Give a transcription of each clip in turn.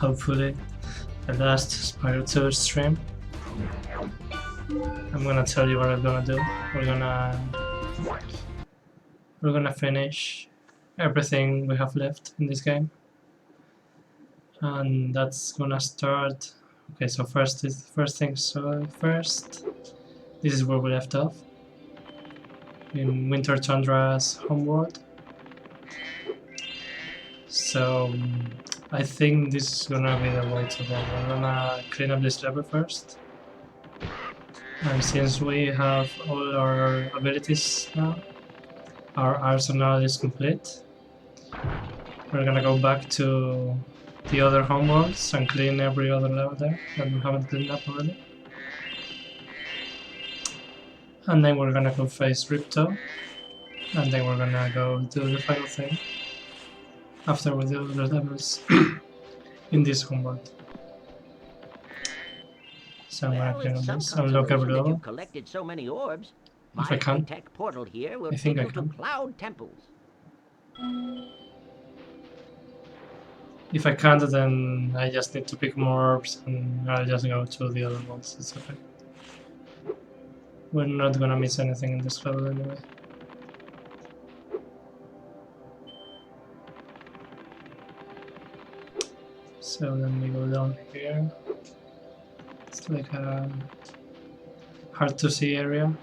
hopefully the last Spyro 2 stream. I'm gonna tell you what I'm gonna do. We're gonna finish everything we have left in this game, and that's gonna start. Okay, so first things first. This is where we left off in Winter Chandra's homeworld. So I think this is gonna be the way to go. We're gonna clean up this level first. And since we have all our abilities now, our arsenal is complete. We're gonna go back to the other homeworlds and clean every other level there that we haven't cleaned up already. And then we're gonna go face Ripto. And then we're gonna go do the final thing after we do the levels in this homeworld. So I'm gonna clean up this, unlock every level. Collected so many orbs. If I can. Tech portal here will I think take I you can. to Cloud Temples. If I can't, then I just need to pick more orbs and I'll just go to the other ones. It's okay. We're not gonna miss anything in this level anyway. So then we go down here. It's like a hard to see area.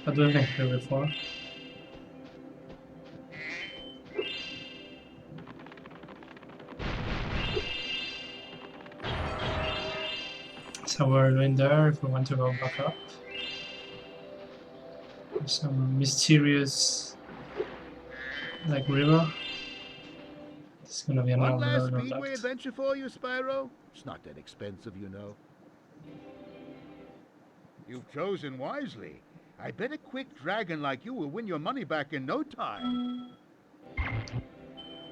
But we've been here before. So we're in there if we want to go back up. There's some mysterious like river. It's gonna be another One last level Speedway unlocked. adventure for you, Spyro? It's not that expensive, you know. You've chosen wisely. I bet a quick dragon like you will win your money back in no time.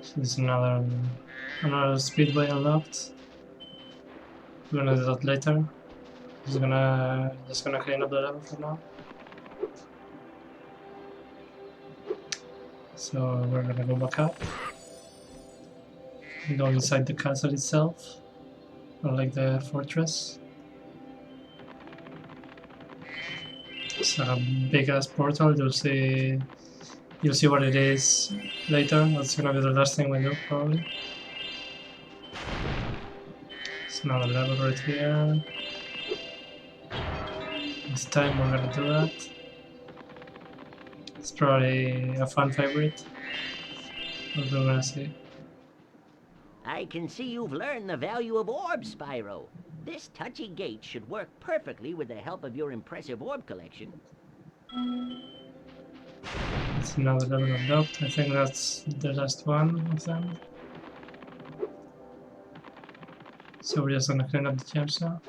So there's another speedway unlocked. We're gonna do that later. Just gonna clean up the level for now. So we're gonna go back up. Go inside the castle itself, or like the fortress. It's a big ass portal. You'll see what it is later. That's gonna be the last thing we do probably. It's another level right here. This time we're gonna do that. It's probably a fan favorite. What we're gonna see. I can see you've learned the value of orbs, Spyro. This touchy gate should work perfectly with the help of your impressive orb collection. It's another level unlocked. I think that's the last one of them. So we're just gonna clean up the gems now.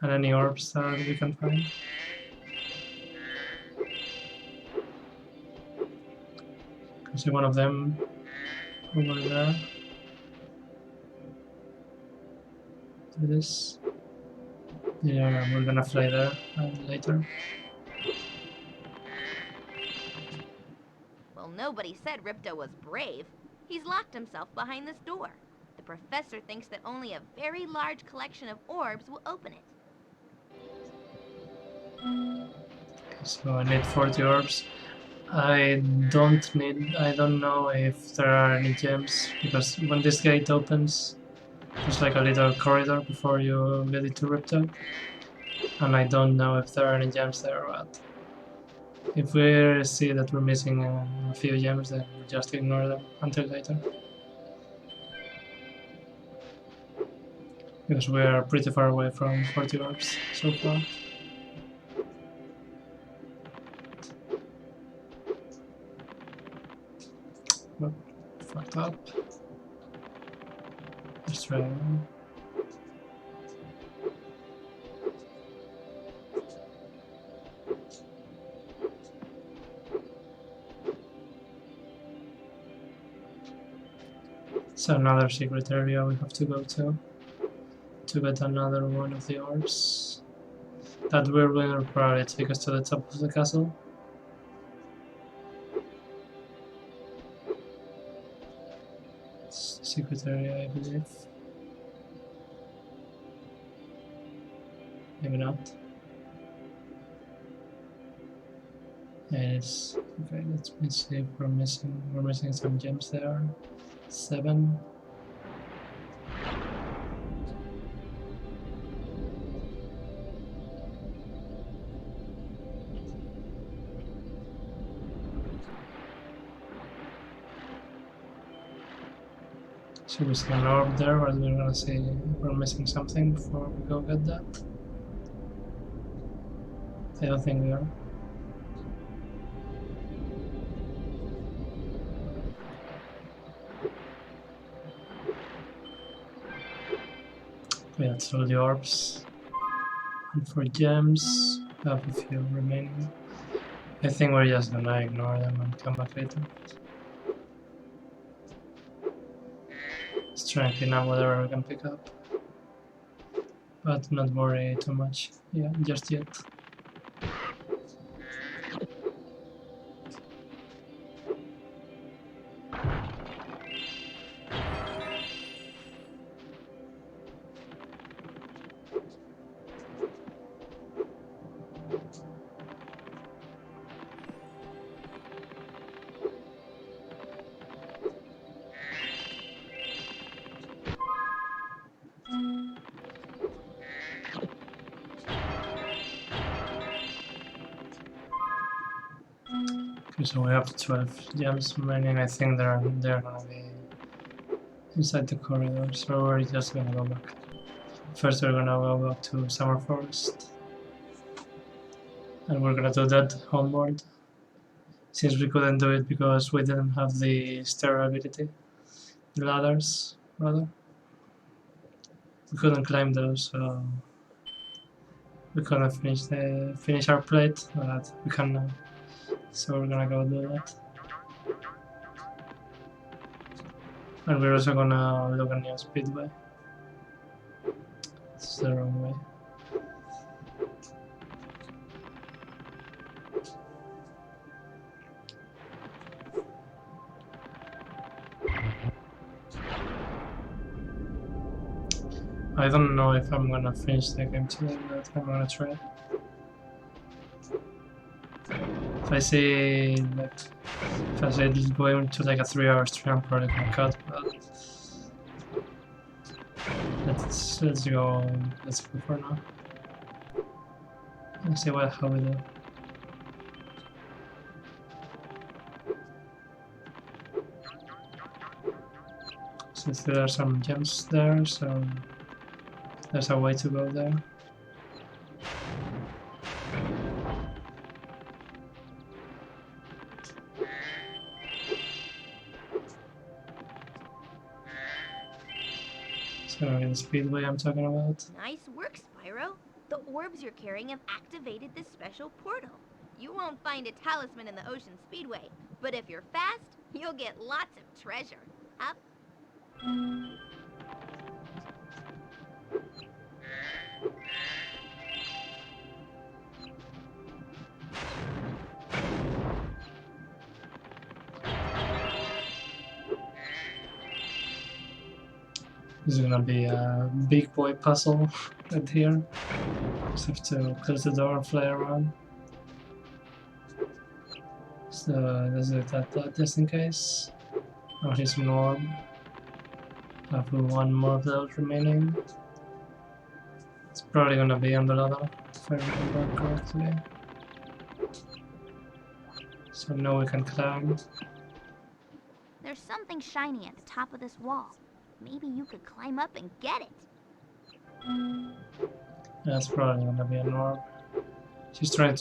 And any orbs that we can find. Can see one of them over there. Do this. Yeah, we're gonna fly there later. Well, nobody said Ripto was brave. He's locked himself behind this door. The professor thinks that only a very large collection of orbs will open it. So I need 40 orbs. I don't know if there are any gems, because when this gate opens, there's like a little corridor before you get into Ripto, and I don't know if there are any gems there or what. If we see that we're missing a few gems, then we just ignore them until later. Because we are pretty far away from 40 orbs so far. But fucked up. Let's try again. It's another secret area we have to go to get another one of the orbs. That will probably take us to the top of the castle. secret area, I believe. Maybe not. Yes. Okay, let me see if we're missing some gems there. 7. Should we see an orb there, or are we gonna see we're missing something before we go get that? I don't think we are. We have all the orbs. And for gems, we have a few remaining. I think we're just gonna ignore them and come back later. Let's try and clean up whatever we can pick up. But not worry too much. Yeah, just yet. Okay, so we have 12 gems remaining. I think they're gonna be inside the corridor, so we're just gonna go back. First, we're gonna go back to Summer Forest, and we're gonna do that homeward. Since we couldn't do it because we didn't have the stair ability, the ladders, rather. We couldn't climb those, so we couldn't finish our plate, but we can now. So we're gonna go do that. And we're also gonna look at New Speedway. It's the wrong way. I don't know if I'm gonna finish the game today, but I'm gonna try. If I see it's going to like a 3-hour stream, I'm probably gonna cut. But let's go for now. Let's see how we do. Since there are some gems there, so there's a way to go there. So the speedway I'm talking about. Nice work, Spyro. The orbs you're carrying have activated this special portal. You won't find a talisman in the Ocean Speedway, but if you're fast, you'll get lots of treasure. Up. This is gonna be a big boy puzzle right here. Just have to close the door and fly around. So let's do that just in case. Oh, here's an orb. I have one more of those remaining. It's probably gonna be on the ladder, if I remember correctly. So now we can climb. There's something shiny at the top of this wall. Maybe you could climb up and get it. That's probably gonna be an orb. She's trying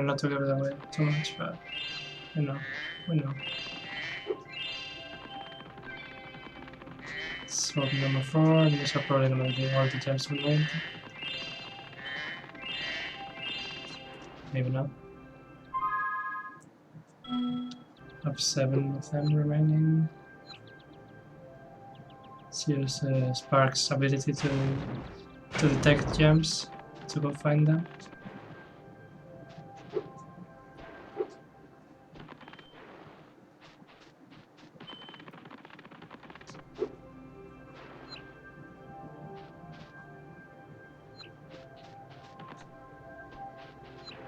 not to give it away too much, but we know. Sword number 4, these are probably gonna be all the gems we need. Maybe not. I have 7 of them remaining. Let's use Spark's ability to detect gems to go find them.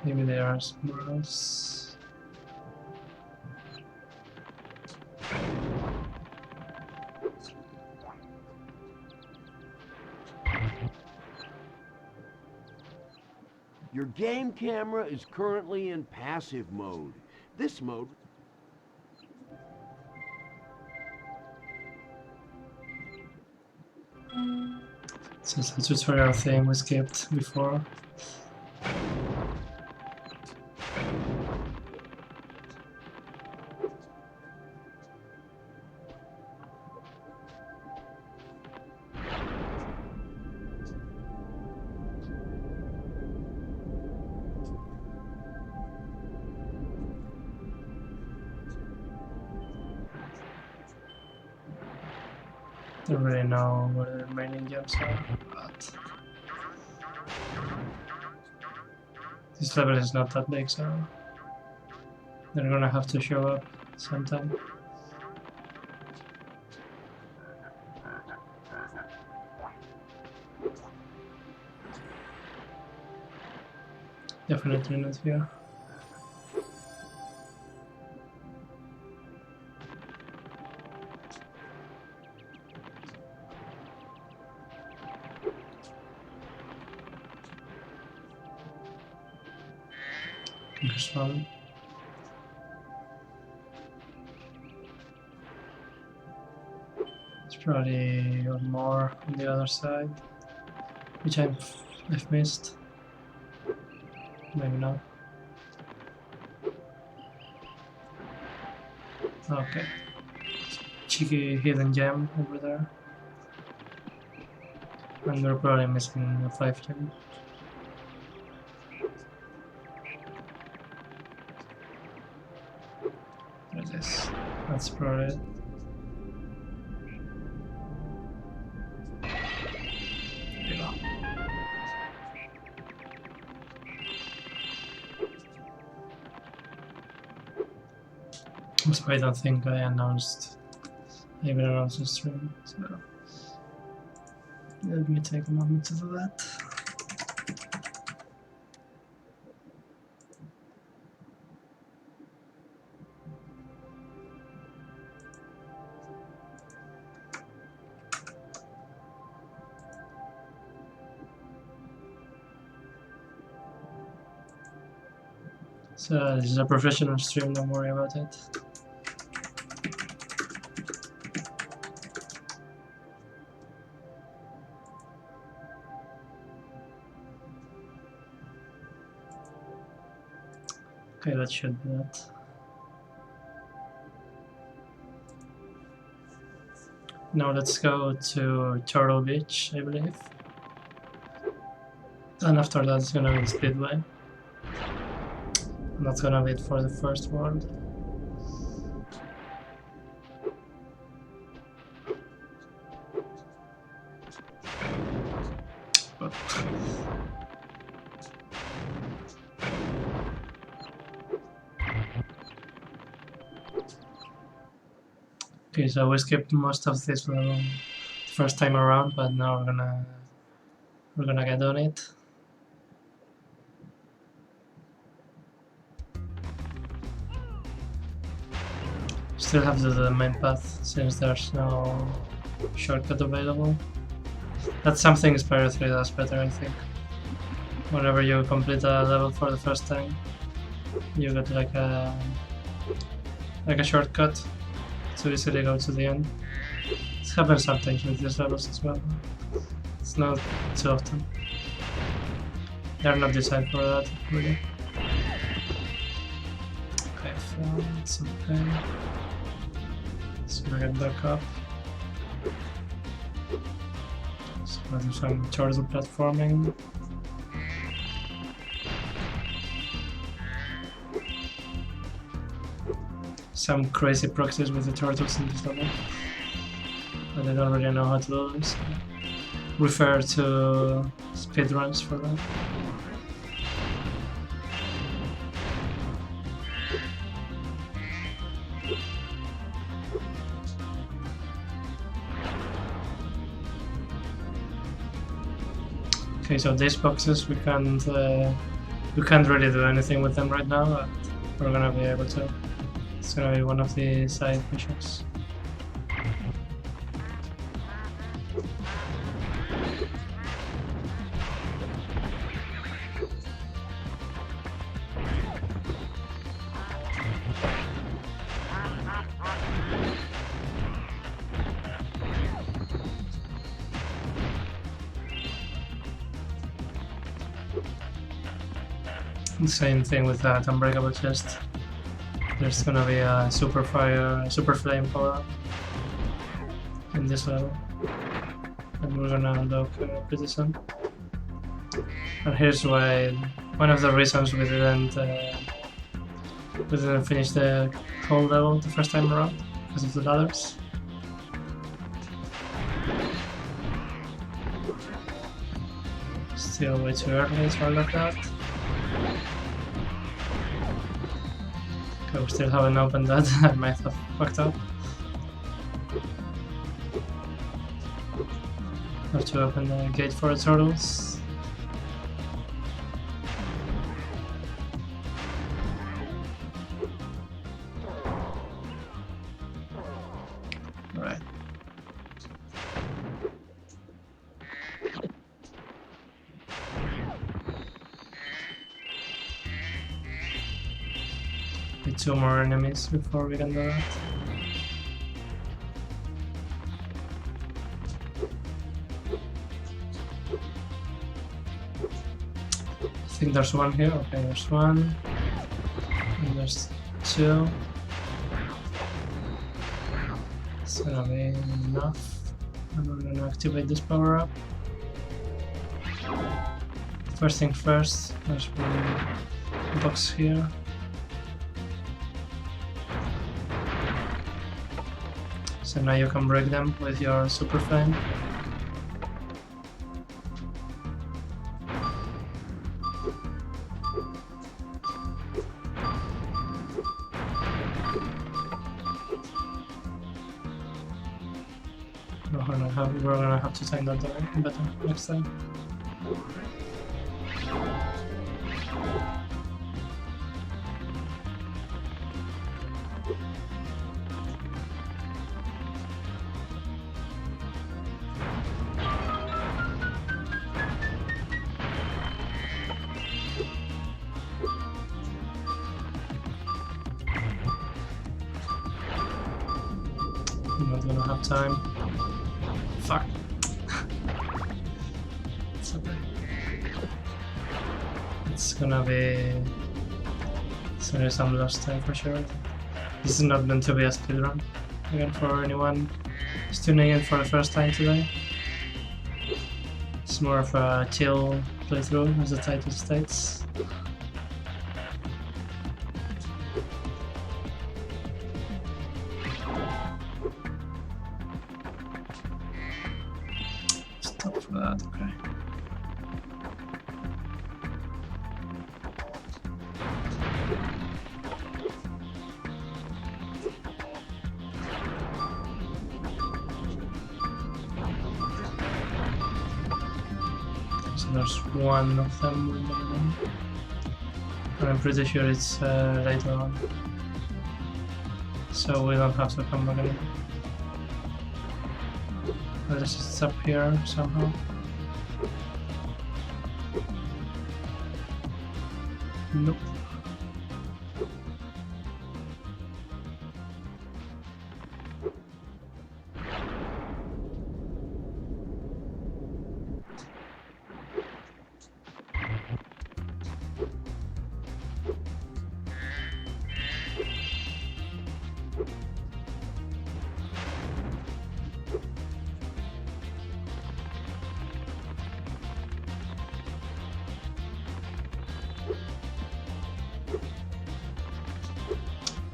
Maybe there are somewhere else. Your game camera is currently in passive mode. This mode... So it's a tutorial thing we skipped before. Don't really know what the remaining jumps are, but this level is not that big, so they're gonna have to show up sometime. Definitely not here. This one. It's probably one more on the other side, which I've missed. Maybe not. Okay. Cheeky hidden gem over there. And we're probably missing a 5 gem. There it is. That's probably it. There you go. So I don't think I even announced the stream, so let me take a moment to do that. So this is a professional stream, don't worry about it. Okay, that should be that. Now let's go to Turtle Beach, I believe. And after that it's gonna be the Speedway. And that's gonna be it for the first world. But okay, so we skipped most of this level the first time around, but now we're gonna get on it. Still have to do the main path since there's no shortcut available. That's something Spyro 3 does better, I think. Whenever you complete a level for the first time, you get like a shortcut to easily go to the end. This happens sometimes with these levels as well. It's not too often. They're not designed for that, really. Okay, so it's okay. So we get back up. So I'll do some turtle platforming. Some crazy proxies with the turtles in this level. But I don't really know how to do this. Refer to speedruns for that. Okay, so these boxes we can't We can't really do anything with them right now, but we're gonna be able to. It's gonna be one of the side missions. Same thing with that unbreakable chest. There's gonna be a super flame power up in this level, and we're gonna unlock pretty soon. And here's why one of the reasons we didn't finish the whole level the first time around, because of the ladders. Still way too early to unlock that. Okay, we still haven't opened that. I might have fucked up. Have to open the gate for the turtles. Right. Two more enemies before we can do that. I think there's one here. Okay, there's one. And there's two. It's gonna be enough. And we're gonna activate this power up. First thing first, there's one box here. So now you can break them with your super flame. We're gonna have to time that better next time. I'm not gonna have time. Fuck. It's okay. It's gonna be some lost time for sure. This is not meant to be a speedrun. Again, for anyone who's tuning in for the first time today. It's more of a chill playthrough, as the title states. Stop for that, okay. So there's one of them remaining, and I'm pretty sure it's later on, so we don't have to come back anymore. Unless it's up here somehow. Nope.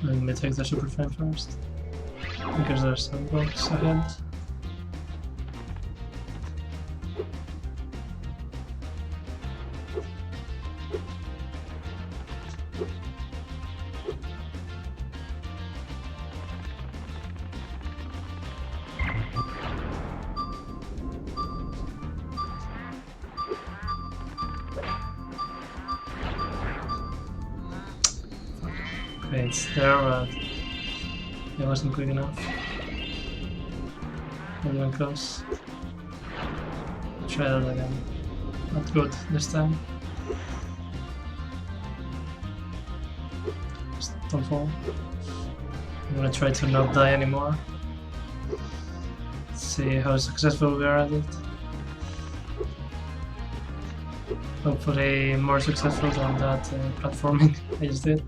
Let me take the super flame first, because there's some blocks ahead. Okay, it's there, but it wasn't quick enough. Not even close. Try that again. Not good this time. Just don't fall. I'm gonna try to not die anymore. Let's see how successful we are at it. Hopefully more successful than that platforming I just did.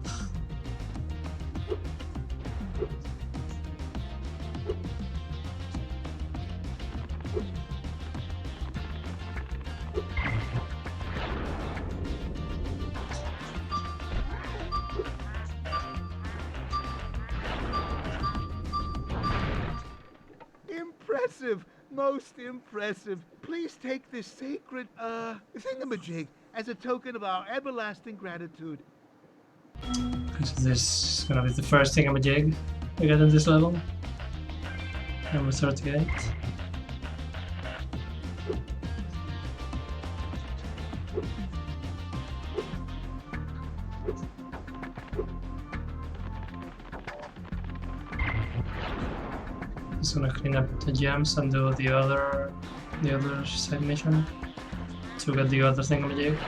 Impressive! Most impressive. Please take this sacred, thingamajig as a token of our everlasting gratitude. Okay, so this is gonna be the first thingamajig we get in this level. Number 38. Just gonna clean up the gems and do the other side mission to get the other thingamajig.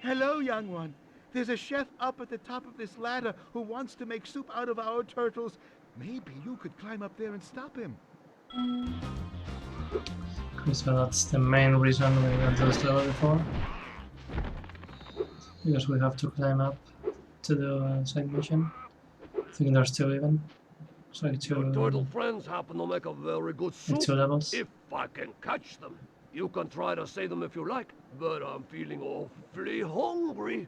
Hello, young one. There's a chef up at the top of this ladder who wants to make soup out of our turtles. Maybe you could climb up there and stop him. Okay, so that's the main reason we went to this level before. Because we have to climb up to the side mission. I think there's two even. It's like Your turtle two, friends happen to make a very good like soup. 2 levels. If I can catch them. You can try to say them if you like, but I'm feeling awfully hungry.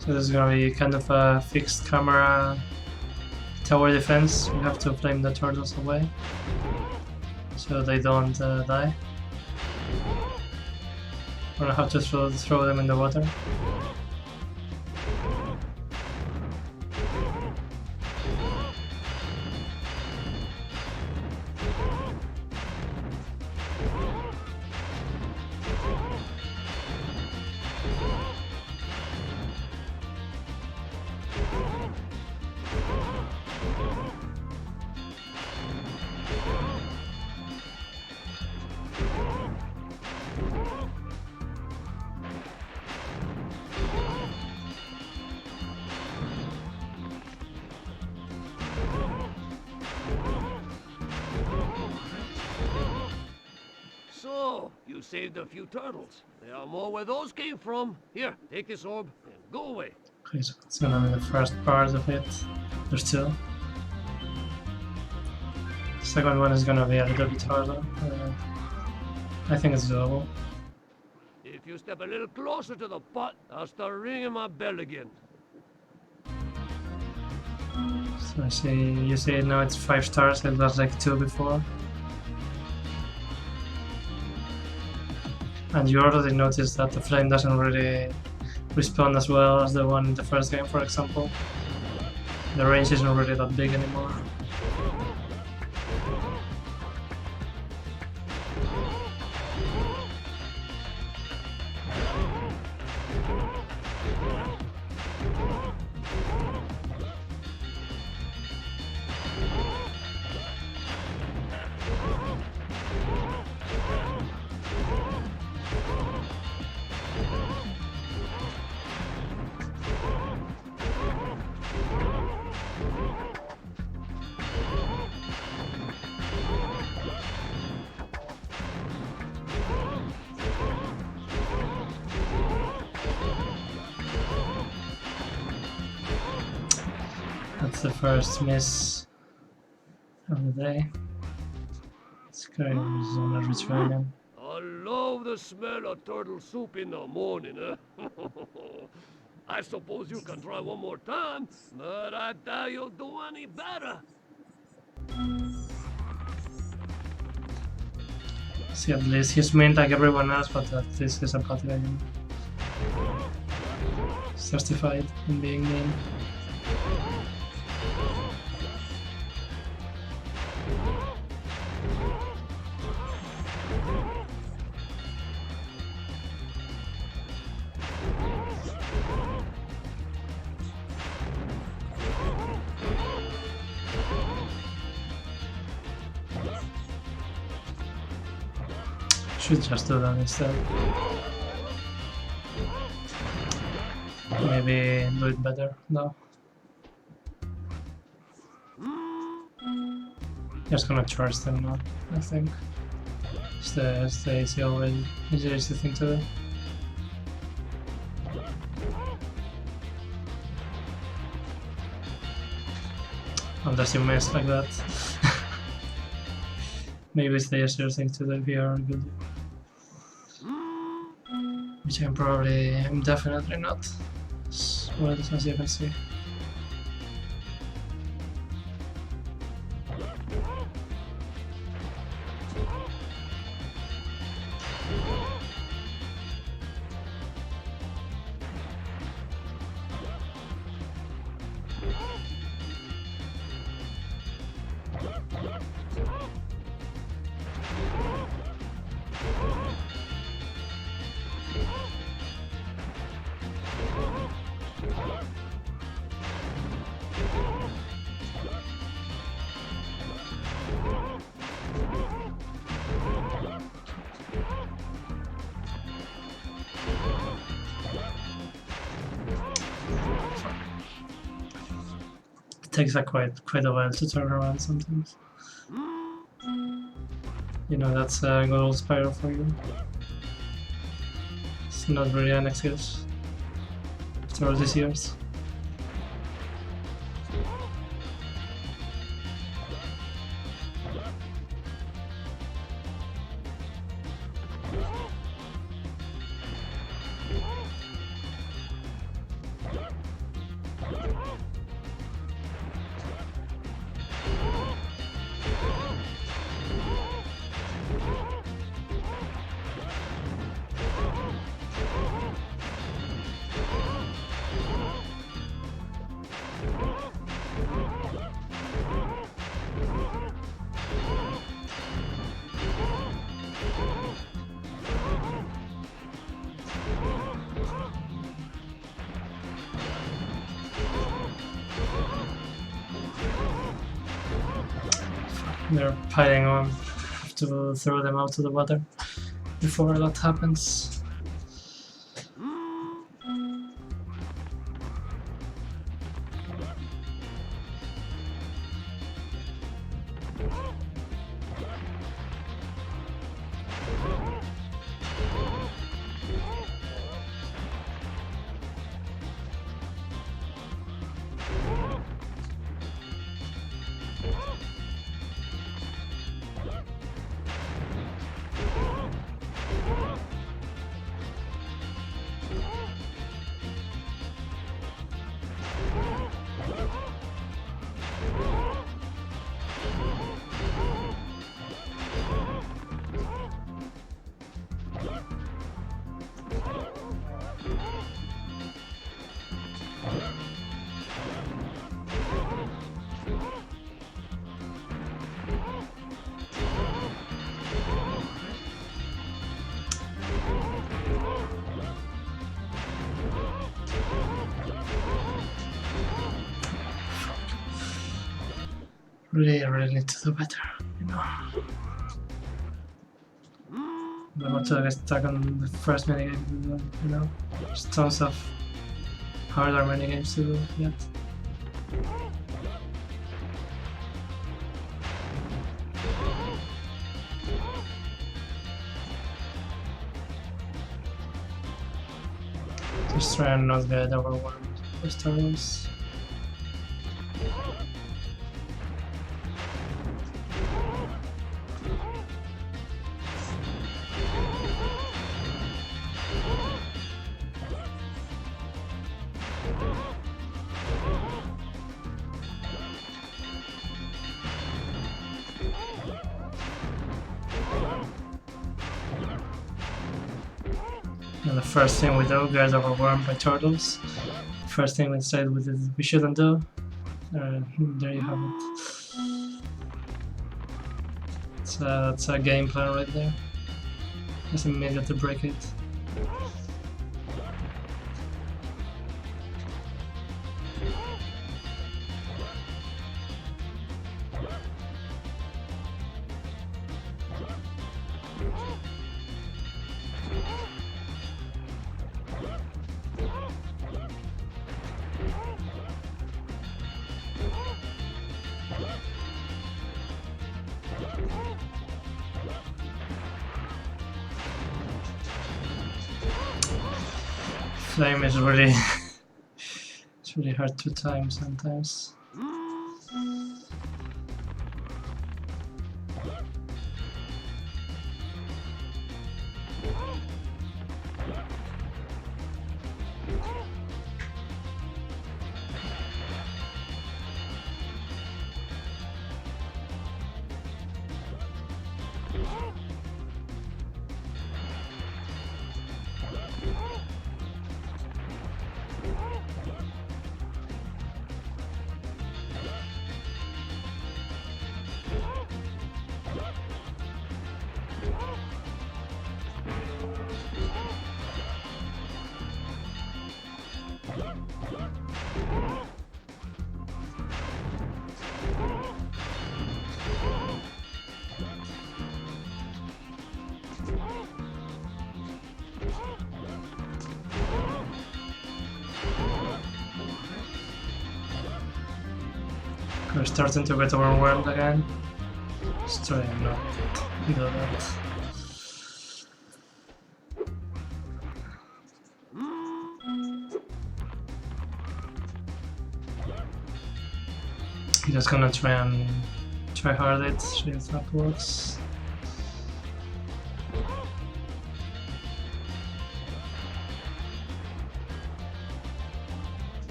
So this is gonna be kind of a fixed camera tower defense. We have to flame the turtles away so they don't die. We're gonna have to throw them in the water. So, you saved a few turtles. There are more where those came from. Here, take this orb and go away. Okay, so it's gonna be the first part of it. There's 2. The second one is gonna be a little bit harder. I think it's doable. If you step a little closer to the pot, I'll start ringing my bell again. So I see you say now it's 5 stars, it was like 2 before. And you already noticed that the flame doesn't really respond as well as the one in the first game, for example. The range isn't really that big anymore. That's the first miss of the day. This guy is on a return. I love the smell of turtle soup in the morning, huh? I suppose you can try one more time, but I doubt you'll do any better. See, at least he's mean like everyone else, but at least he's a bad guy. He's justified in being mean. Should just do that instead. Maybe do it better now. Just gonna charge them now, I think. It's the easy thing to do. Unless you miss like that. Maybe it's the easier thing to do if you are good. Which I'm definitely not. As well as you can see. It takes quite a while to turn around sometimes. You know, that's a good old Spyro for you. It's not really an excuse after all these years. They're piling on. Have to throw them out to the water before that happens. Really need to do better, you know. I don't want to get stuck on the first minigame, you know. There's tons of harder minigames to do yet. Just try and not get overwhelmed with turtles. And the first thing we do, get overwhelmed by turtles. First thing we said we shouldn't do. There you have it. That's a game plan right there. Just immediately break it. Flame is really it's really hard to time sometimes. We're starting to get overwhelmed again. Just try and not do that. Just gonna try hard it, see if that works.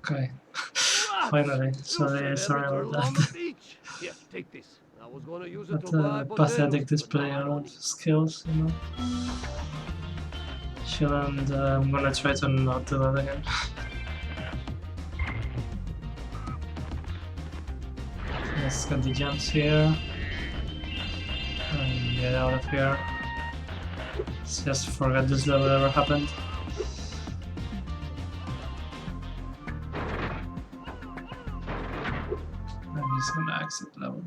Okay, finally. Sorry about that. Here, take this. I was gonna use it to What buy a pathetic potatoes, display but now I of skills, you know. Shouldn't, I'm gonna try to not do that again. Let's get the jumps here. And get out of here. Let's just forget this level ever happened. I'm just gonna exit level.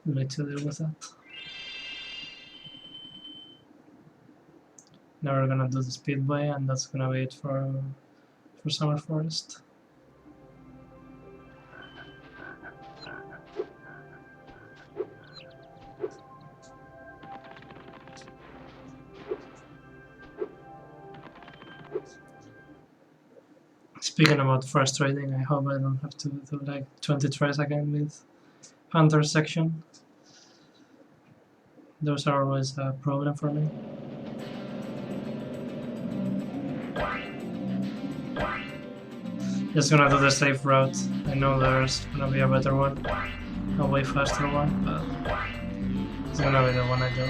Need to deal with that. Now we're gonna do the speedway, and that's gonna be it for Summer Forest. Speaking about frustrating, I hope I don't have to do like 20 tries again with Hunter section. Those are always a problem for me. Just gonna do the safe route. I know there's gonna be a better one, a way faster one, but it's gonna be the one I do.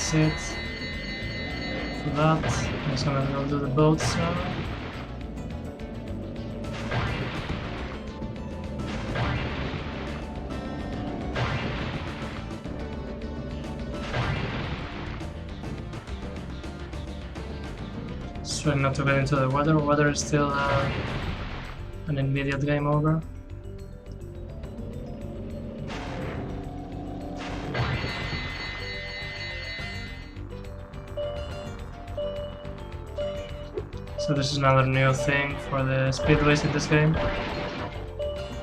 that's it for that. I'm just gonna go do the boats now. Just trying not to get into the water. Water is still an immediate game over. So this is another new thing for the speedways in this game.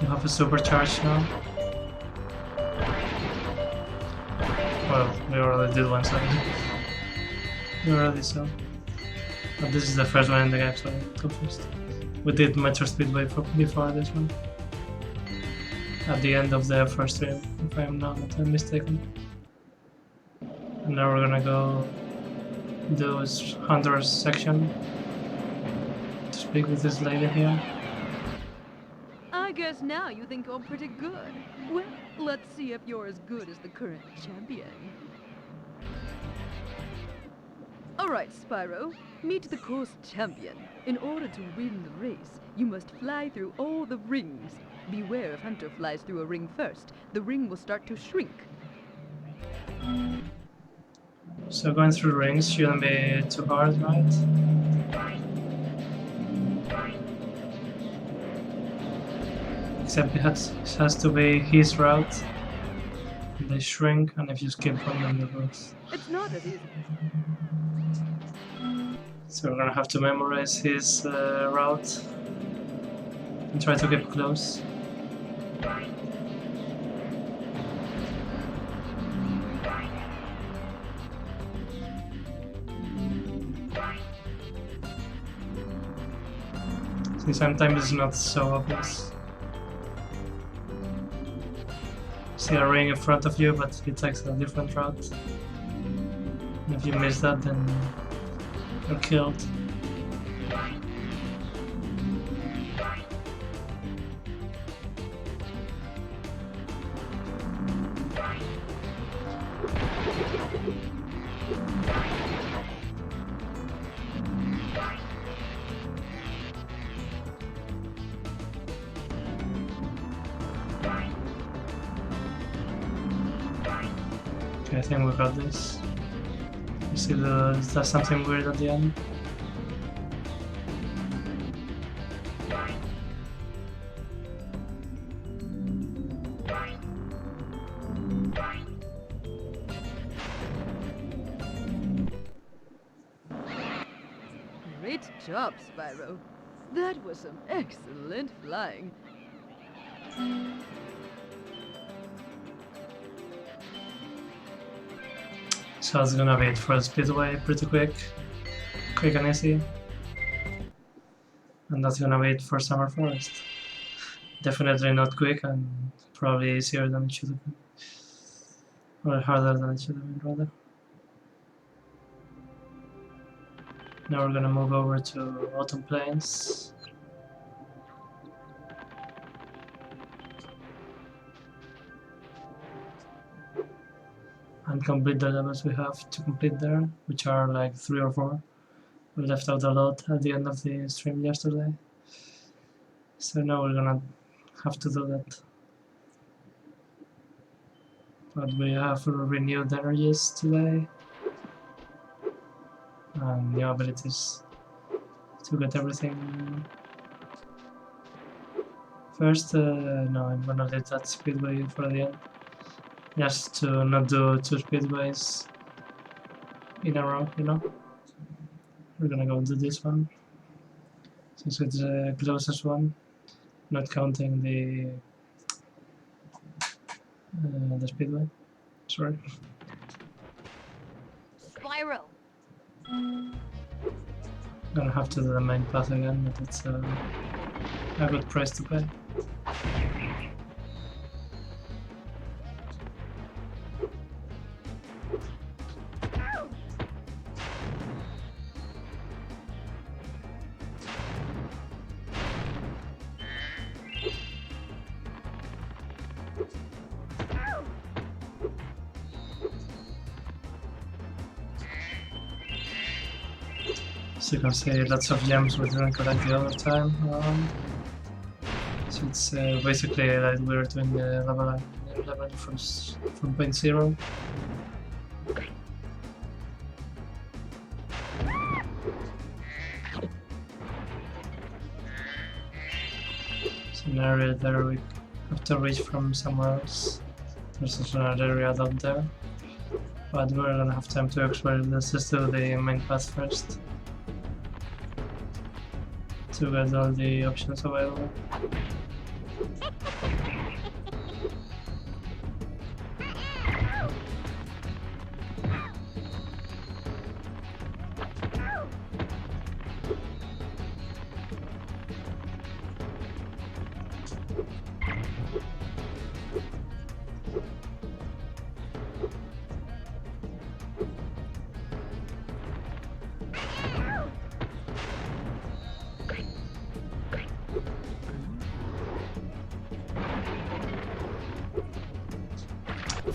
You have a supercharge now. Well, we already did one, so we already saw. But this is the first one in the game, so I go first. We did Metro Speedway before this one. At the end of the first stream, if I'm not mistaken. And now we're gonna go do Hunter's section. Speak with this lady here. I guess now you think you're pretty good. Well, let's see if you're as good as the current champion. Alright, Spyro. Meet the course champion. In order to win the race, you must fly through all the rings. Beware if Hunter flies through a ring first. The ring will start to shrink. So going through rings shouldn't be too hard, right? Except it has to be his route. They shrink, and if you skip one, then they lose. It's not as easy. So we're gonna have to memorize his route and try to get close. See, sometimes it's not so obvious. See a ring in front of you, but it takes a different route. And if you miss that, then you're killed. Okay, I think we got this. You see there's something weird at the end. Great job, Spyro. That was some excellent flying. So it's gonna be it for the speedway, pretty quick and easy. And that's gonna be it for Summer Forest. Definitely not quick and probably easier than it should have been. Or harder than it should have been, rather. Now we're gonna move over to Autumn Plains. And complete the levels we have to complete there, which are like 3 or 4. We left out a lot at the end of the stream yesterday. So now we're gonna have to do that. But we have renewed energies today. And new abilities to get everything. First, no, I'm gonna do that speedway for the end. Just to not do 2 speedways in a row, you know? We're gonna go do this one, since it's the closest one, not counting the speedway. Sorry. Spyro. Gonna have to do the main path again, but it's a good price to pay. So you can see lots of gems we didn't collect the other time around. So it's basically like we're doing the level from point zero. So an area there we have to reach from somewhere else. There's also another area down there. But we're gonna have time to explore. Let's just do the main path first to get all the options available.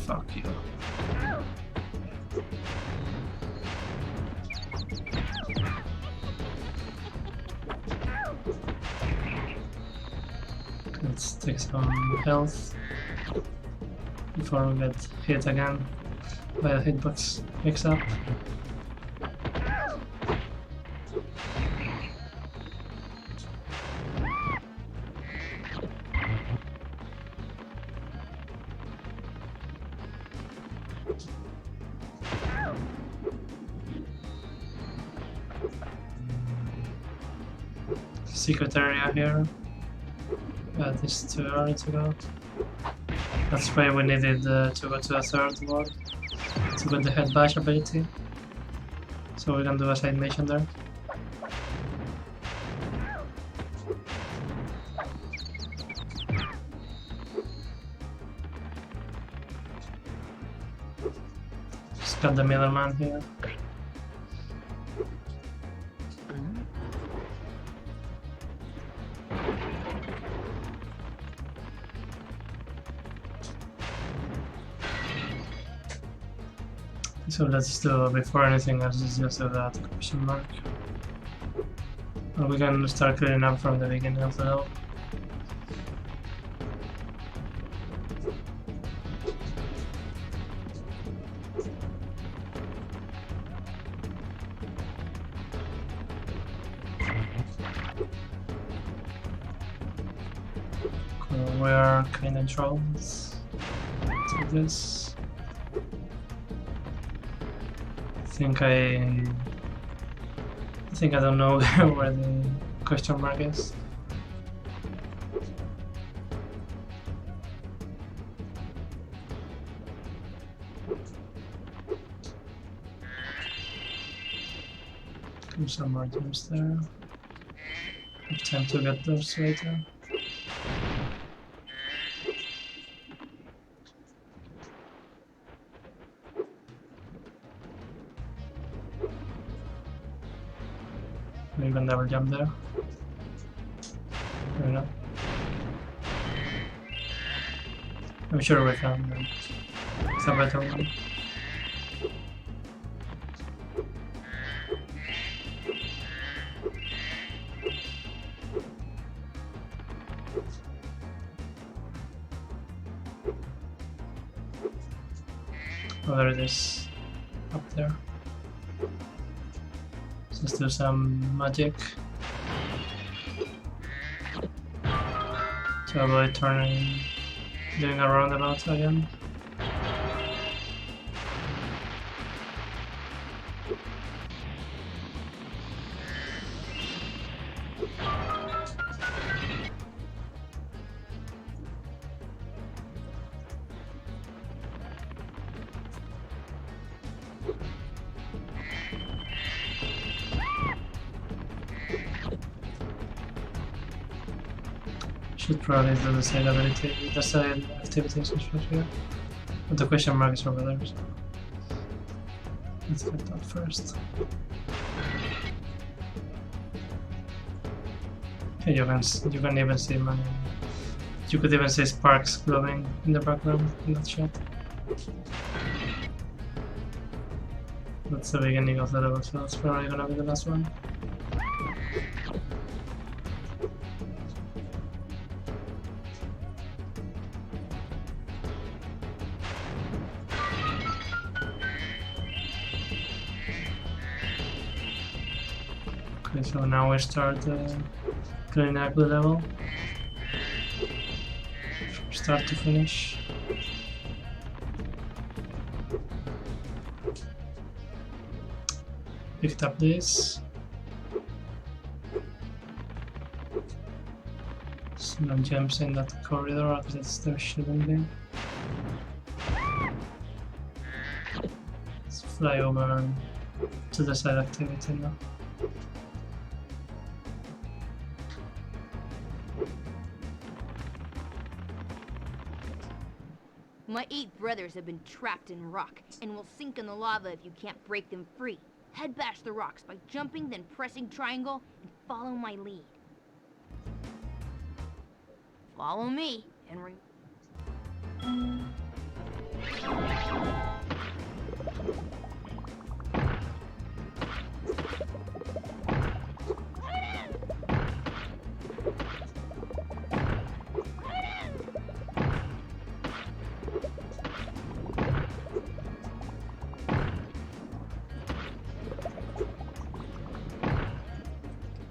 Fuck you. Let's take some health before we get hit again by the hitbox mix-up. Secret area here, but it's too early to go. That's why we needed to go to a third world to get the head bash ability, so we can do a side mission there. Just got the middleman here. So let's do, before anything else, let's just do that question mark. Or we can start clearing up from the beginning of the level. Cool, we are kind of trolls. Let's do this. I think I don't know where the question mark is. Some more gems there. Have time to get those later. We can double jump there. Fair enough. I'm sure we can, but it's a better one. Oh, there it is. Up there. Let's do some magic to avoid doing a roundabout again. Should probably do the side ability, the side activities here. But the question mark is over there, so let's get that first. Okay, you can even see money. You could even see sparks glowing in the background in that shot. That's the beginning of the level, so that's probably gonna be the last one. Okay, so now we start cleaning up the level. From start to finish. Picked up this. No gems in that corridor, at least there shouldn't be. Let's fly over to the side activity now. My 8 brothers have been trapped in rock, and will sink in the lava if you can't break them free. Head bash the rocks by jumping, then pressing triangle, and follow my lead. Follow me, Henry.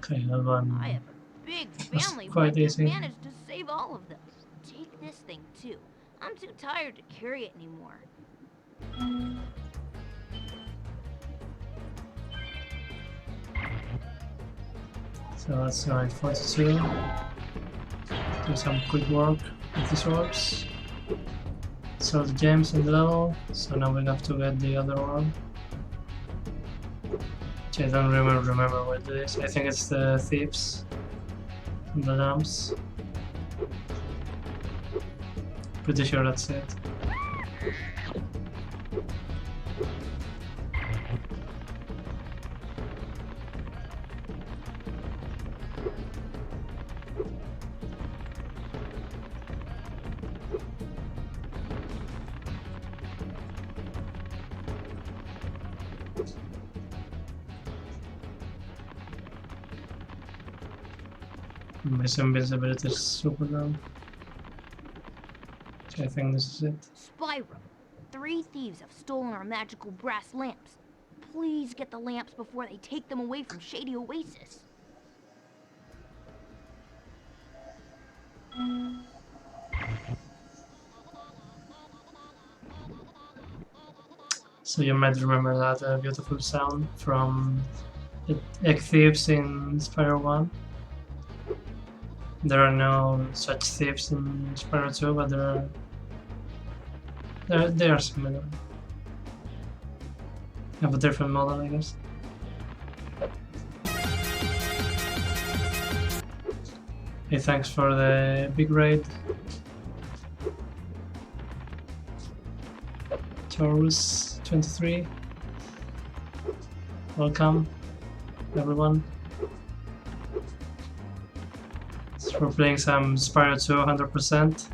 Okay, that one. I have a big That's family, but quite I just easy. managed to save all of them. Take this thing too. I'm too tired to carry it anymore. So let's go at 42. Do some quick work with these orbs. So the gems in the level, so now we have to get the other one. Which I don't remember what it is. I think it's the thieves and the lamps. Pretty sure that's it. My invincibility is super low. So I think this is it. Spyro, 3 thieves have stolen our magical brass lamps. Please get the lamps before they take them away from Shady Oasis. So you might remember that beautiful sound from the egg thieves in Spyro 1. There are no such thieves in Spyro 2, but they are similar. Have a different model, I guess. Hey, thanks for the big raid. Taurus 23. Welcome, everyone. So we're playing some Spyro 2 100%.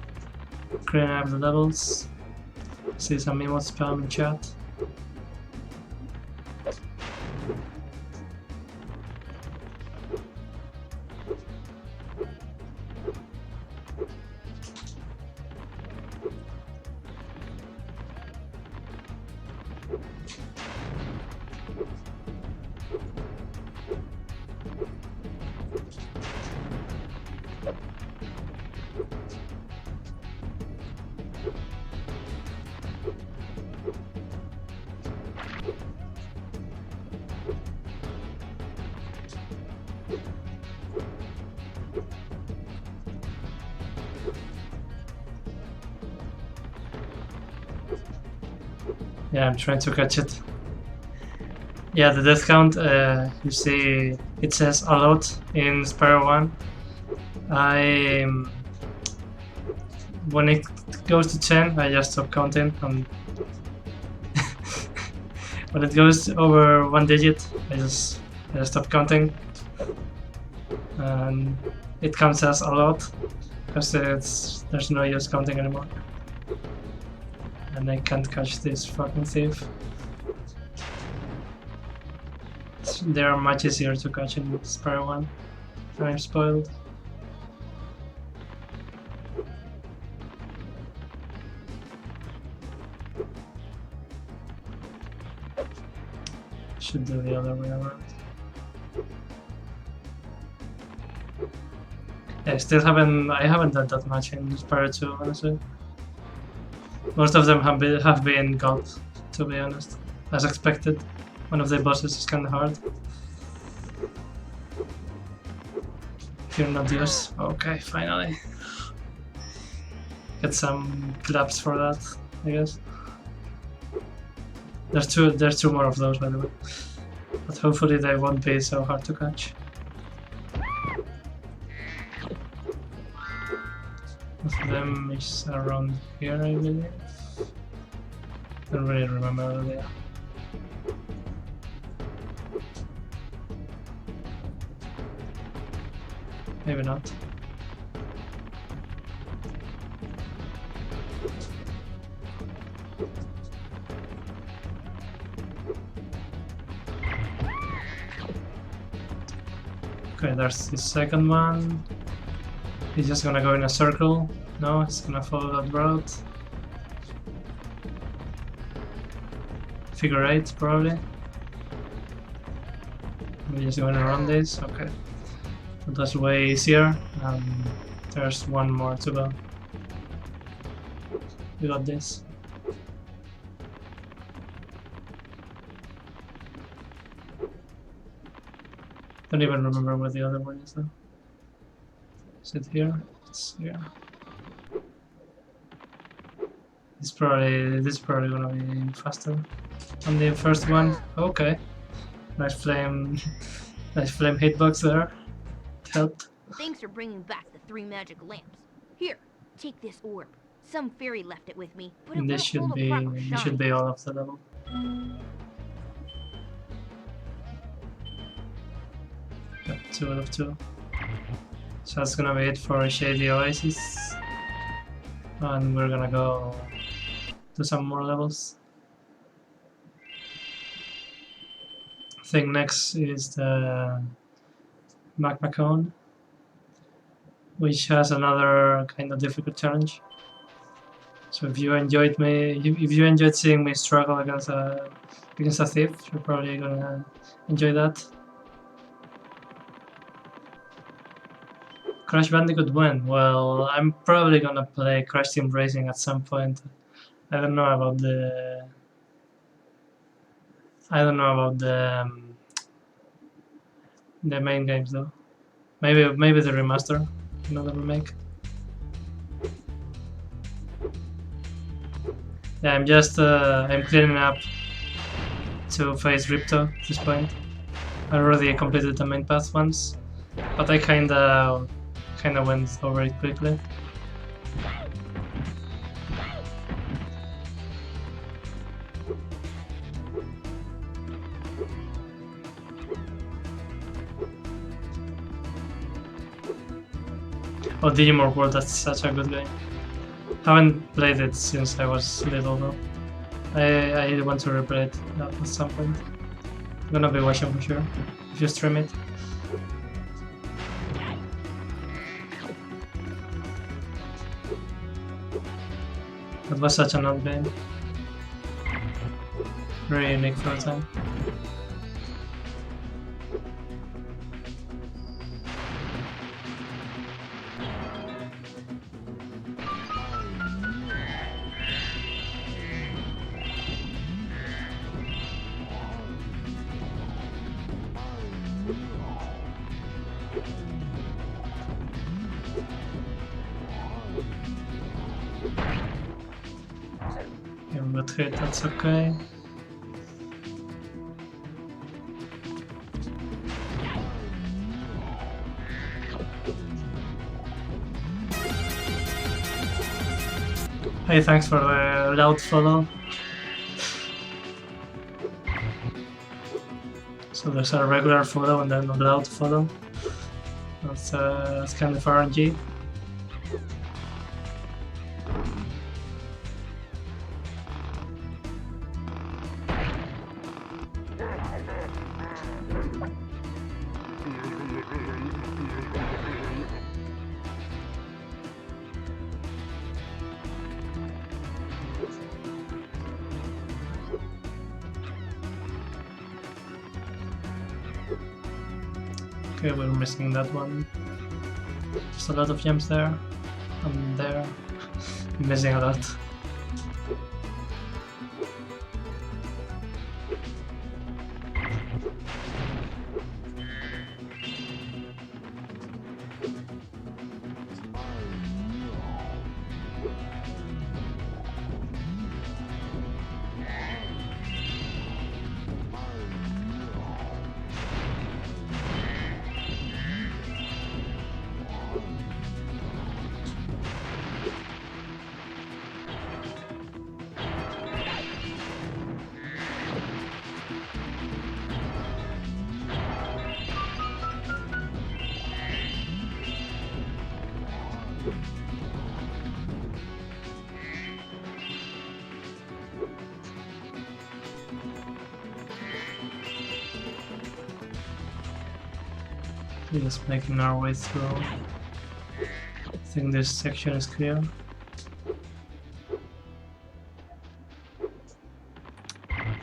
Clearing up the levels. See some emotes spam in chat. Yeah, I'm trying to catch it. Yeah, the death count, you see, it says a lot in Spyro 1. When it goes to 10, I just stop counting. When it goes over 1 digit, I just stop counting. And it counts as a lot, because there's no use counting anymore. And I can't catch this fucking thief. they are much easier to catch in Spyro 1. I'm spoiled. Should do the other way around. I haven't done that much in Spyro 2, honestly. Most of them have been gulp, to be honest. As expected. One of the bosses is kinda hard. If you're not used. Okay, finally. Get some claps for that, I guess. There's two more of those, by the way. But hopefully they won't be so hard to catch. One of them is around here, I believe. Don't really remember where they are. Maybe not. Okay, there's the second one. He's just gonna go in a circle. No, he's gonna follow that route. Figure 8, probably. We're just going around this. Okay. So that's way easier. There's one more to go. We got this. Don't even remember where the other one is though. Is it here? It's here. This is probably gonna be faster. On the first one. Okay. Nice flame hitbox there. It helped. Thanks for bringing back the 3 magic lamps. Here, take this orb. Some fairy left it with me, but it And won't hold a proper this shine. should be all of the level. Yep, 2 out of 2. So that's gonna be it for Shady Oasis. And we're gonna go to some more levels. I think next is the Magma Cone, which has another kind of difficult challenge. So if you enjoyed seeing me struggle against a thief, you're probably gonna enjoy that. Crash Bandicoot when? Well, I'm probably gonna play Crash Team Racing at some point. I don't know about the main games though. Maybe the remaster, another remake. Yeah, I'm cleaning up to face Ripto at this point. I already completed the main path once, but I kinda went over it quickly. Oh, Digimon World, that's such a good game. Haven't played it since I was little though. I want to replay it at some point. I'm gonna be watching for sure, if you stream it. That was such an old game. Very unique for the time. Got hit, that's okay. Hey, thanks for the loud follow. So there's a regular follow and then a loud follow. That's kind of RNG. Okay, we're missing that one. Just a lot of gems there. I'm there. Missing a lot. We're just making our way through. I think this section is clear.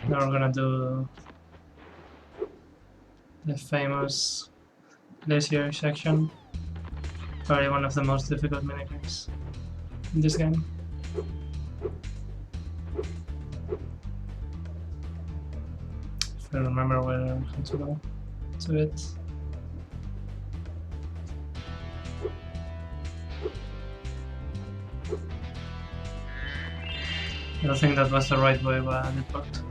Now we're gonna do the famous glacier section. Probably one of the most difficult minigames in this game. If I remember where I have to go to it. I don't think that was the right way, but it worked.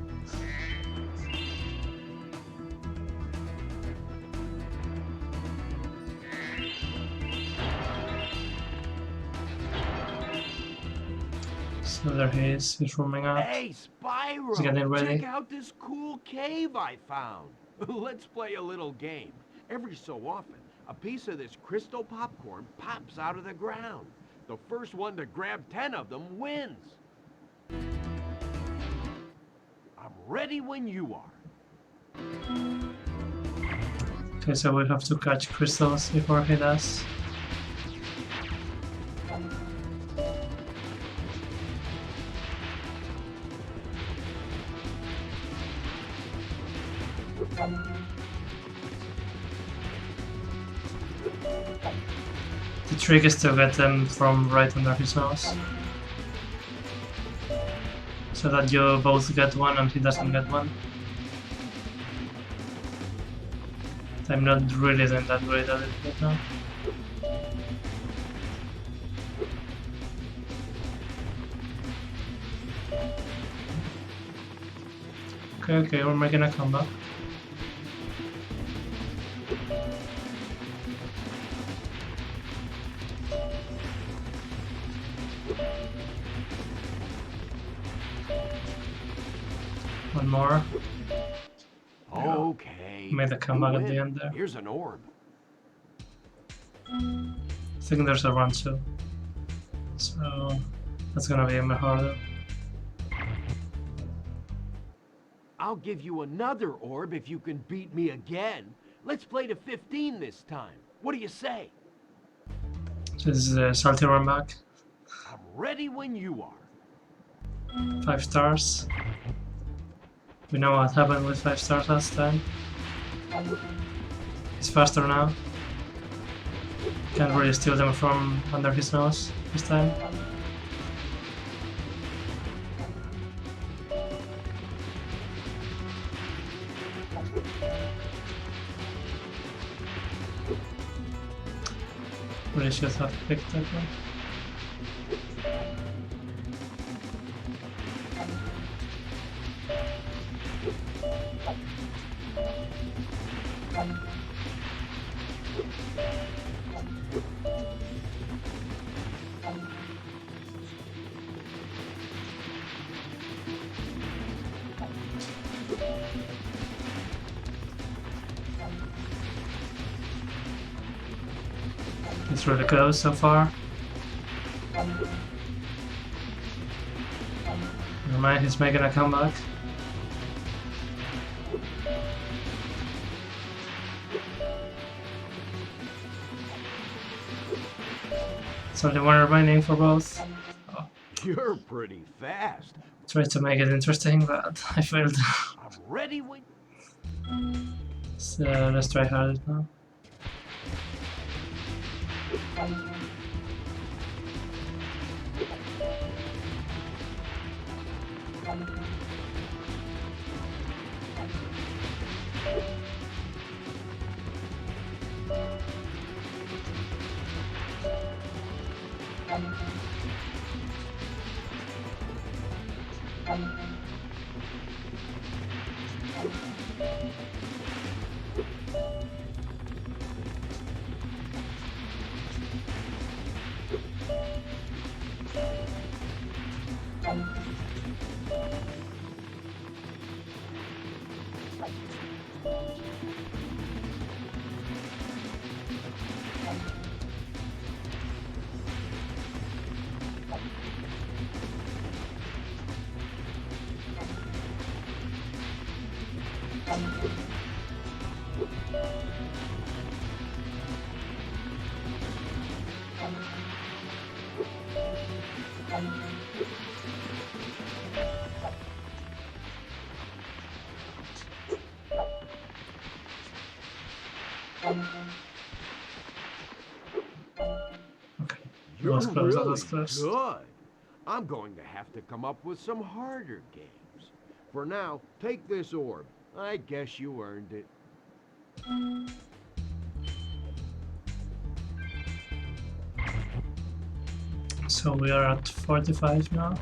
So there he is, he's roaming up. Hey, Spyro! He's getting ready. Check out this cool cave I found. Let's play a little game. Every so often, a piece of this crystal popcorn pops out of the ground. The first one to grab 10 of them wins. I'm ready when you are. Okay, so we have to catch crystals before he does. The trick is to get them from right under his nose. So that you both get one and he doesn't get one. I'm not really doing that great at it right now. Okay, we're making a comeback. One more. Okay. Made a comeback at the end there. Here's an orb. I think there's a run too. So that's gonna be a bit harder. I'll give you another orb if you can beat me again. Let's play to 15 this time. What do you say? So this is a salty run back. I'm ready when you are. 5 stars. We know what happened with 5 stars last time. He's faster now. Can't really steal them from under his nose this time. Really should have picked that one. It's really close so far. Never mind, he's making a comeback. It's only one remaining for both. Oh, You're pretty fast. tried to make it interesting, but I failed. I'm ready when... So let's try harder now. Okay, that was You're close, that really was close. good. I'm going to have to come up with some harder games. For now, take this orb. I guess you earned it. So we are at 45 now.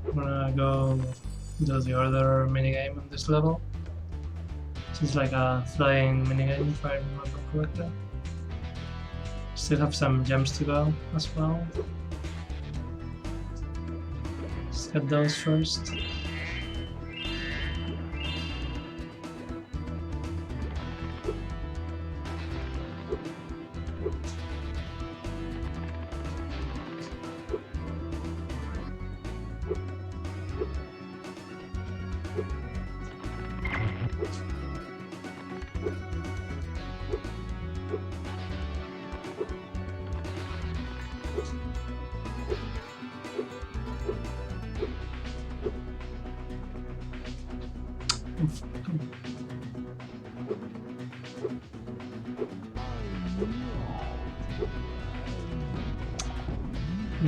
I'm gonna go do the other minigame on this level. This is like a flying minigame if I remember correctly. Still have some gems to go as well. Let's get those first.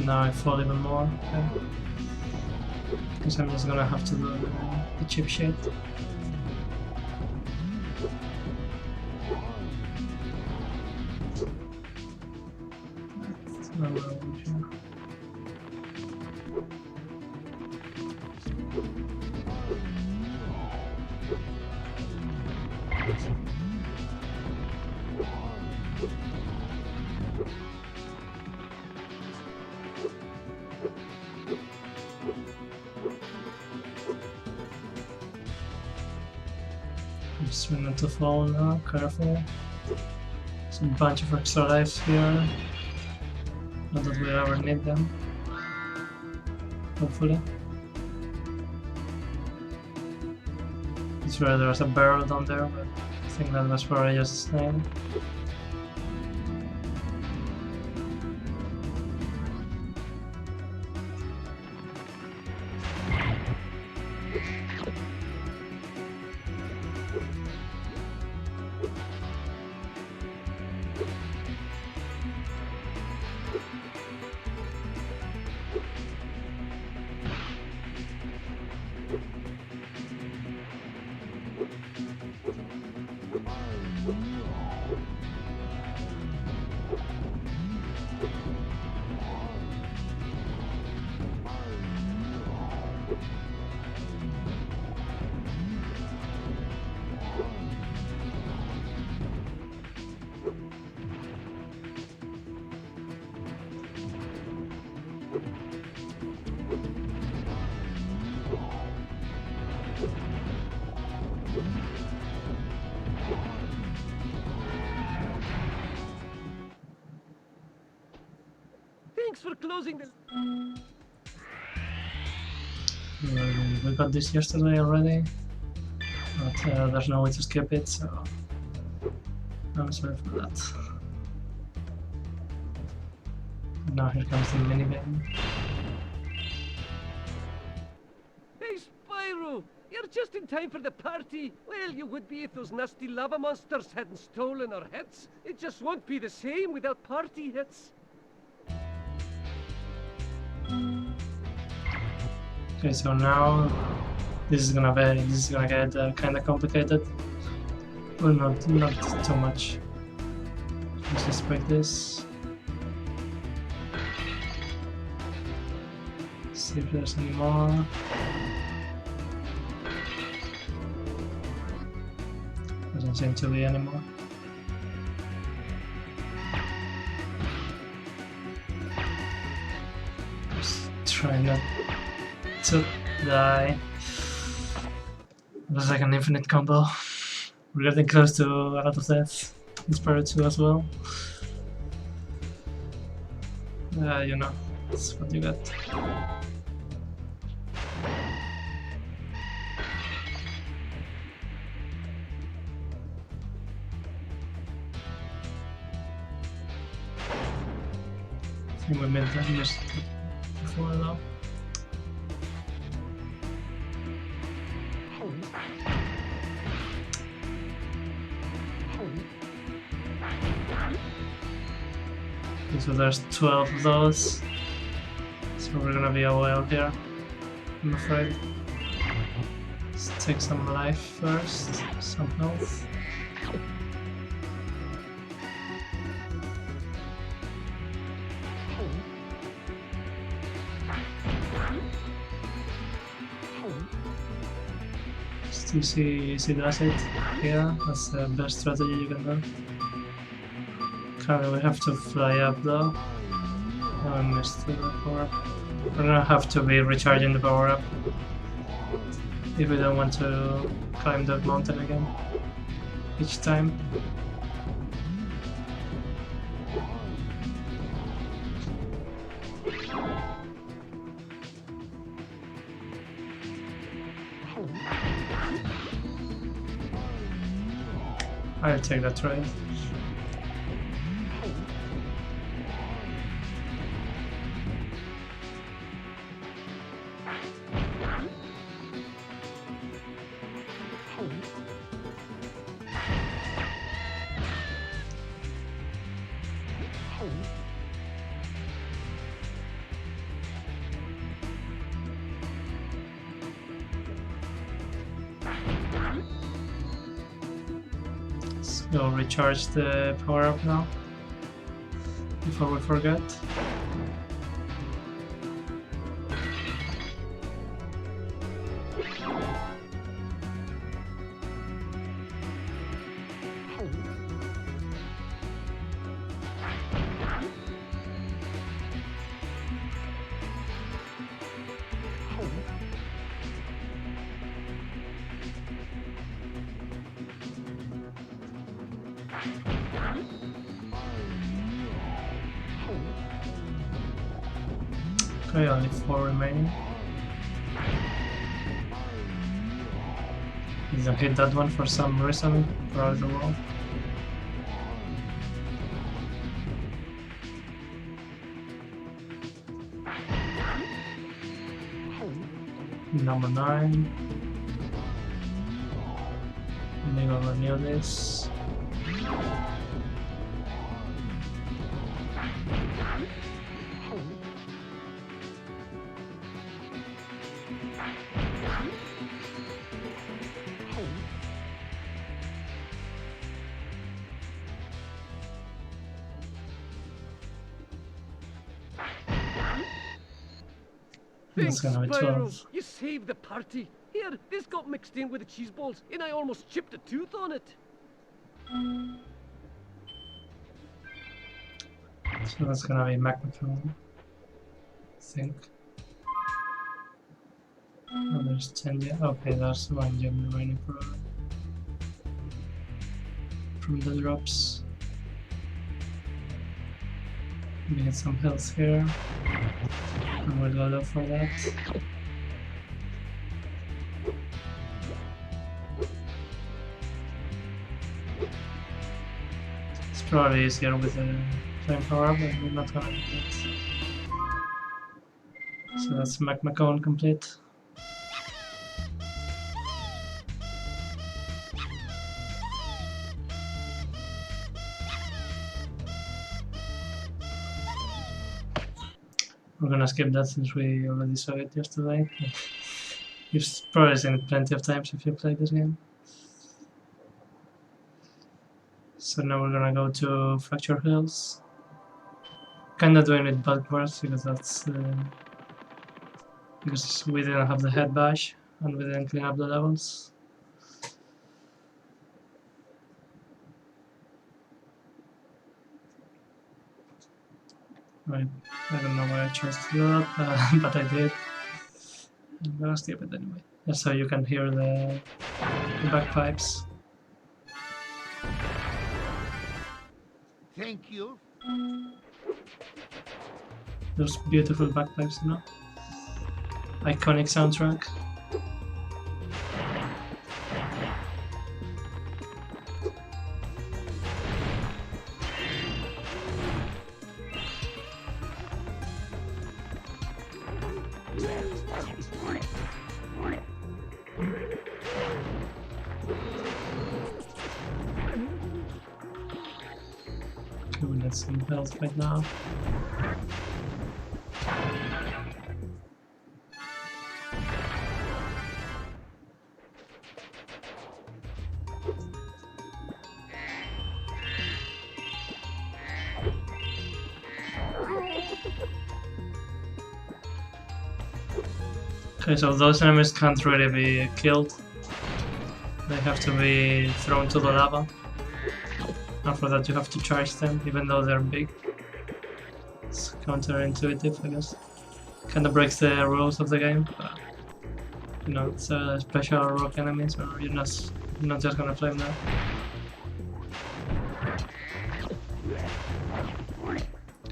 Now I fall even more. Okay. Because I'm just gonna have to do the chip shit. That's not what I want here. Just try not to fall now, careful. There's a bunch of extra lives here. Not that we'll ever need them. Hopefully. I swear there was a barrel down there, but I think that was probably just a snail. Thanks for closing the... We got this yesterday already, but there's no way to skip it, so I'm sorry for that. Now here comes the minigame. Hey, Spyro! You're just in time for the party. Well, you would be if those nasty lava monsters hadn't stolen our hits. It just won't be the same without party hits. Okay, so now this is gonna get kind of complicated. Well, not too much. Let's just break this. See if there's any more. Doesn't seem to be anymore. Just try not to die. It was like an infinite combo. We're getting close to a lot of death in Spyro 2 as well. You know, that's what you get. I think we missed it before though. Okay, so there's 12 of those. So we're gonna be a while here, I'm afraid. Let's take some life first, some health. Just to see does it here. That's the best strategy you can do. Currently we have to fly up though. Oh, I missed the power up. We're gonna have to be recharging the power up if we don't want to climb that mountain again each time. I'll take that trade. Go recharge the power up now before we forget. Okay, only 4 remaining. Didn't hit that one for some reason, probably the wall. Number 9. Maybe I'll renew this. That's Thanks, gonna be Spyro. 12. You saved the party. Here, this got mixed in with the cheese balls, and I almost chipped a tooth on it. So that's gonna be Magniphone, I think. Oh, there's 10 yet. Okay, there's 1 gem remaining from the drops. We get some health here, and we'll go look for that. It's probably easier with the flame power up, but we're not gonna do that. So that's magma cone complete. We're gonna skip that since we already saw it yesterday. You've probably seen it plenty of times if you played this game. So now we're gonna go to Fracture Hills. Kinda doing it backwards because that's because we didn't have the head bash and we didn't clean up the levels. Right, I don't know why I chose to do that, but I did. I'm gonna skip it anyway, just so you can hear the bagpipes. Thank you. Those beautiful bagpipes, you know? Iconic soundtrack. Okay, we need some health right now. Okay, so those enemies can't really be killed. They have to be thrown to the lava. And for that you have to charge them, even though they're big. It's counterintuitive, I guess. Kinda breaks the rules of the game, but you know, it's a special rock enemy, so you're not just gonna flame them.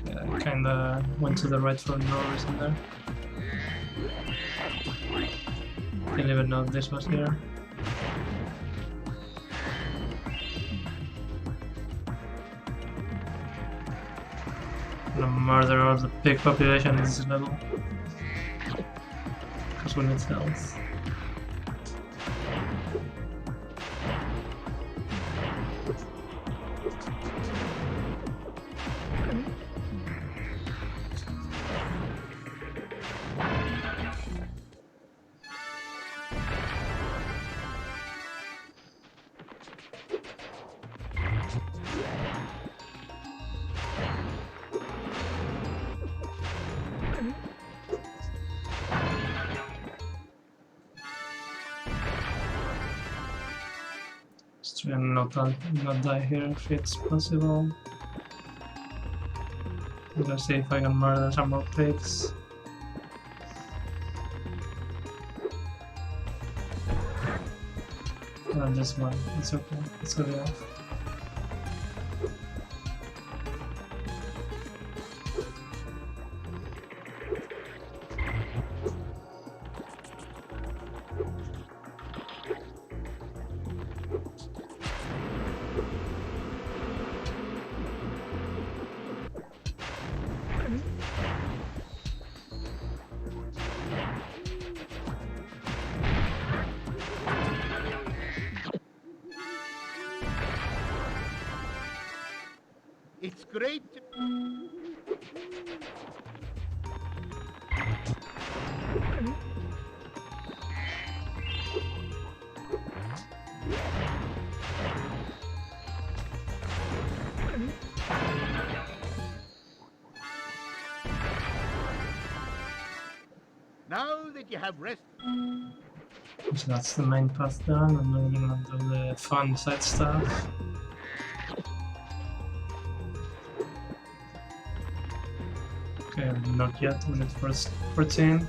Yeah, I kinda went to the right for no reason there. Didn't even know this was here. I'm gonna murder all the pig population in this level. Because we need health. Let's try and not die here if it's possible. Let's see if I can murder some more pigs. Not just one, it's okay, it's good enough. It's great. Now that you have rest. So that's the main path done, and then we're gonna do the fun side stuff. Okay, not yet, we need first 14.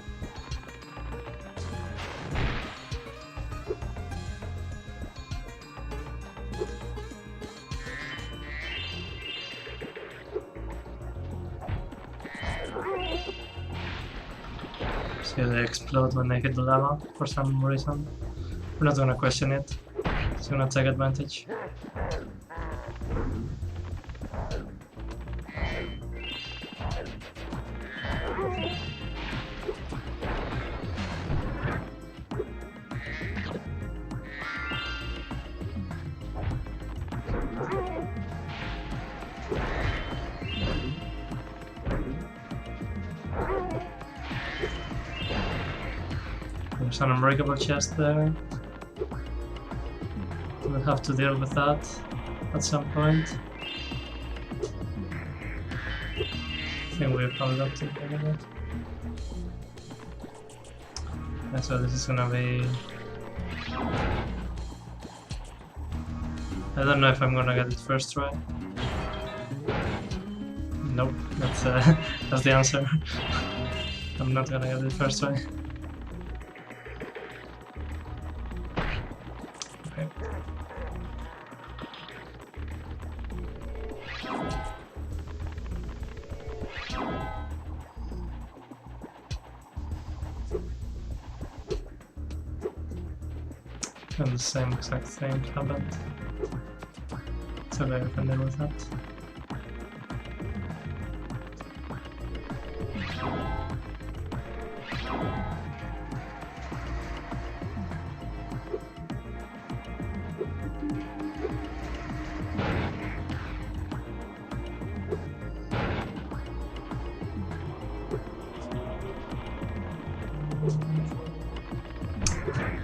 See, they explode when they hit the lava for some reason. We're not gonna question it, just gonna take advantage. an unbreakable chest there. We'll have to deal with that at some point. I think we've probably got to deal with it. And so this is gonna be... I don't know if I'm gonna get it first try. Nope, that's that's the answer. I'm not gonna get it first try. Okay. And the same exact thing happened. So I can deal with that.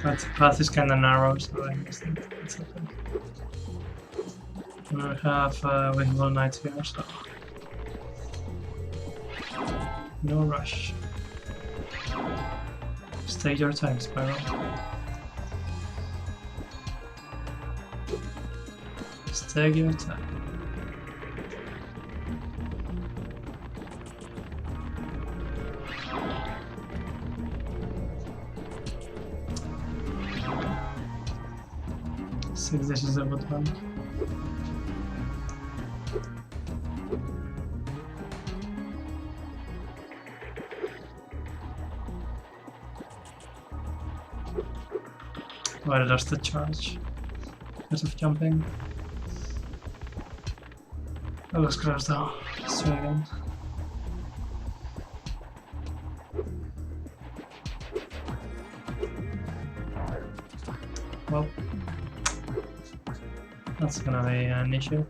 That path is kinda narrow, so I guess it's okay. And we have all night here, so no rush. Just take your time, Spyro. Just take your time. See if this is a good one. Oh, I lost the charge because of jumping. That looks close though. Let's try again. Well, that's gonna be an issue.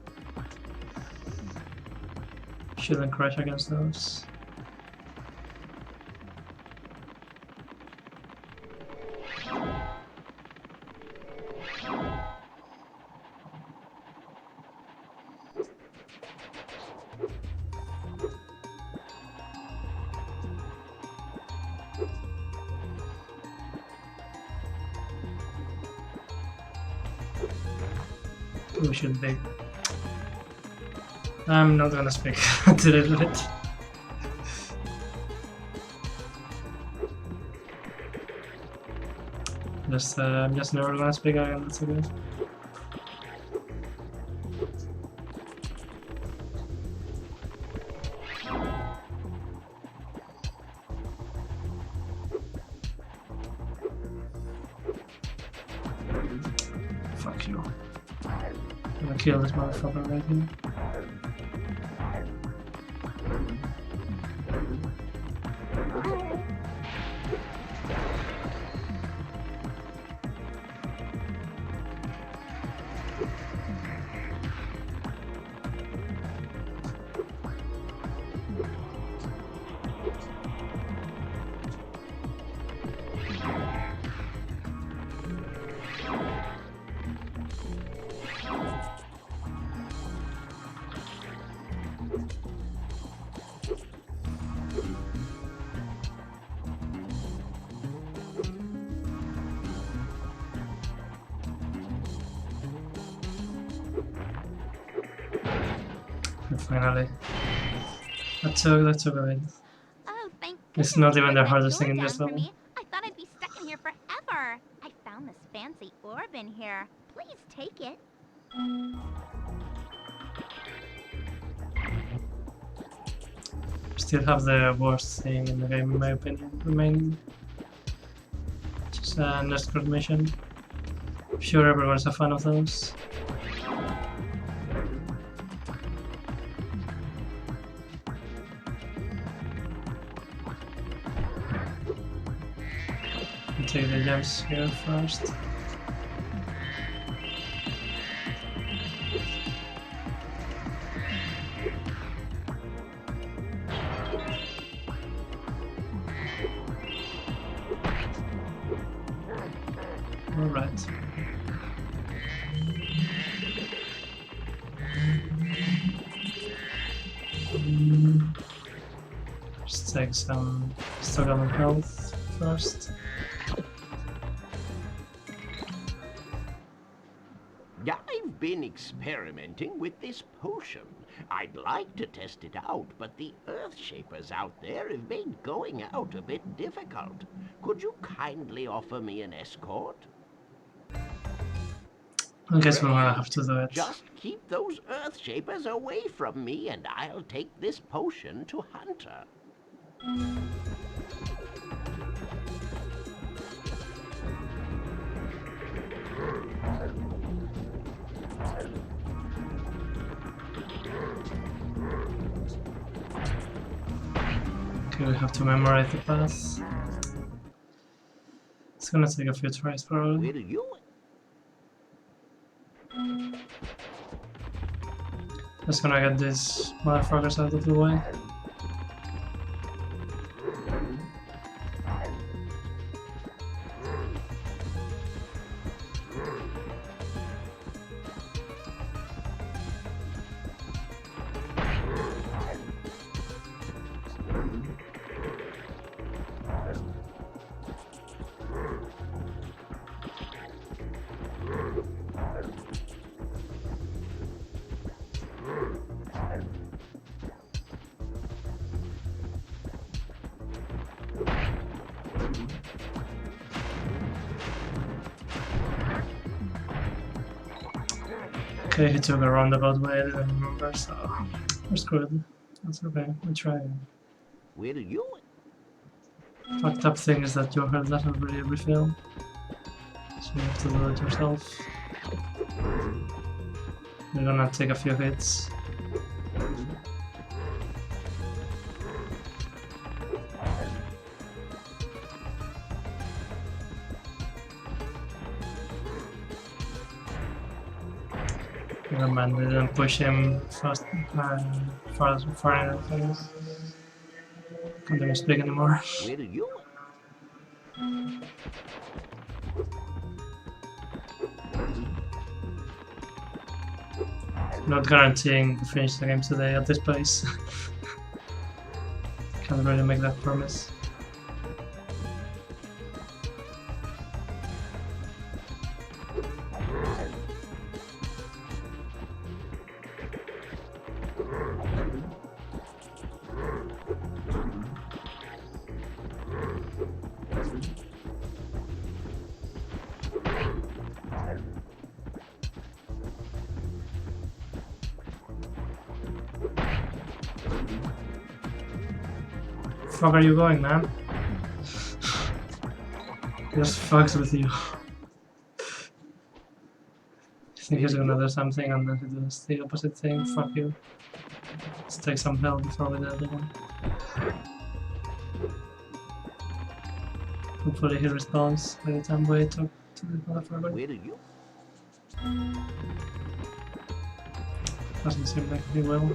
Shouldn't crash against those. We should be. I'm not gonna speak to little bit. I'm just never gonna speak again, that's okay. Fuck you. I'm gonna kill this motherfucker right here. Finally. That took a bit. Oh, thank It's goodness not you even put the that hardest door thing in this down for level. me. I thought I'd be stuck in here forever. I found this fancy orb in here. Please take it. Still have the worst thing in the game in my opinion remaining. Just an escort mission. I'm sure everyone's a fan of those. Take the gems here first. Let's take some stock of health first. I've been experimenting with this potion. I'd like to test it out, but the Earthshapers out there have made going out a bit difficult. Could you kindly offer me an escort? I guess we're gonna have to do it. Just keep those Earthshapers away from me, and I'll take this potion to Hunter. Okay, we have to memorize the path. It's gonna take a few tries probably. Will you? Just gonna get these motherfuckers out of the way. Okay, he took a roundabout way, I didn't remember, so we're screwed. That's okay, we tried. Will you? Fucked up thing is that your health doesn't really refill, so you have to do it yourself. You're gonna take a few hits. Never mind, they didn't push him far enough, I guess. Can't even speak anymore. Will you? Not guaranteeing to finish the game today at this pace. Can't really make that promise. Fuck are you going, man? Just fucks with you. You think he's gonna do something and then he does the opposite thing? Fuck you. Let's take some help before we do it again. Hopefully he responds by the time we talk to the motherfucker. Will you? Doesn't seem like he will.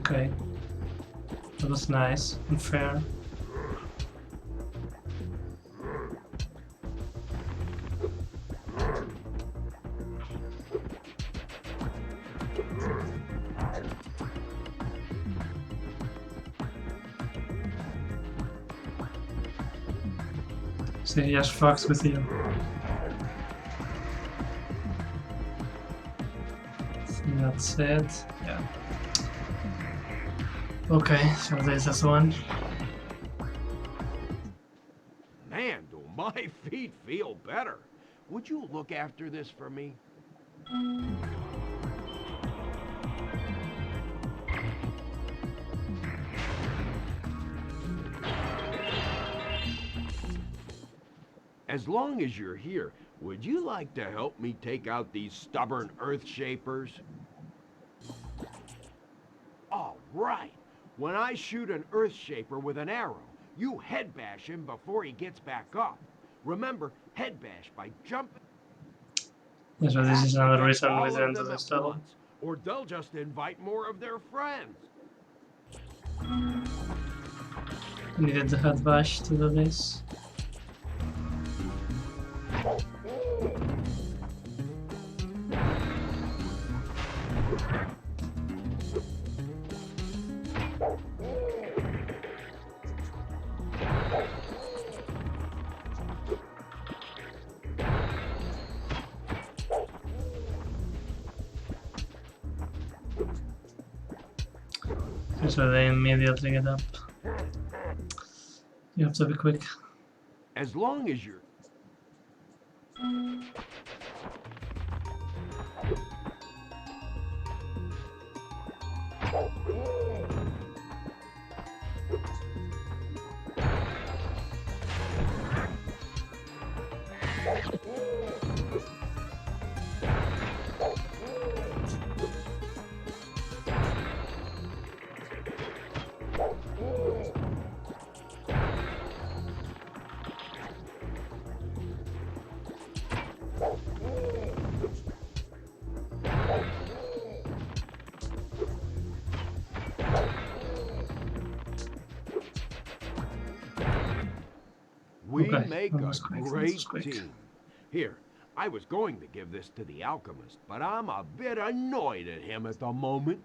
Okay. That was nice and fair. So he just fucks with you. That's it. Yeah. Okay, so there's this one. Man, do my feet feel better. Would you look after this for me? As long as you're here, would you like to help me take out these stubborn Earthshapers? All right. When I shoot an Earthshaper with an arrow, you head bash him before he gets back up. Remember, head bash by jumping. Yeah, so this is another reason all we of didn't do them this at level. once, or they'll just invite more of their friends. I needed the head bash to do this. So they immediately get up. You have to be quick. As long as you're... We Okay, make that a was quick, that great was quick. team. Here, I was going to give this to the alchemist, but I'm a bit annoyed at him at the moment.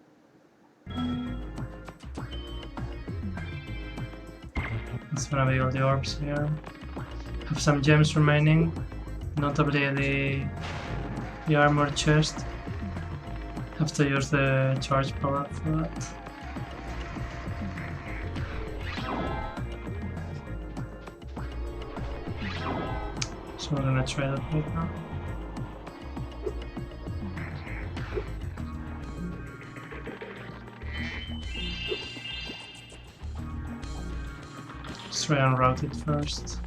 That's gonna be all the orbs here. Have some gems remaining, notably the armor chest. Have to use the charge power for that. So we're gonna try that right now. Let's try and route it first.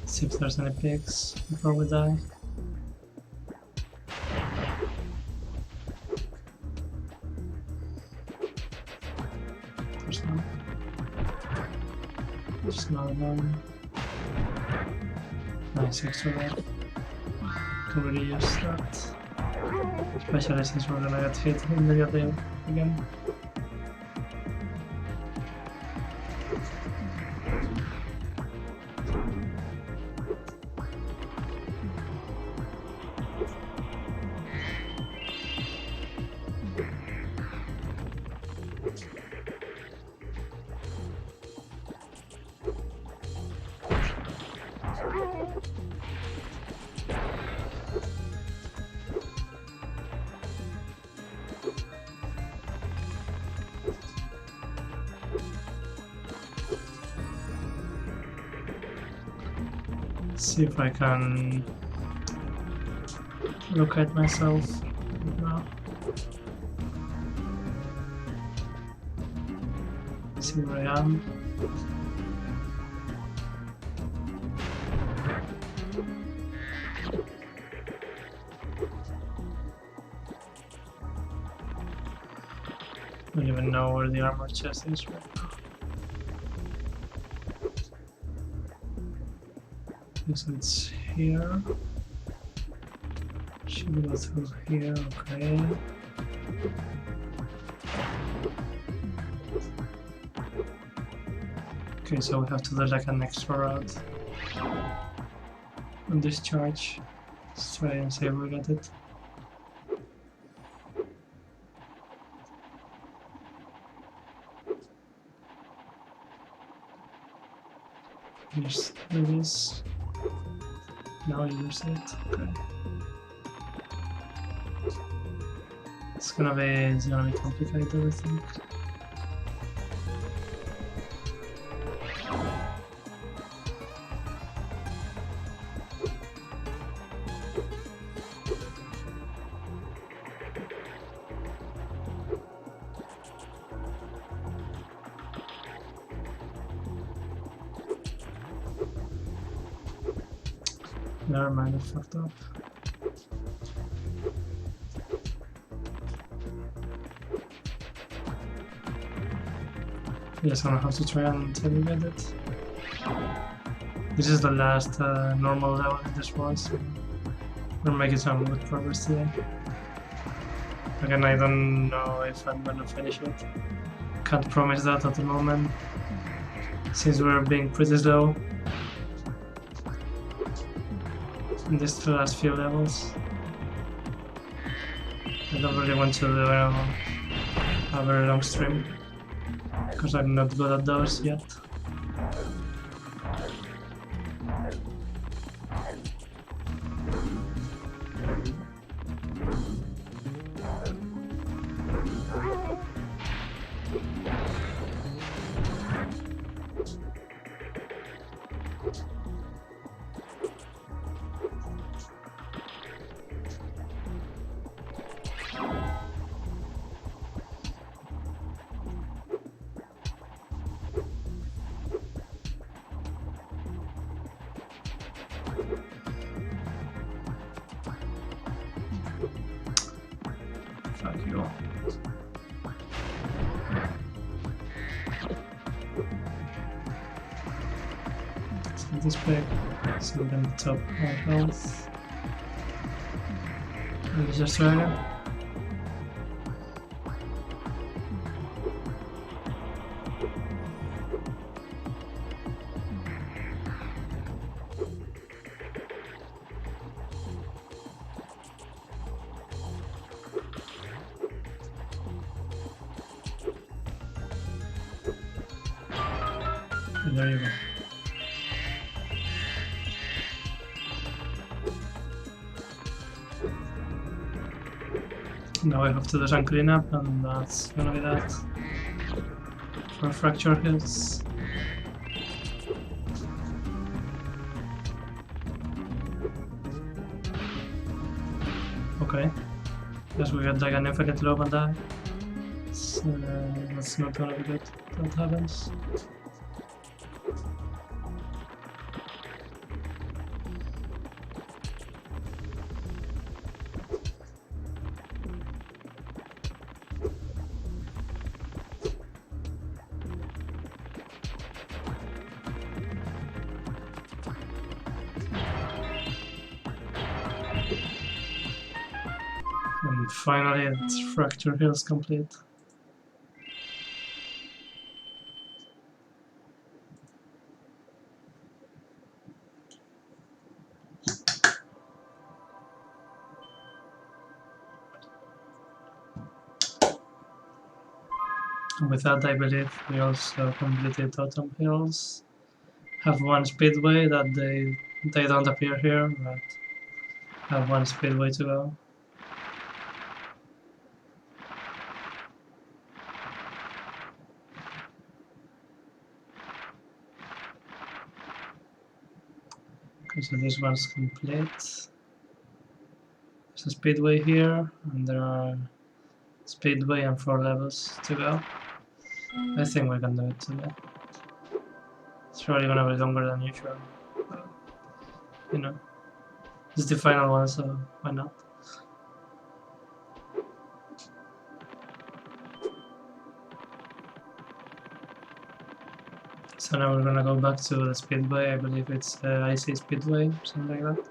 See if there's any pigs before we die. There's none. There's another one. Nice extra life. Can really use that. Especially since we're gonna get hit immediately again. See if I can locate myself now. See where I am. I don't even know where the armor chest is right now. So it's here. Should go through here, okay. Okay, so we have to do like an extra route on this charge. Let's try and see if we get it. Just do this. Now use it. Okay. It's gonna be complicated, I think. Never mind, I fucked up. Yes, I'm gonna have to try and get it. This is the last normal level in this one, so we're making some good progress today. Again, I don't know if I'm gonna finish it. Can't promise that at the moment, since we're being pretty slow in these last few levels. I don't really want to do a very long stream, because I'm not good at those yet. Fuck you. So this back, so we can top our health. And just try it. And there you go. Now I have to do some cleanup, and that's gonna be that for fracture hits. Okay, guess we got like an infinite loop on that. So, that's not gonna be good. That happens. And finally, it's Fracture Hills complete. And with that, I believe we also completed Autumn Hills. Have one speedway that they don't appear here, but have one speedway to go. Okay, so this one's complete. There's a speedway here, and there are speedway and 4 levels to go. I think we can do it today. It's probably gonna be longer than usual, but, you know, it's the final one, so why not? So now we're gonna go back to the speedway. I believe it's the Icy Speedway, something like that.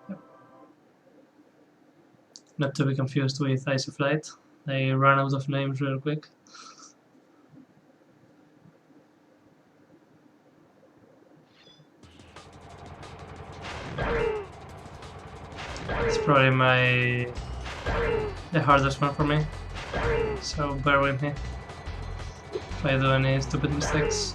Yep. Not to be confused with Icy Flight. They ran out of names real quick. It's probably the hardest one for me, so bear with me if I do any stupid mistakes.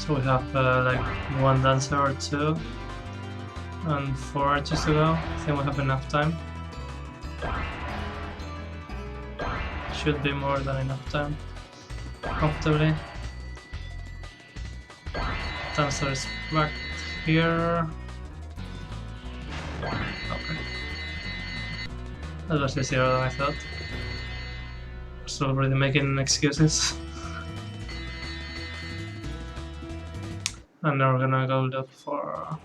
So we have like one dancer or two, and 4 archers to go. I think we have enough time. Should be more than enough time. Comfortably. Dancer is back here. Okay. That was easier than I thought. Was already making excuses. And now we're gonna go look for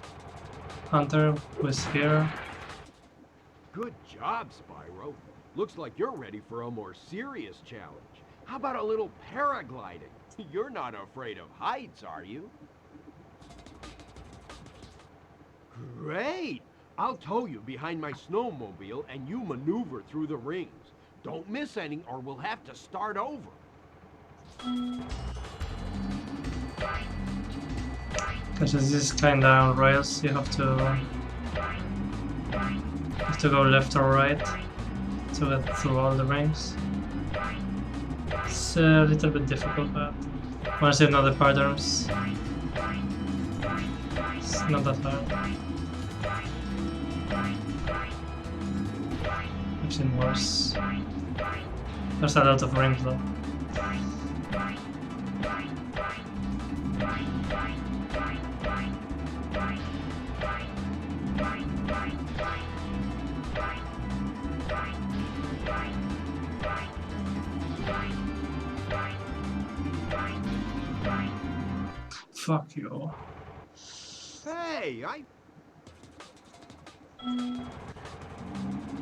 Hunter, who is here. Good job, Spyro. Looks like you're ready for a more serious challenge. How about a little paragliding? You're not afraid of heights, are you? Great! I'll tow you behind my snowmobile and you maneuver through the rings. Don't miss any or we'll have to start over. Because this is kinda on rails, you have to go left or right to get through all the rings. It's a little bit difficult, but once you know the patterns, it's not that hard. I've seen worse. There's a lot of rings though. Fuck you. Hey,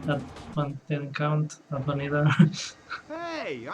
That one didn't count, that one either. Hey,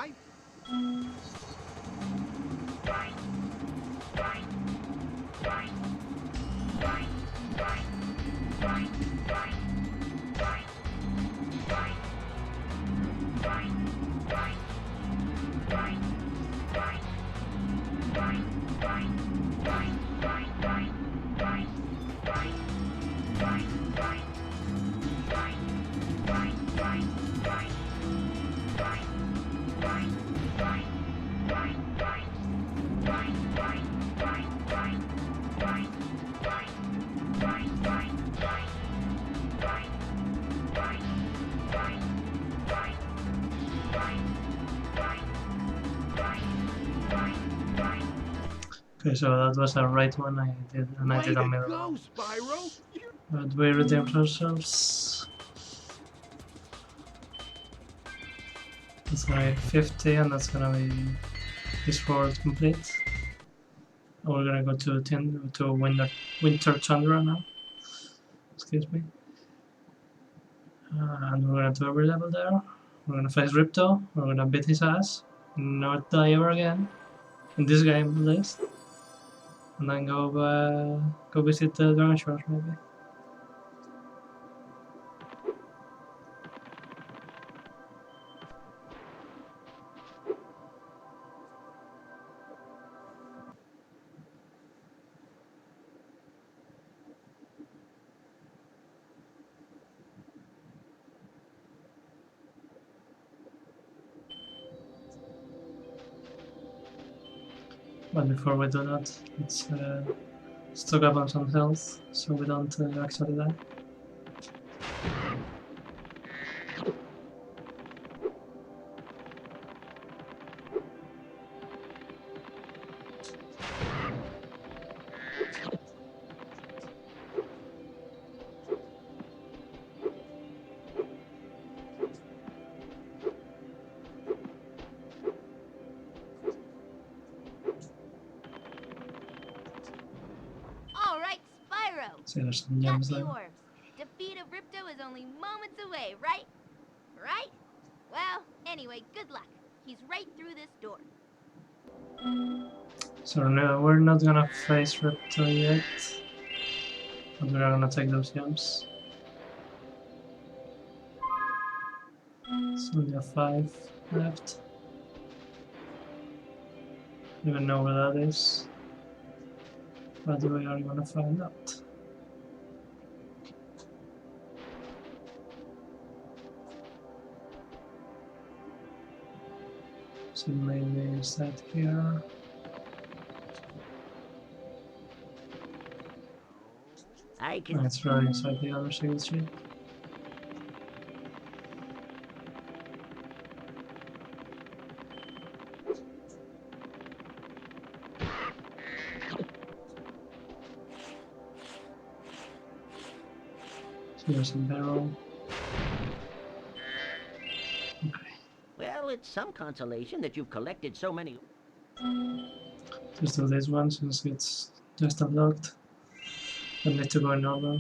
Okay, so that was a right one I did, and I way did a to middle go, one. Spyro! But we redeemed ourselves. That's gonna be 50, and that's gonna be this world complete. And we're gonna go to Winter Chandra now. Excuse me. And we're gonna do every level there. We're gonna face Ripto. We're gonna beat his ass, not die ever again. In this game, at least. And then go visit the Dragon Shores, maybe. But before we do that, let's stock up on some health so we don't actually die. All right, Spyro. See, there's some Got gems the there. orbs. Defeat of Ripto is only moments away, right? Right? Well, anyway, good luck. He's right through this door. So no, we're not gonna face Ripto yet. But we're gonna take those gems. So we have 5 left. Don't even know where that is. But we are gonna find out. So maybe is that here? I can... It's right inside the other single tree. Here's a barrel. Okay. Well, it's some consolation that you've collected so many... Just do this one since it's just unlocked. Don't need to go in order.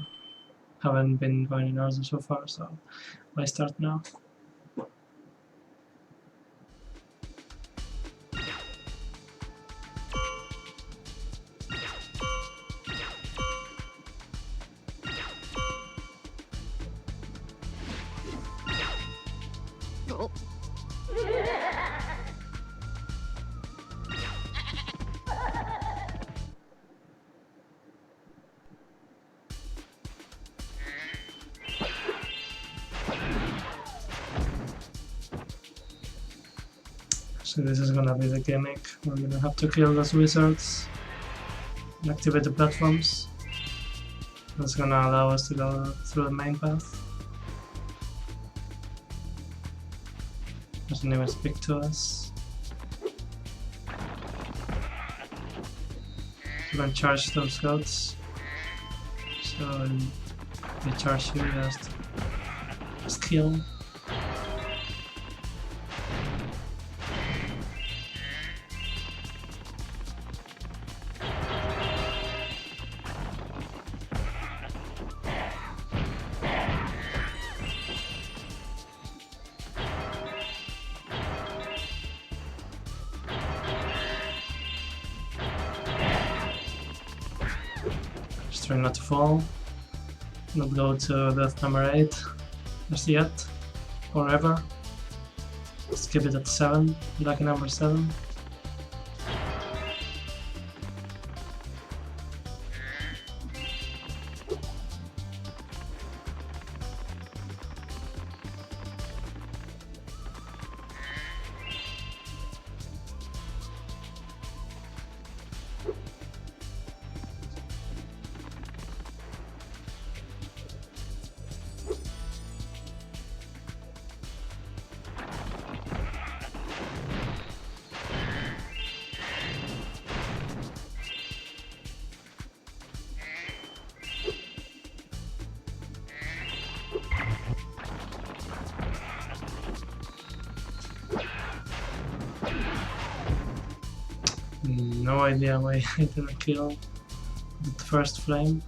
Haven't been going in order so far, so I start now. So this is gonna be the gimmick. We're gonna have to kill those wizards and activate the platforms. That's gonna allow us to go through the main path. Doesn't even speak to us. You can charge those goats. So they charge you, just kill. Just try not to fall. Not go to death number 8 just yet, or ever. Just keep it at 7, lucky number 7. No idea why I didn't kill the first flame.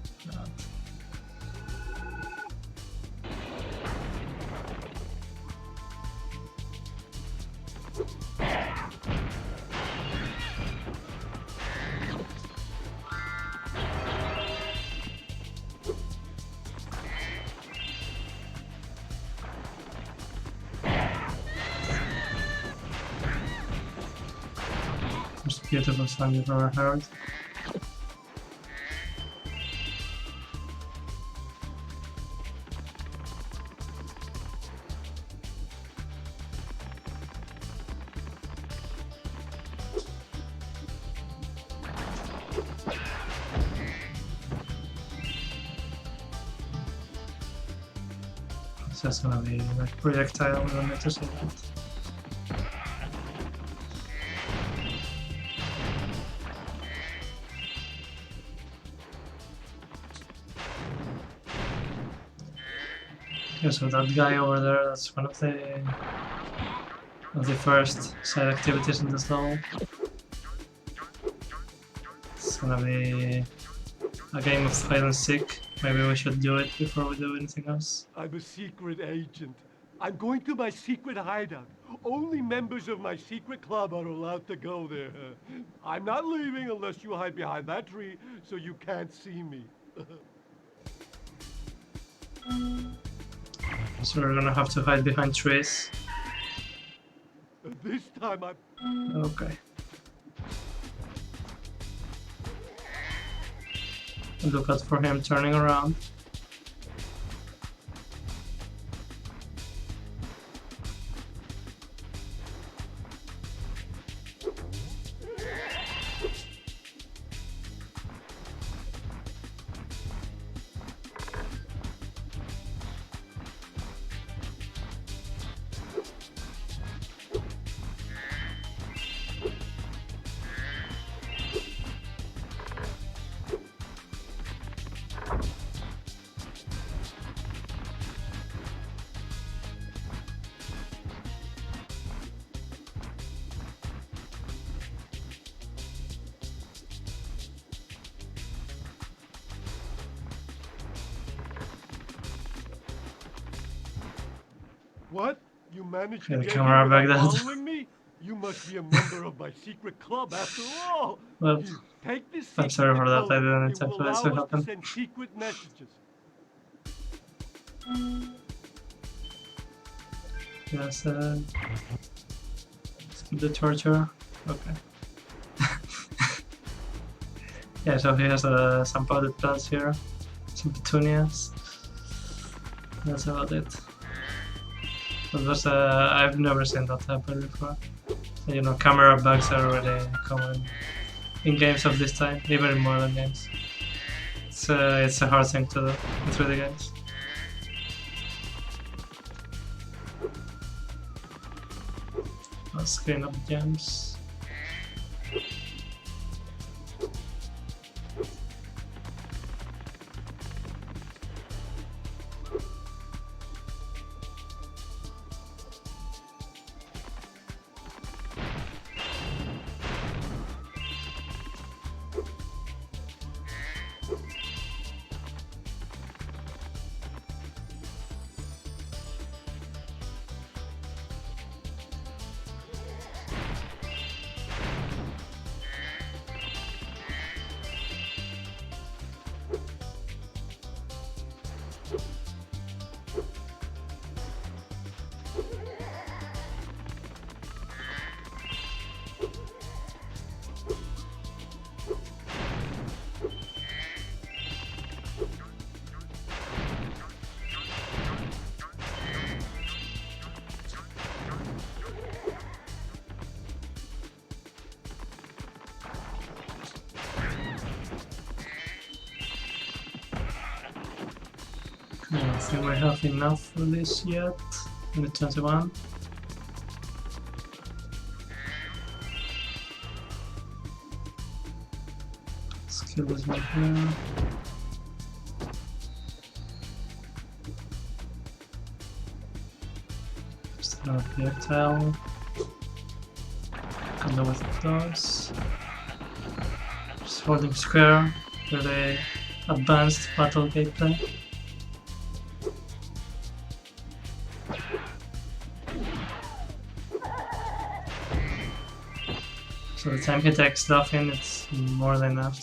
Most beautiful song you've ever heard. It's just gonna be like projectile, we don't need to see that. Okay, so that guy over there, that's one of the first side activities in this level. It's gonna be a game of hide and seek. Maybe we should do it before we do anything else. I'm a secret agent. I'm going to my secret hideout. Only members of my secret club are allowed to go there. I'm not leaving unless you hide behind that tree so you can't see me. So we're gonna have to hide behind trees. This time I'm... Okay. Look out for him turning around. What? You managed Yeah, to the get camera here back without then. following me? You must be a member of my secret club after all. Well, Here, take this I'm secret sorry for that. I decoder. didn't It will intend for this allow to us to happen. send secret messages. Yes, skip the torture. Okay. Yeah, so he has some potted plants here, some petunias. That's about it. But was, I've never seen that happen before. You know, camera bugs are really common in games of this time, even in modern games. It's a hard thing to do in 3D games. Let's clean up the gems. I don't think we have enough for this yet. Only 21. Let's kill this one here. Just another projectile. Can do with those. Just holding square for the advanced battle gameplay. So the time he takes nothing, it's more than enough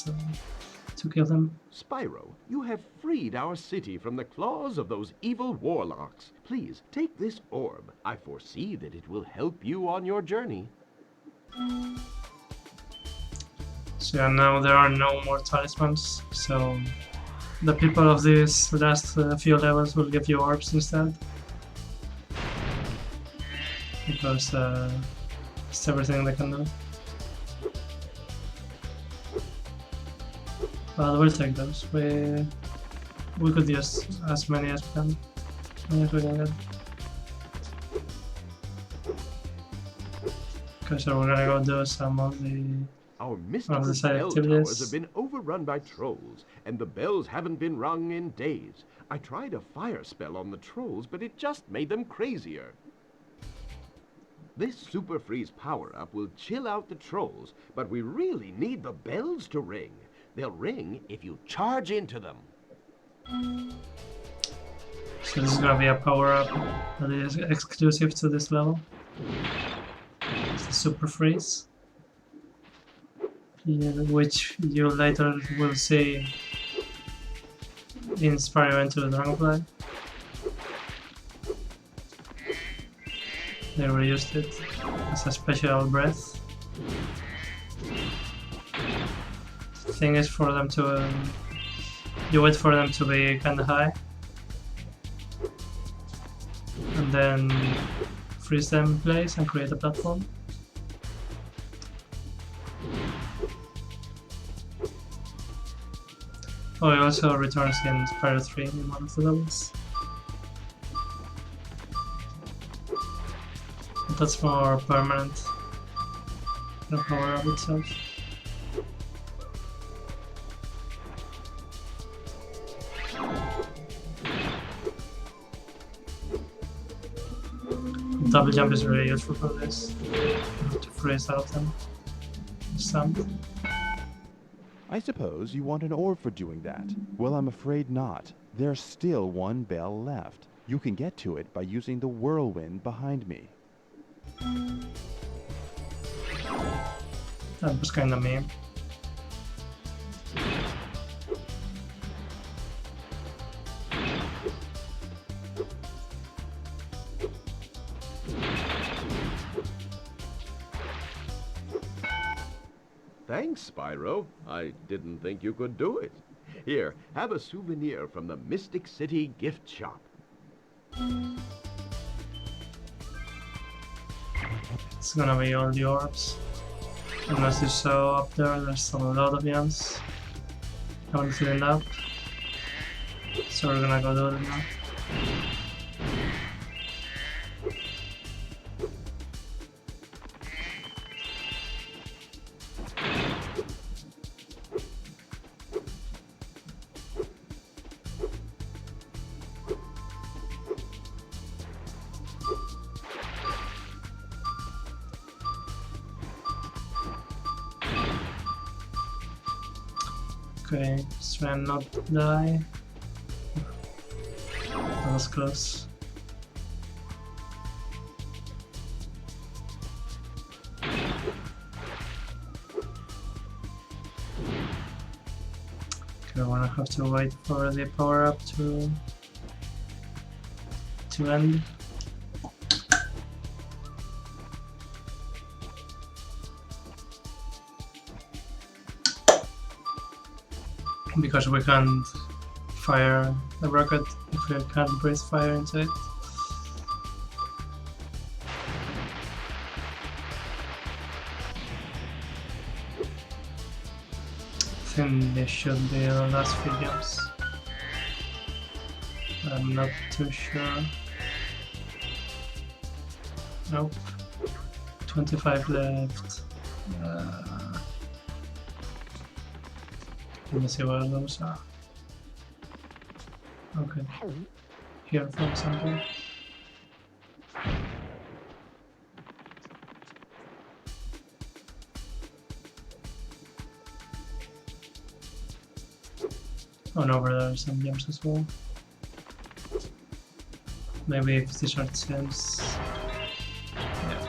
to kill him. Spyro, you have freed our city from the claws of those evil warlocks. Please, take this orb. I foresee that it will help you on your journey. So yeah, now there are no more talismans, so the people of these last few levels will give you orbs instead. Because it's everything they can do. But we'll take those. We could use as many as we can. As many as we can get. Okay, so we're gonna go do some of the Our the mystical side bell activities. towers have been overrun by trolls, and the bells haven't been rung in days. I tried a fire spell on the trolls, but it just made them crazier. This Super Freeze power-up will chill out the trolls, but we really need the bells to ring. They'll ring if you charge into them. So this is gonna be a power-up that is exclusive to this level. It's the Super Freeze. Yeah, which you later will see in Spyro Into the Dragonfly. They reused it as a special breath. The thing is for them to you wait for them to be kinda high and then freeze them in place and create a platform. Oh, it also returns in Spyro 3 in one of the levels. But that's more permanent than the power-up itself. Double jump is really useful for this. You have to freeze out them. Some. I suppose you want an orb for doing that. Well, I'm afraid not. There's still one bell left. You can get to it by using the whirlwind behind me. That was kinda mean. Thanks, Spyro. I didn't think you could do it. Here, have a souvenir from the Mystic City gift shop. It's gonna be all the orbs. Unless you saw up there, there's a lot of gems. I want to fill it up. So we're gonna go do it now. Okay, just try and not die. That was close. Okay, I wanna have to wait for the power up to end. Because we can't fire the rocket if we can't breathe fire into it. I think this should be the last few games. I'm not too sure. Nope. 25 left. Let me see where those are. Okay. Here, for example. Oh, and over there are some gems as well. Maybe if these are gems. Yeah.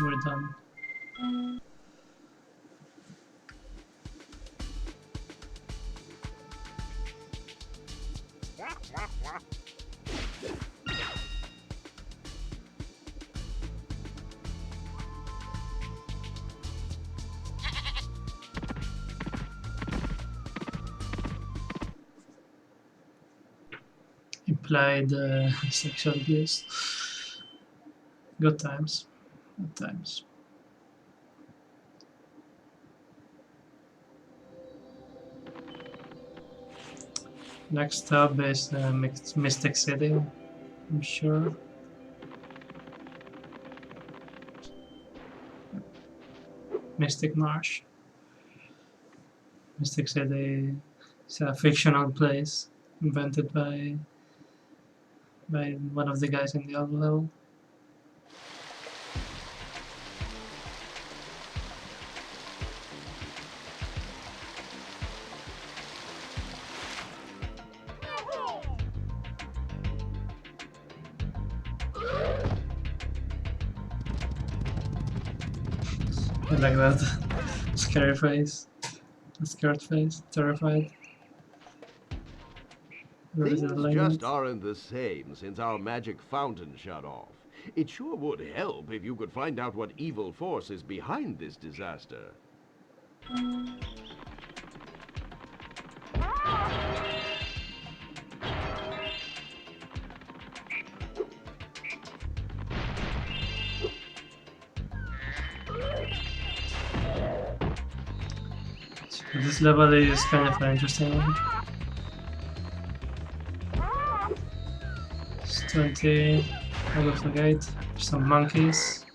We're done. Implied sexual abuse. Good times. Good times. Next up is Mystic City, I'm sure. Mystic Marsh. Mystic City is a fictional place invented by one of the guys in the other level. I like that scary face, scared face, terrified. Things just aren't the same since our magic fountain shut off. It sure would help if you could find out what evil force is behind this disaster. This level is kind of an interesting one. It's 20 out of the gate. Some monkeys.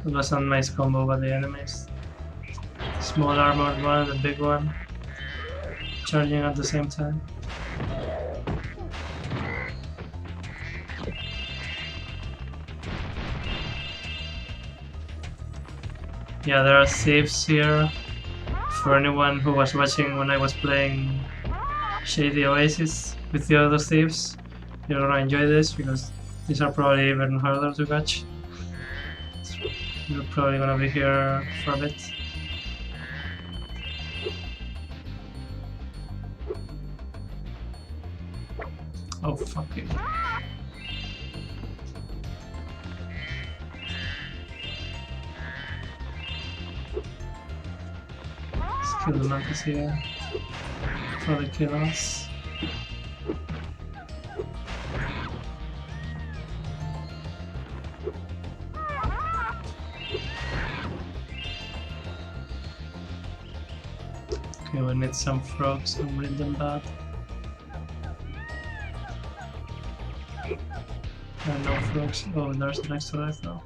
It was a nice combo by the enemies. The small armored one, the big one, charging at the same time. Yeah, there are thieves here. For anyone who was watching when I was playing Shady Oasis with the other thieves, you're gonna enjoy this because these are probably even harder to catch. You're probably gonna be here for a bit. Oh fuck it. Let's kill the mantis here before they kill us. Okay, we need some frogs and read them bad. No frogs. Oh, there's next to that though.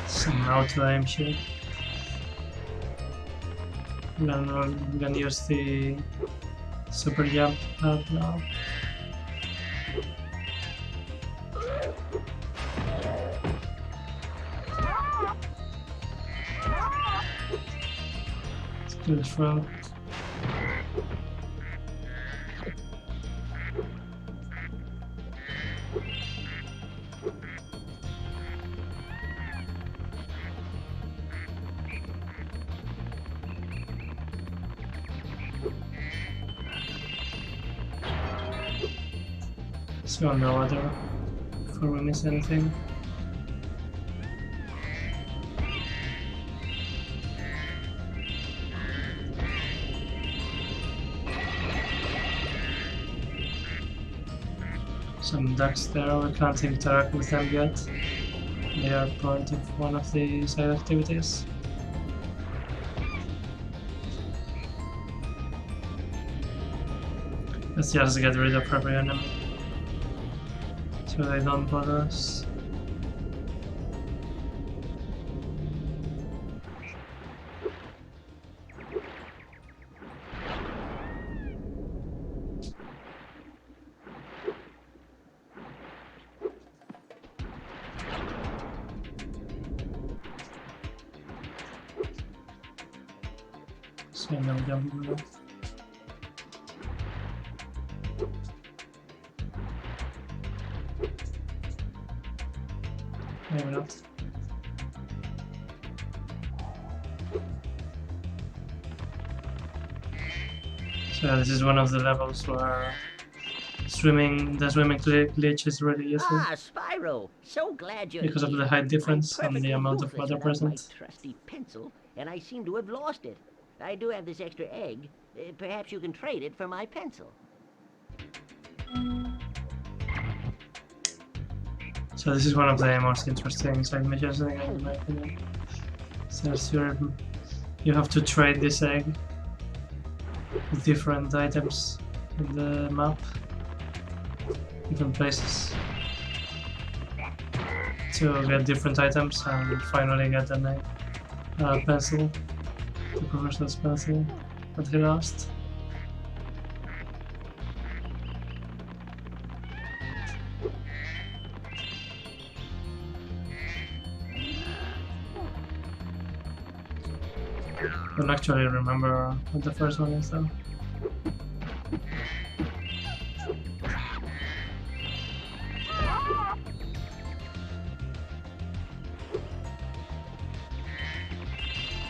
Some auto-aim shit. I'm gonna use the super jump pad now. Let's do this frog. Let's go on the water before we miss anything. Some ducks there, we can't interact with them yet. They are part of one of the side activities. Let's just get rid of every enemy so they don't bother us. So no jumping left. Maybe not. So this is one of the levels where the swimming glitch is really useful Ah, Spyro, so glad you're because of here. the height difference I'm and the perfectly amount of useless water without present. my trusty pencil, and I seem to have lost it. I do have this extra egg. Perhaps you can trade it for my pencil. So this is one of the most interesting side missions in my opinion. So you have to trade this egg with different items in the map, different places, to get different items and finally get a pencil, the professor's pencil that he lost. I don't actually remember what the first one is though.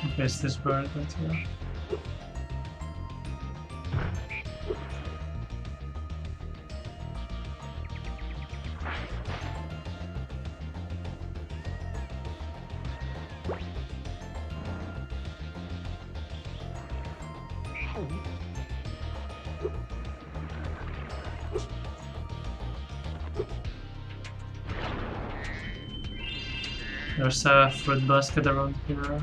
Okay, it's this bird, but yeah. There's a fruit basket around here.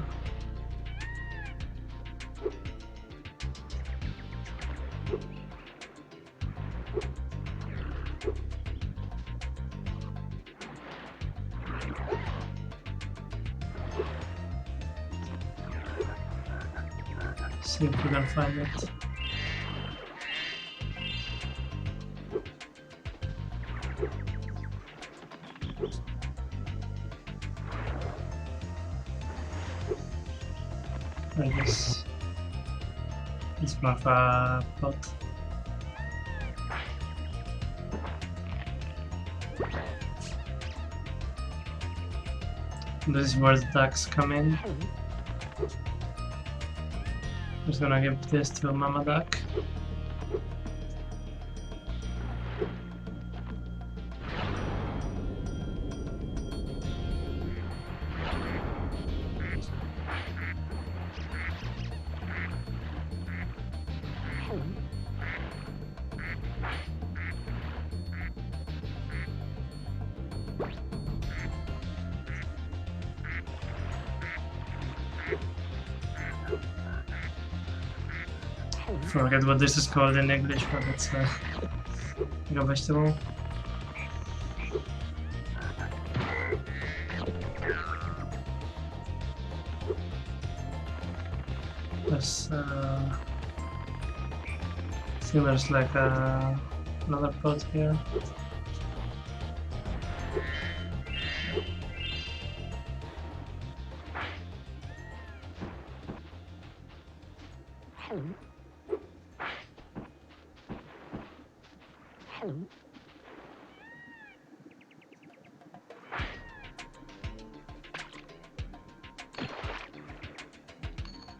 See if we can find it. I guess it's more of a pot. This is where the ducks come in. Just gonna give this to Mama Duck. Forget what this is called in English, but it's like a vegetable. There's I think there's like another pot here.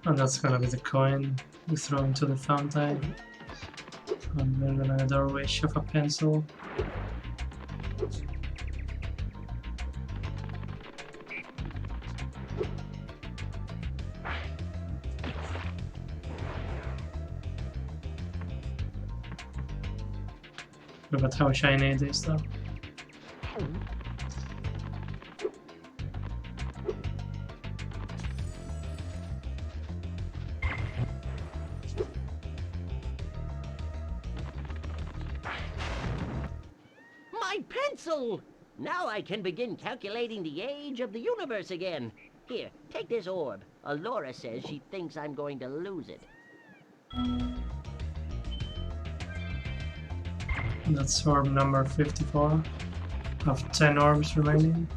And that's gonna be the coin we throw into the fountain. And we're gonna get our wish of a pencil. Look at how shiny it is though. My pencil! Now I can begin calculating the age of the universe again. Here, take this orb. Alora says she thinks I'm going to lose it. That's orb number 54 of 10 orbs remaining.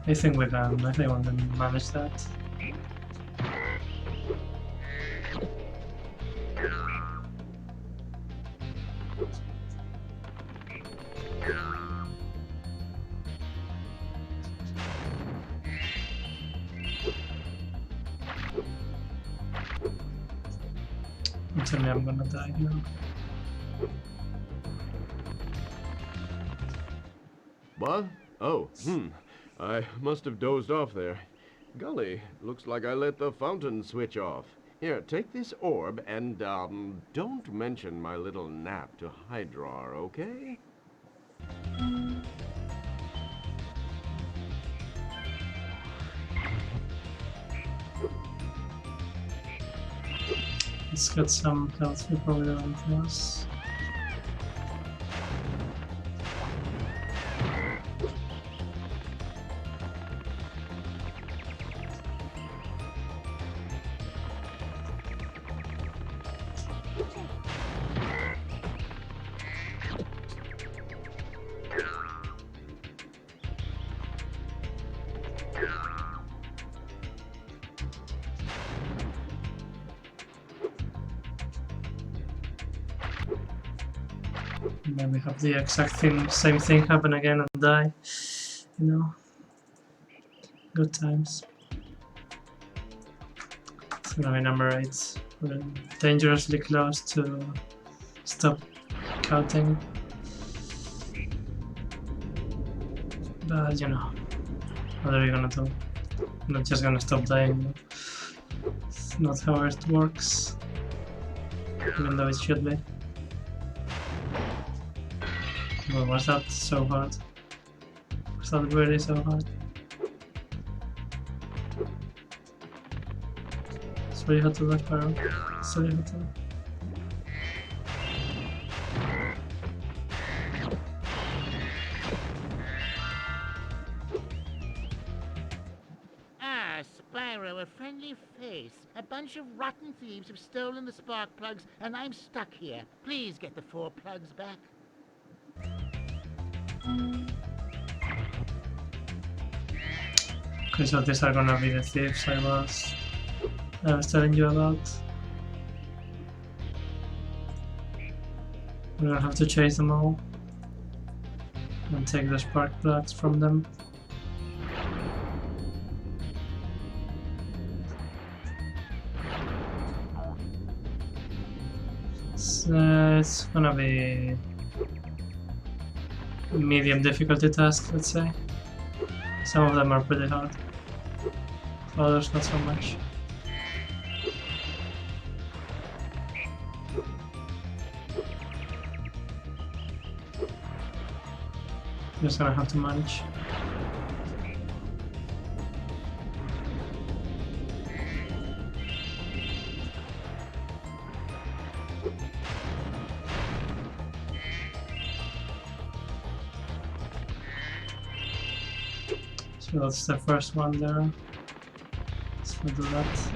I think we can manage that. Tell me I'm gonna die now. What? Oh, I must have dozed off there. Golly, looks like I let the fountain switch off. Here, take this orb and, don't mention my little nap to Hydrar, okay? Let's get some health before we do anything else. Maybe have the exact same thing happen again and die. You know, good times. It's gonna be number 8. We're dangerously close to stop counting. But you know, what are you gonna do? I'm not just gonna stop dying. It's not how it works, even though it should be. Well, was that so hard? Was that really so hard? Pretty hot to that Spyro. Silly hot to. Ah, Spyro, a friendly face. A bunch of rotten thieves have stolen the spark plugs, and I'm stuck here. Please get the 4 plugs back. Okay, so these are gonna be the thieves I was telling you about. We're gonna have to chase them all and take the spark plugs from them. It's gonna be a medium difficulty task, let's say. Some of them are pretty hard, others not so much. Just gonna have to manage. So that's the first one there. Let's do that.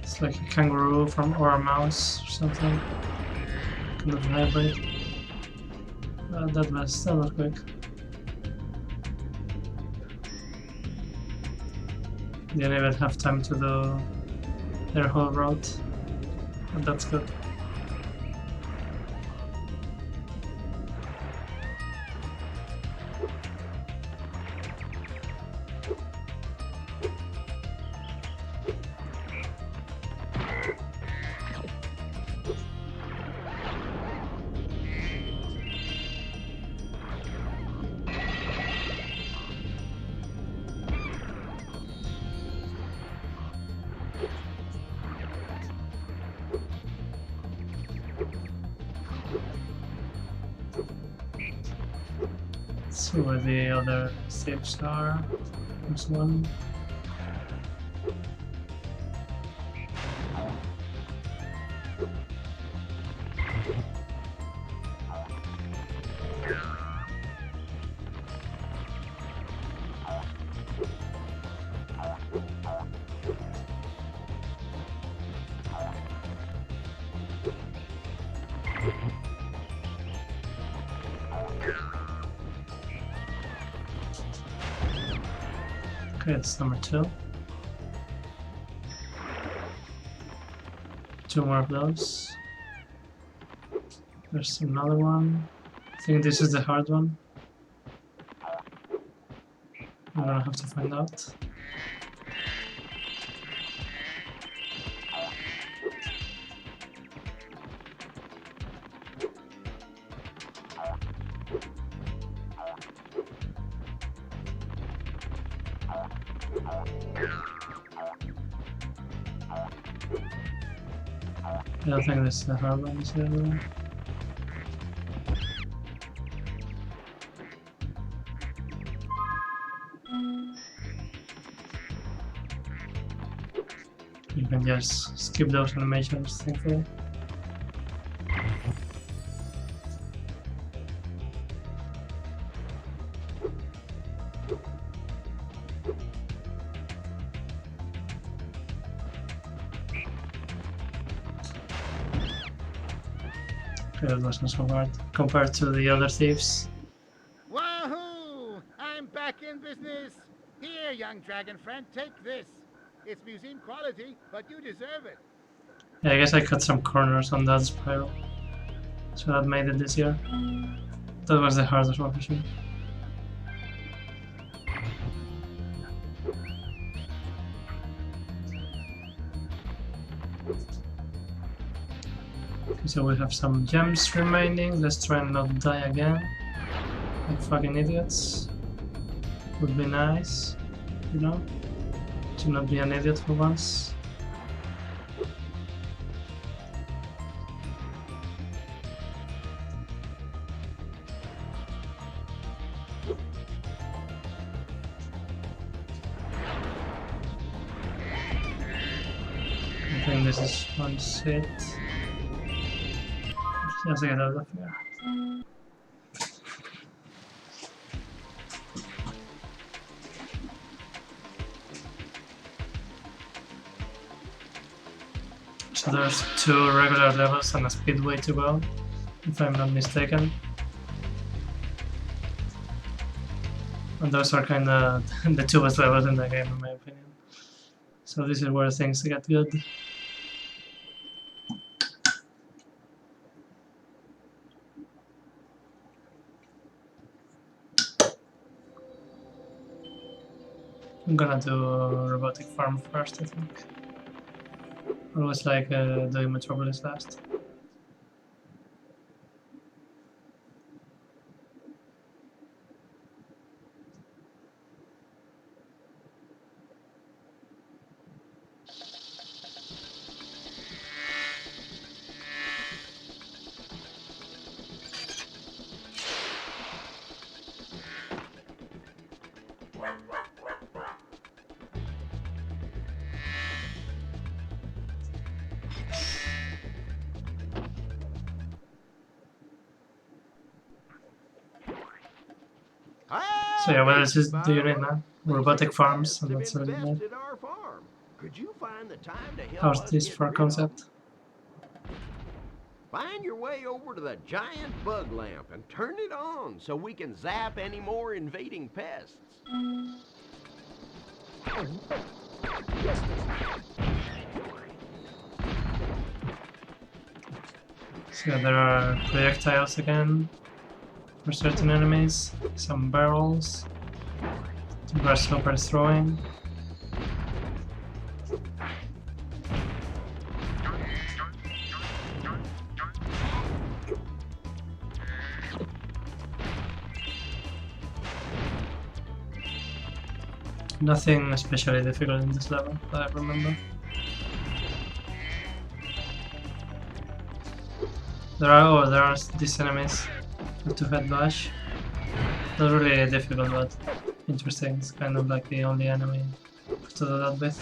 It's like a kangaroo or a mouse or something. Kind of hybrid. That was quick. Didn't even have time to do their whole route, but that's good. So where the other safes are, there's one. Okay, it's number 2. 2 more of those. There's another one. I think this is the hard one. I'm gonna have to find out. I don't think this is the hard one, is it? You can just skip those animations, thankfully. That wasn't so hard compared to the other thieves. Wahoo! I'm back in business. Here, young dragon friend, take this. It's museum quality, but you deserve it. Yeah, I guess I cut some corners on that Spyro, so that made it this year. That was the hardest one for sure. Okay, so we have some gems remaining. Let's try and not die again, like fucking idiots. Would be nice, you know, to not be an idiot for once. I think this is one shit. Just get out of here. So there's 2 regular levels and a speedway to go, if I'm not mistaken. And those are kinda the 2 best levels in the game, in my opinion. So this is where things get good. I'm gonna do robotic farm first, I think. Always like doing Metropolis last. So yeah, what else do you need now? Robotic farms, and that's what you need. Could you find the time to help How's us this get for rid of concept? Find your way over to the giant bug lamp and turn it on so we can zap any more invading pests. So there are projectiles again for certain enemies, some barrels, grasshopper throwing. Nothing especially difficult in this level that I remember. There are these enemies with 2-head bash. Not really difficult, but interesting. It's kind of like the only enemy to do that with.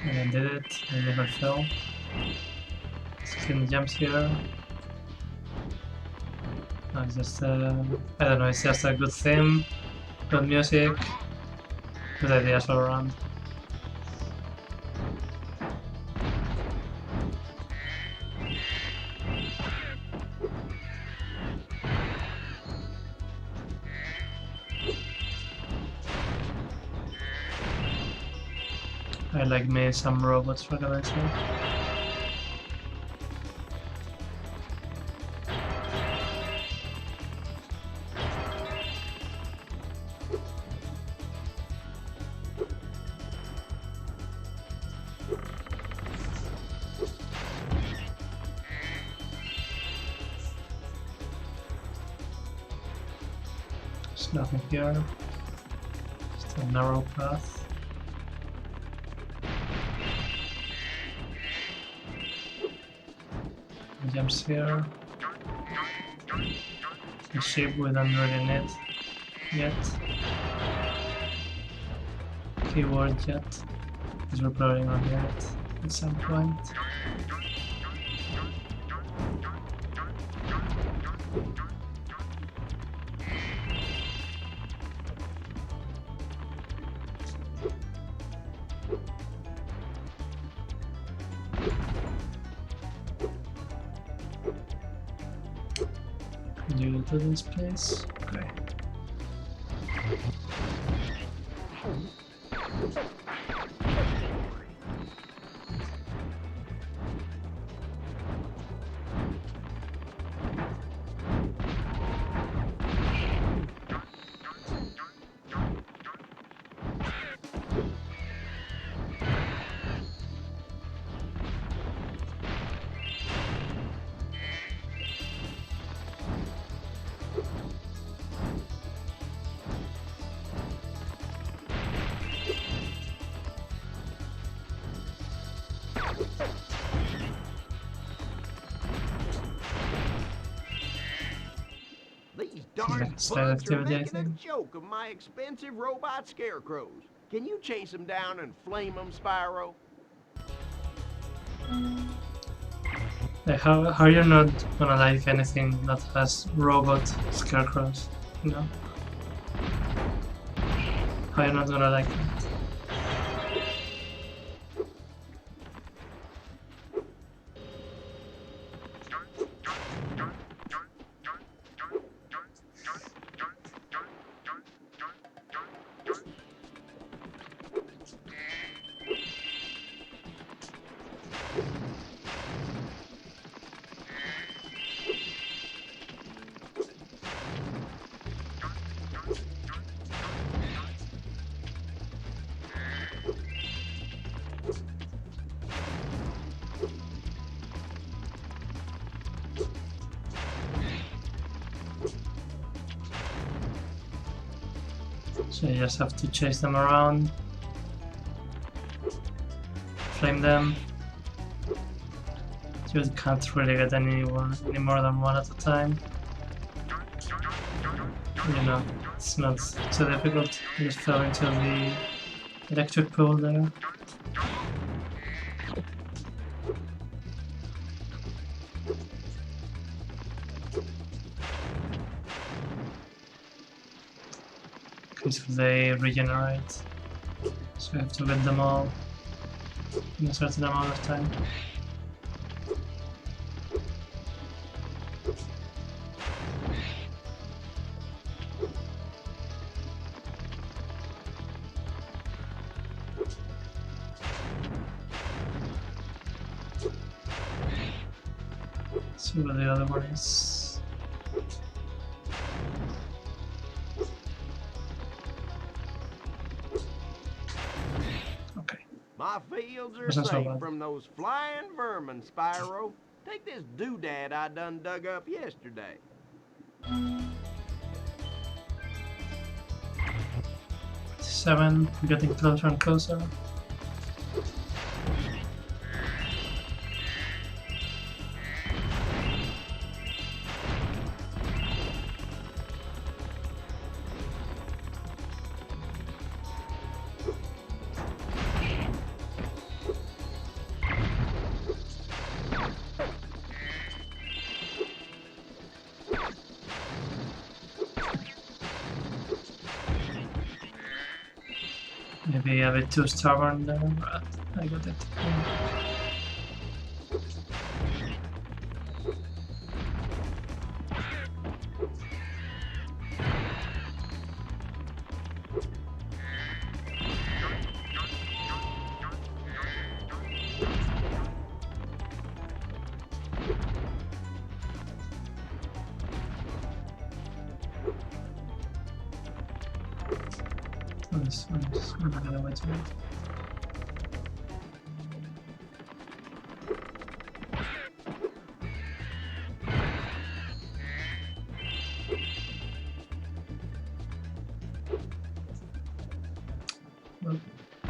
And I did it. I never fell. 16 jumps here. No, it's just I don't know. It's just a good theme, good music, good ideas all around. I like me some robots for the next one. There's nothing here. Just a narrow path. Jumps here. A ship we don't really need yet. Keyword yet. Because we're probably gonna need it at some point. Can you do this, please? Okay. darn like a side bugs are activity, I making a think. joke of my expensive robot scarecrows. Can you chase them down and flame them, Spyro? Like, how are you not gonna like anything that has robot scarecrows? You know? How are you not gonna like that? So you just have to chase them around, flame them. You can't really get any more than one at a time. You know, it's not too difficult. You just fell into the electric pool there. Because they regenerate, so you have to get them all in a certain amount of time. So the other one is... Okay. My fields are That's not so safe bad. from those flying vermin, Spyro. Take this doodad I done dug up yesterday. 7, getting closer and closer. Maybe a bit too stubborn there, but I got it. This one is not gonna wait for it. Well, I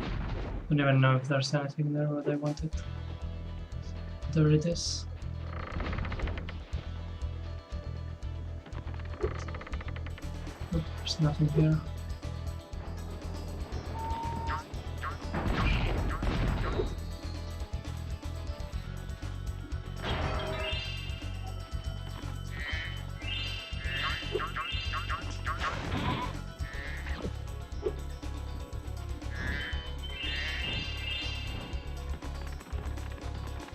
don't even know if there's anything there what I wanted. There it is. Nope, there's nothing here.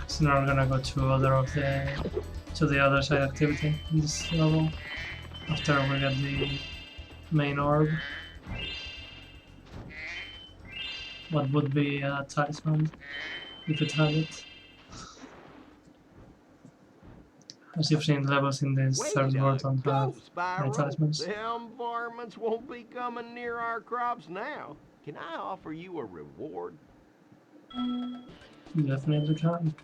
So now we're gonna go to the other side activity in this level after we get the main orb. What would be a talisman if it had it? As you've seen, levels in this third world don't have any talismans. Them varmints won't be coming near our crops now. Can I offer you a reward? You definitely can.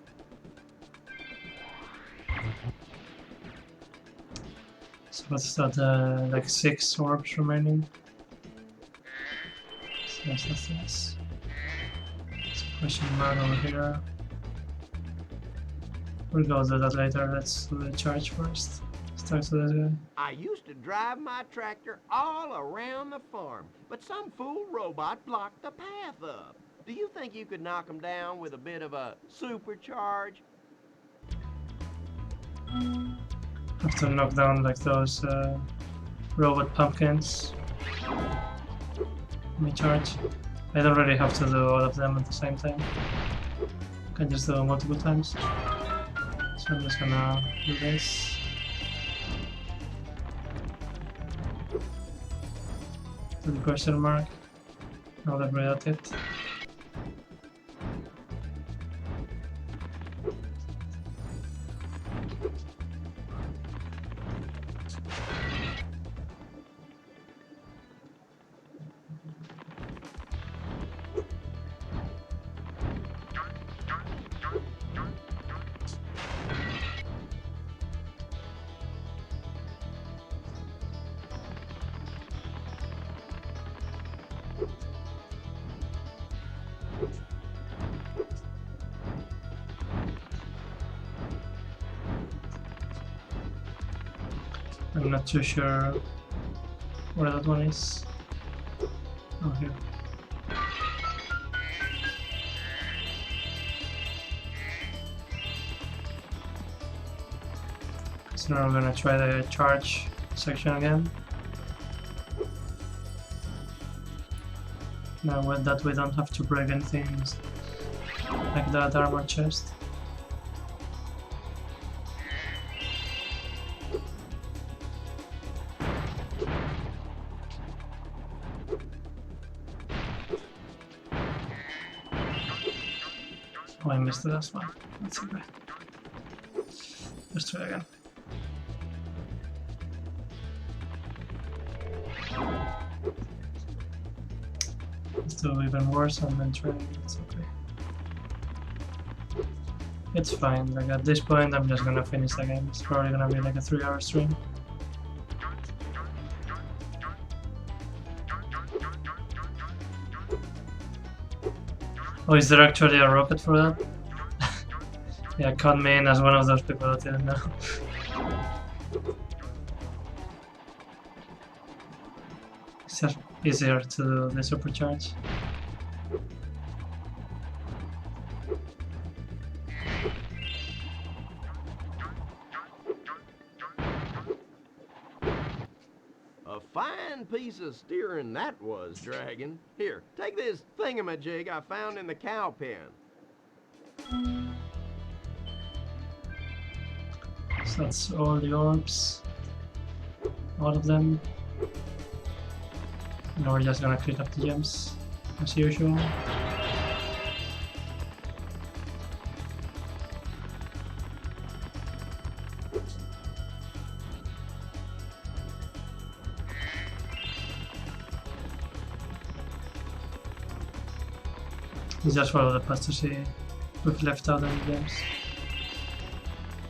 So what's that, like 6 orbs remaining? So yes. It's a question mark over here. We'll go do that later, let's do the charge first. talk to this guy. I used to drive my tractor all around the farm, but some fool robot blocked the path up. Do you think you could knock him down with a bit of a supercharge? Have to knock down like those robot pumpkins. Let me charge. I don't really have to do all of them at the same time. Can just do multiple times. So I'm just gonna do this. To the question mark. Now that we're at it. I'm not too sure where that one is. Oh, here. So now we're gonna try the charge section again. Now with that we don't have to break anything like that armor chest. Oh, I missed the last one. That's okay. Let's try again. Let's do even worse and then try. It's okay. It's fine. Like at this point, I'm just gonna finish the game. It's probably gonna be like a 3-hour stream. Oh, is there actually a rocket for that? Yeah, count me in as one of those people that didn't know. It's just easier to do the supercharge. A fine piece of steering that was, Dragon. Here, take this thingamajig I found in the cow pen. So that's all the orbs. All of them. Now we're just gonna click up the gems, as usual. Just follow the path to see we've left out any gems.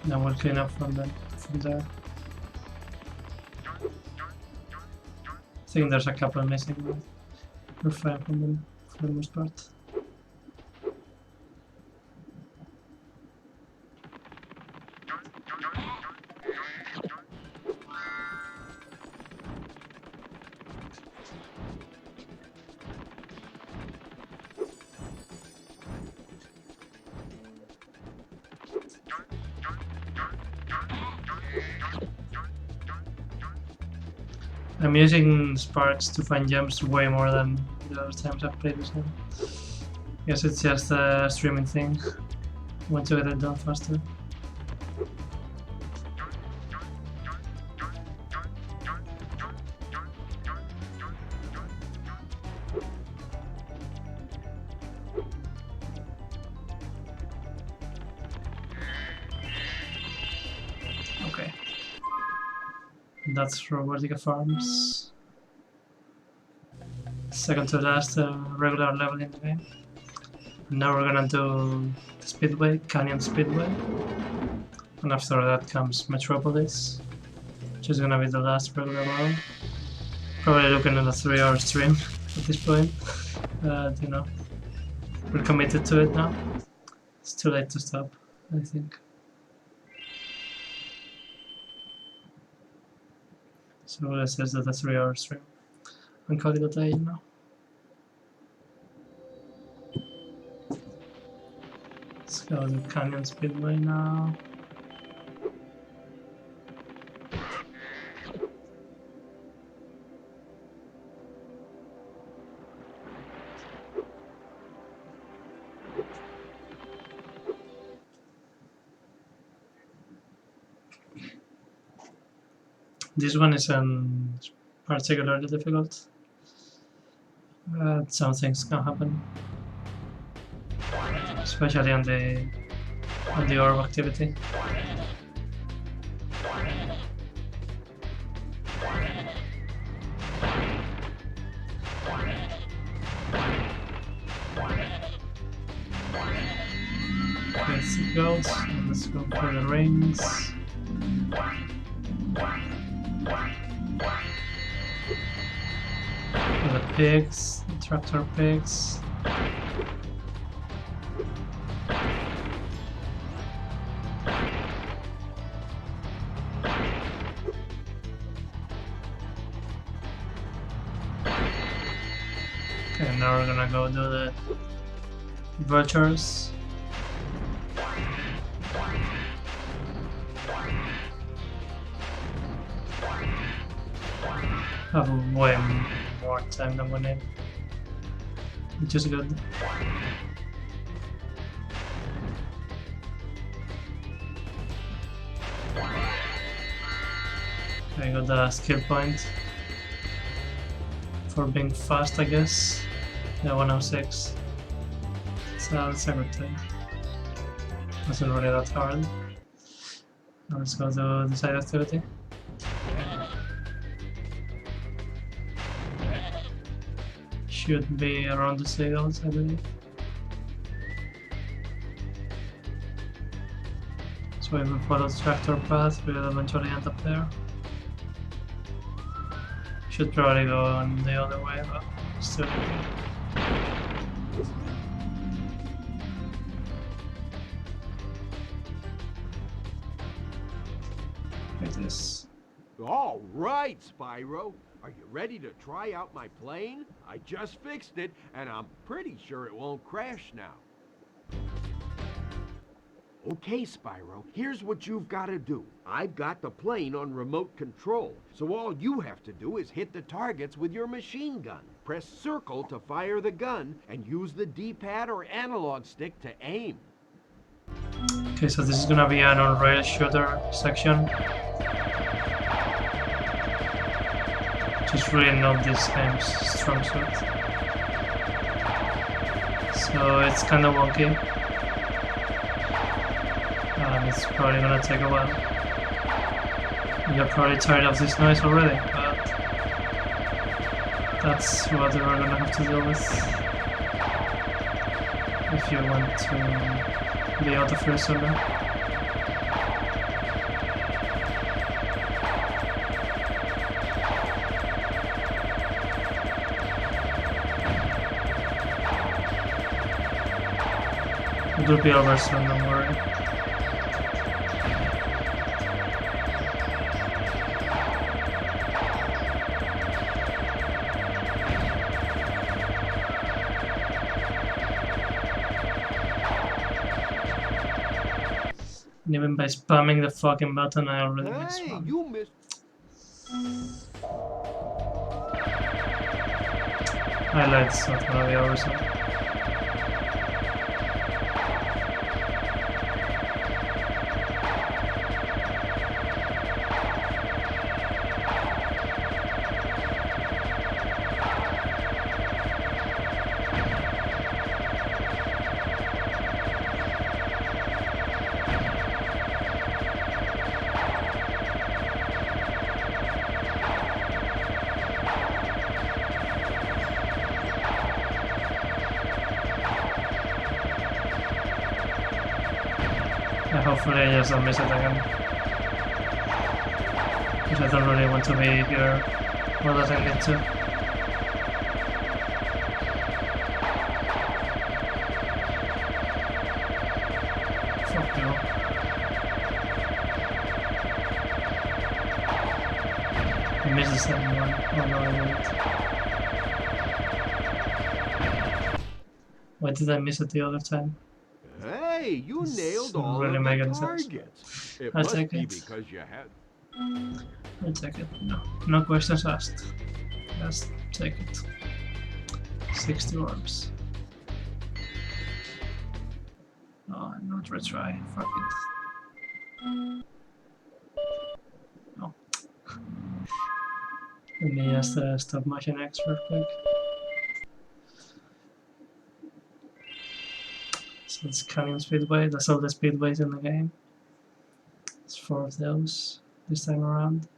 Then we'll clean up from there. I think there's a couple missing, but we're fine from them for the most part. I'm using sparks to find gems way more than the other times I've played this game. Guess it's just a streaming thing. Want to get it done faster. Okay. That's Robotica Farms. Second to last regular level in the game. Now we're gonna do the Speedway, Canyon Speedway. And after that comes Metropolis, which is gonna be the last regular level. Probably looking at a 3-hour stream at this point. You know, we're committed to it now. It's too late to stop, I think. So let's say that a 3-hour stream. I'm calling it a day now. Let's go to Canyon Speedway now. This one isn't particularly difficult. Some things can happen, especially on the orb activity. Let's go. Let's go for the rings. The pigs, the tractor pigs. Okay, now we're gonna go do the vultures. Have way more time than we need, which is good. I got the skill point for being fast, I guess. Yeah, 106. So it's a good thing. Wasn't really that hard. Now let's go to the side activity. Should be around the seagulls, I believe. So if we follow the tractor path, we'll eventually end up there. Should probably go on the other way, but still. Like this. All right, Spyro. Are you ready to try out my plane? I just fixed it, and I'm pretty sure it won't crash now. Okay, Spyro, here's what you've got to do. I've got the plane on remote control, so all you have to do is hit the targets with your machine gun. Press circle to fire the gun, and use the D-pad or analog stick to aim. Okay, so this is gonna be an on-rail shooter section. Just really not this game's strong suit. So it's kind of wonky. And it's probably gonna take a while. You're probably tired of this noise already, but that's what we're gonna have to deal with if you want to be out of your server. It will be over soon, don't worry. And even by spamming the fucking button, I already missed Hey, one. you missed. Highlights not gonna be over soon. Hopefully I just don't miss it again. Because I don't really want to be here more than I need to. Fuck you. I missed 7-1. Oh no, I didn't. Why did I miss it the other time? Hey, you This nailed doesn't all really of make the any sense. targets. It I'll must take be it. because you had... I'll take it. No, no questions asked. Just take it. 60 orbs. Oh, not retry. Fuck it. No. Let me just stop motion X real quick. So it's Canyon Speedway. That's all the speedways in the game. It's 4 of those this time around.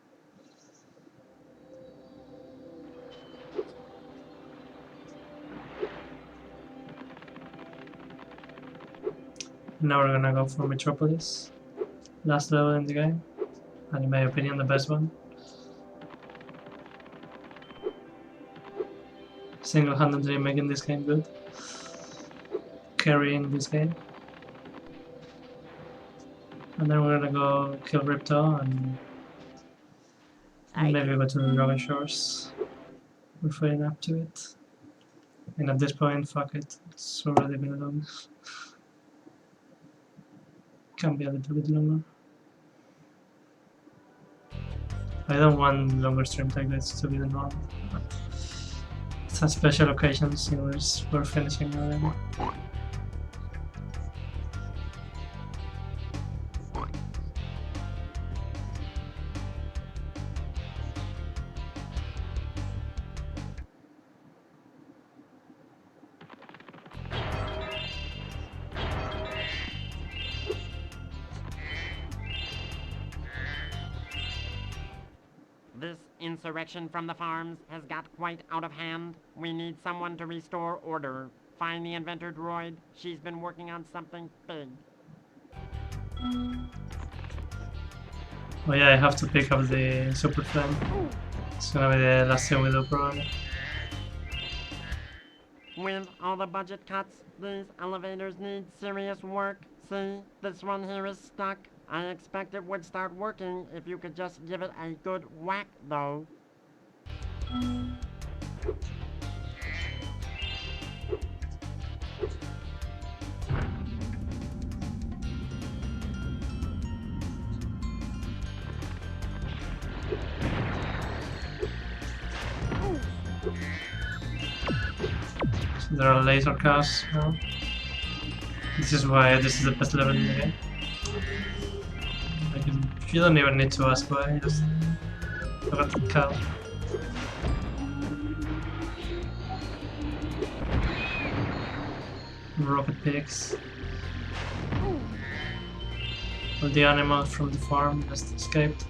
Now we're gonna go for Metropolis. Last level in the game. And in my opinion, the best one. Single-handedly making this game good. Carrying this game. And then we're gonna go kill Ripto and maybe go to the Dragon Shores. We're feeling up to it. And at this point, fuck it. It's already been long. Can be a little bit longer. I don't want longer stream taglets to be the norm, but it's a special occasions in which we're finishing already. This insurrection from the farms has got quite out of hand. We need someone to restore order. Find the inventor droid. She's been working on something big. Oh yeah, I have to pick up the Super Flame. It's gonna be the last thing we do probably. With all the budget cuts, these elevators need serious work. See, this one here is stuck. I expect it would start working if you could just give it a good whack, though. So there are laser casts now. This is why this is the best level in the game. Like, you don't even need to ask why, just look at the cow. Rocket pigs. All the animals from the farm just escaped.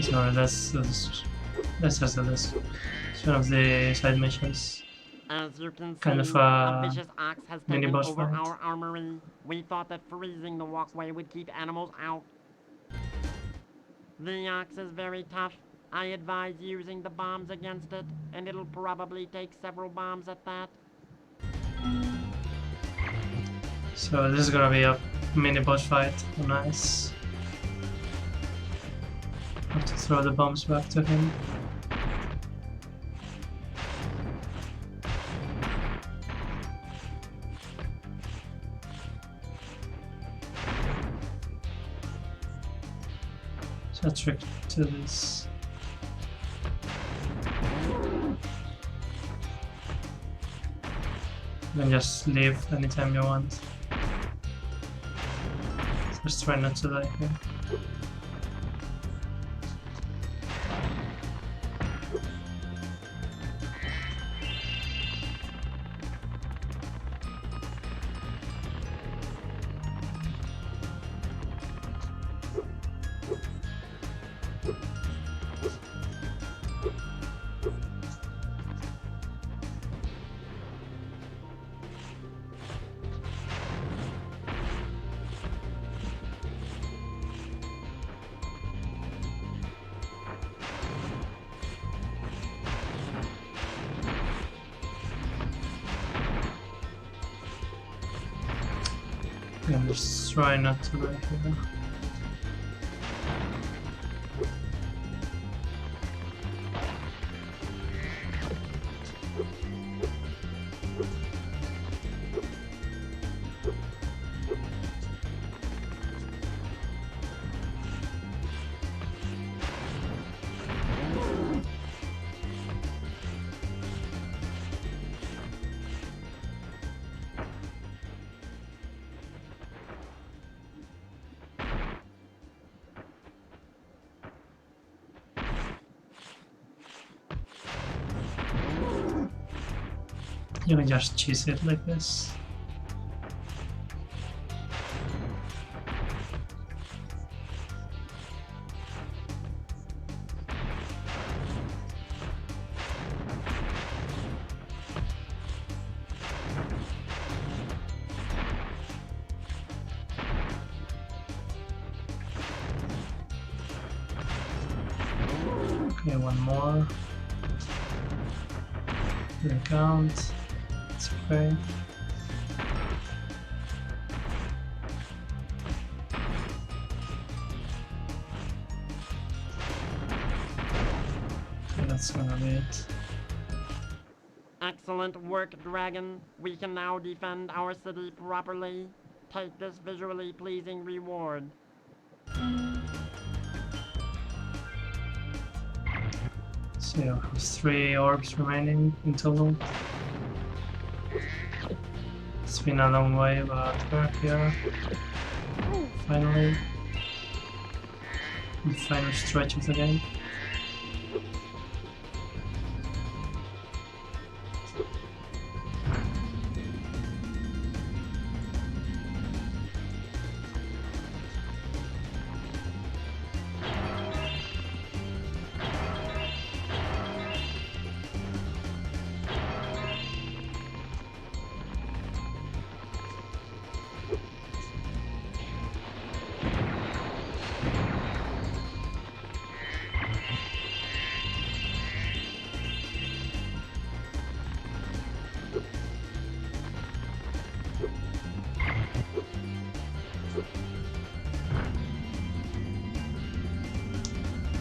Sorry, let's just do this. It's one of the side missions. As you can Kind see, of a vicious ox has mini taken boss over fight. our armory. We thought that freezing the walkway would keep animals out. The ox is very tough. I advise using the bombs against it, and it'll probably take several bombs at that. So this is gonna be a mini boss fight. Nice. Have to throw the bombs back to him. So a trick to this. You can just leave anytime you want. Just try not to die here. I'm just trying not to die here. You can just cheese it like this. Okay, one more. Didn't count. It's okay. Okay, that's gonna be it. Excellent work, Dragon. We can now defend our city properly. Take this visually pleasing reward. So you have 3 orbs remaining in total. It's been a long way, but we're here. Finally. The final stretch of the game.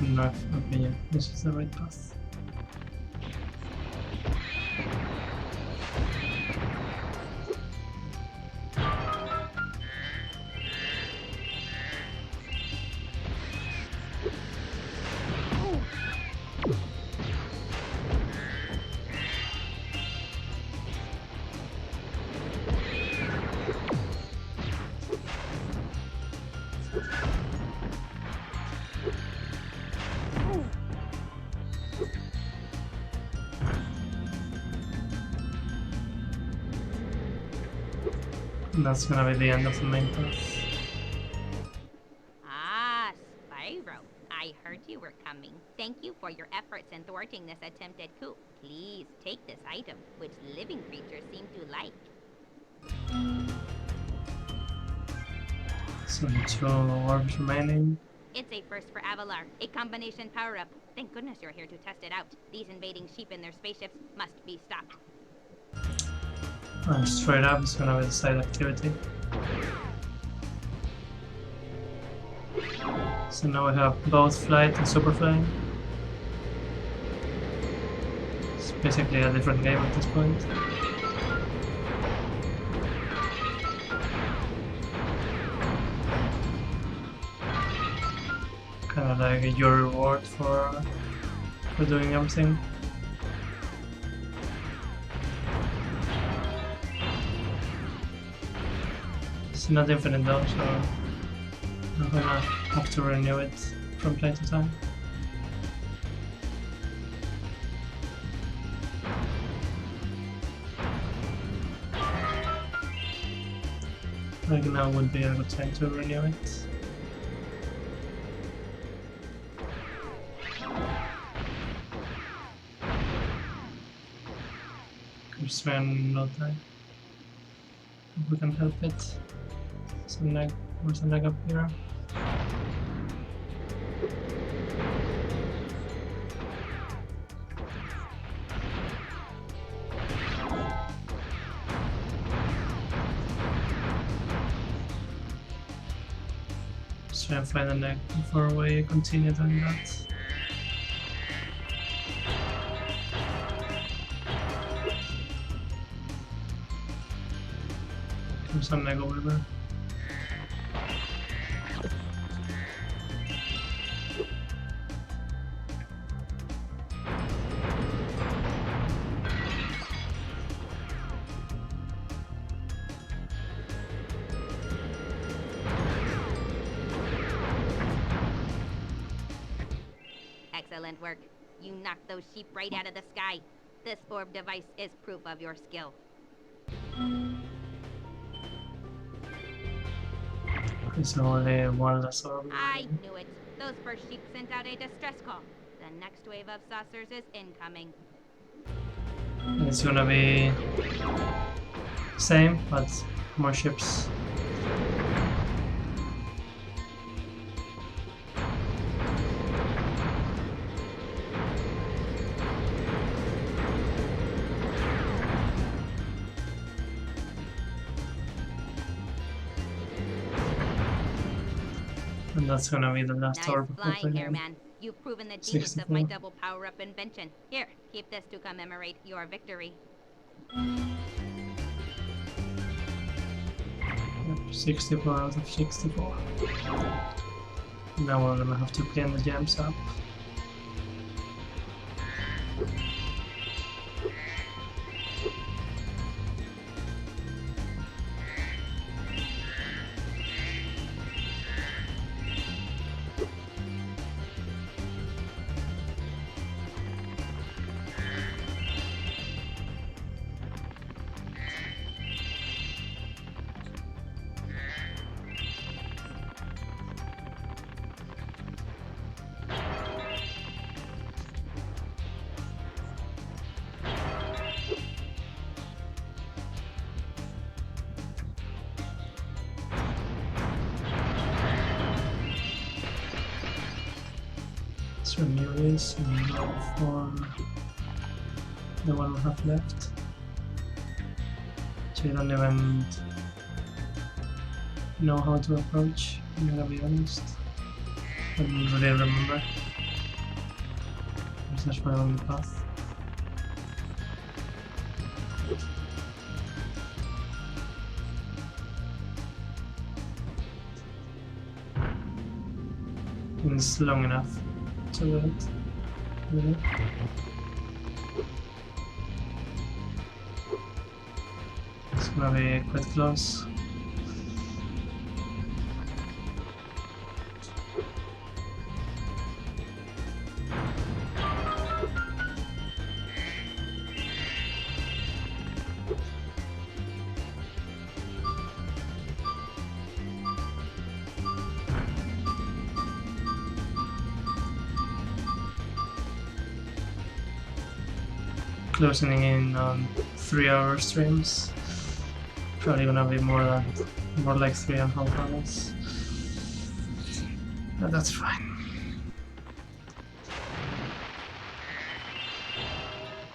No, okay, yeah, this is the right path. And that's gonna be the end of the main path. Ah, Spyro. I heard you were coming. Thank you for your efforts in thwarting this attempted coup. Please take this item, which living creatures seem to like. So 2 orbs remaining. It's a first for Avalar, a combination power-up. Thank goodness you're here to test it out. These invading sheep in their spaceships must be stopped. And straight up it's gonna be the side activity. So now we have both flight and super flying. It's basically a different game at this point. Kind of like your reward for doing everything. It's not infinite though, so I'm gonna have to renew it from time to time. Like now would be a good time to renew it. Because we're no time. If we can help it. Some lag, where's the lag up here? Let's try and find a neck before we continue doing that. There's a neck over there. Excellent work. You knocked those sheep right out of the sky. This orb device is proof of your skill. There's only one less orb. I knew it. Those first sheep sent out a distress call. The next wave of saucers is incoming. It's gonna be same, but more ships. And that's gonna be the last Nice orb of the flying, game. Airman. You've proven the genius of 64. my double power-up invention. Here, keep this to commemorate your victory. Yep, 64 out of 64. Now we're gonna have to clean the gems up. Let's renew this and go for the one we have left. So you don't even know how to approach, I'm gonna be honest. I don't really remember. There's my only path. And it's long enough to do it. Really. It's gonna be quite close. Closing in on 3-hour streams. Probably gonna be more like 3.5 hours. But that's fine.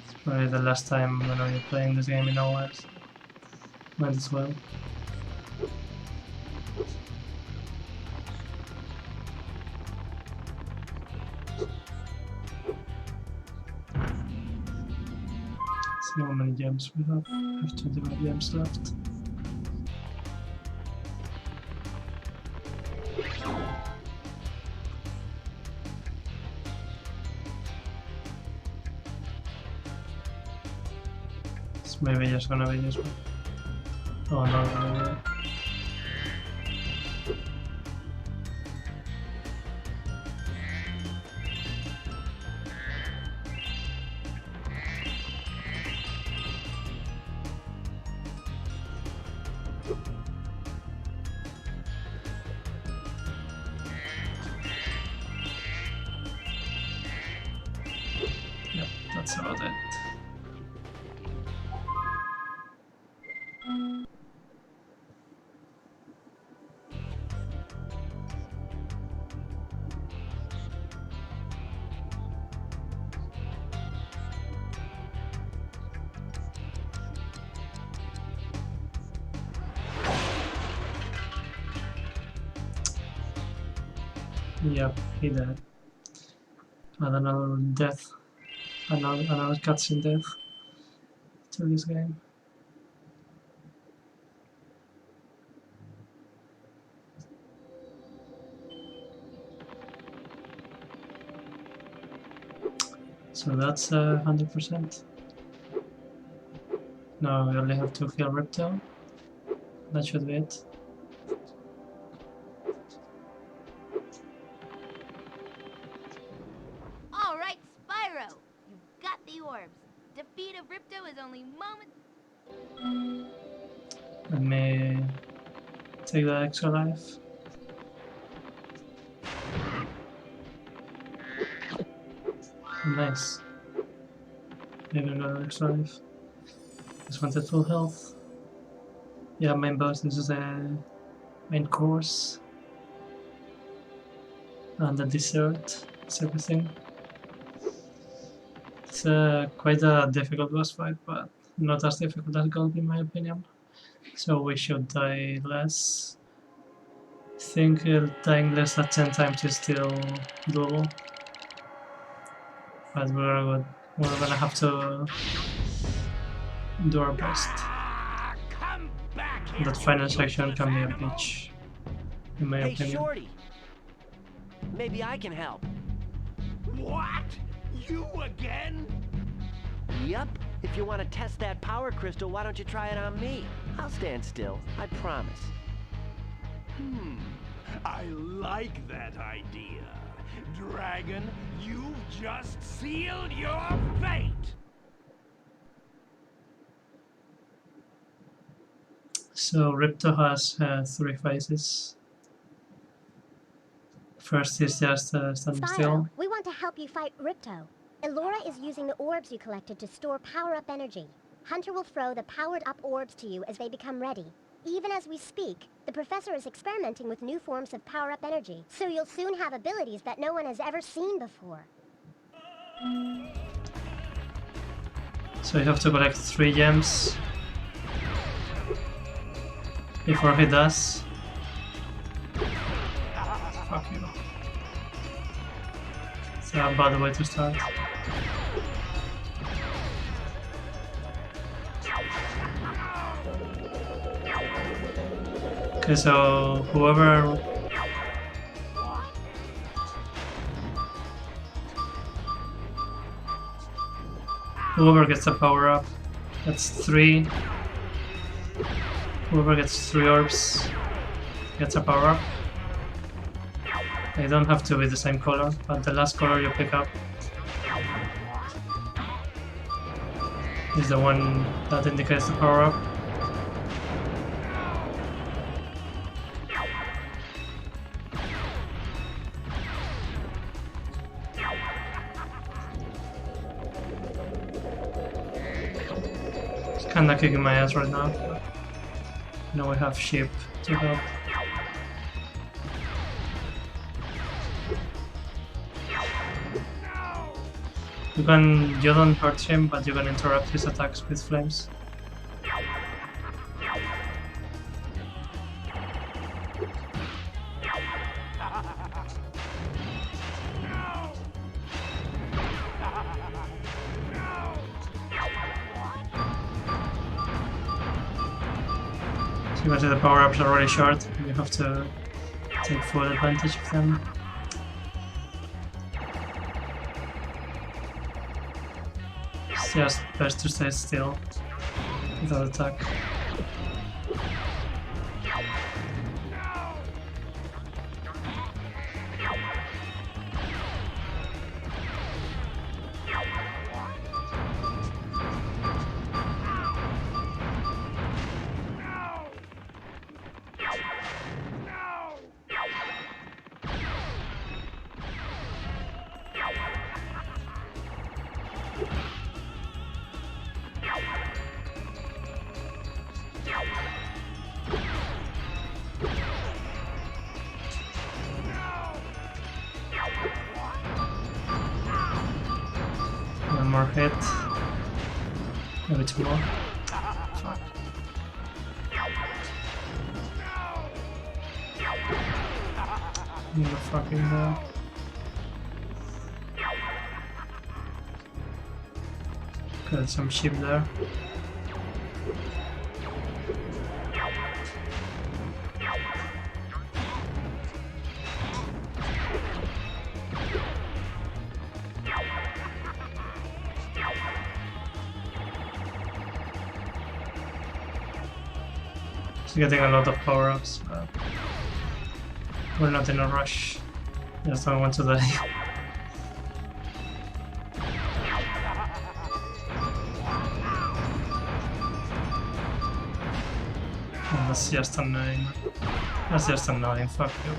It's probably the last time I'm gonna be playing this game in a while. Might as well. See how many gems we have. We have 25 gems left. It's maybe just gonna be this one. Oh no, no, no. Yep, that's about it. Yep, he died. And another death. Another cutscene death to this game. So that's 100%. Now we only have to kill Ripto. That should be it. Alright, Spyro! You've got the orbs. Defeat of Ripto is only moments. Let me take the extra life. Nice. Maybe another extra life. Just wanted full health. Yeah, main boss, this is a main course. And the dessert, it's everything. It's quite a difficult boss fight, but not as difficult as gold in my opinion. So we should die less. I think dying less than 10 times is still doable. But we're gonna have to do our best. That final section can be a bitch, in my Hey, opinion. Shorty. Maybe I can help. What? You again? Yup. If you want to test that power crystal, why don't you try it on me? I'll stand still. I promise. I like that idea. Dragon, you've just sealed your fate! So Ripto has 3 phases. First is just standing Spyro, still. we want to help you fight Ripto. Elora is using the orbs you collected to store power-up energy. Hunter will throw the powered-up orbs to you as they become ready. Even as we speak, the professor is experimenting with new forms of power-up energy, so you'll soon have abilities that no one has ever seen before. So you have to collect 3 gems before he does. Fuck you. It's a bad way to start. Okay, so whoever gets a power up, that's 3. Whoever gets 3 orbs gets a power up. They don't have to be the same color, but the last color you pick up is the one that indicates the power up. It's kinda kicking my ass right now. Now we have sheep to help. You don't hurt him, but you can interrupt his attacks with flames. So you can see the power-ups are really short, and you have to take full advantage of them. It's just best to stay still without attack. One more hit. Maybe 2 more. Fuck. in the fucking there. Got some sheep there. He's getting a lot of power-ups, but we're not in a rush. Just don't want to die. Oh, that's just annoying. That's just annoying, fuck you.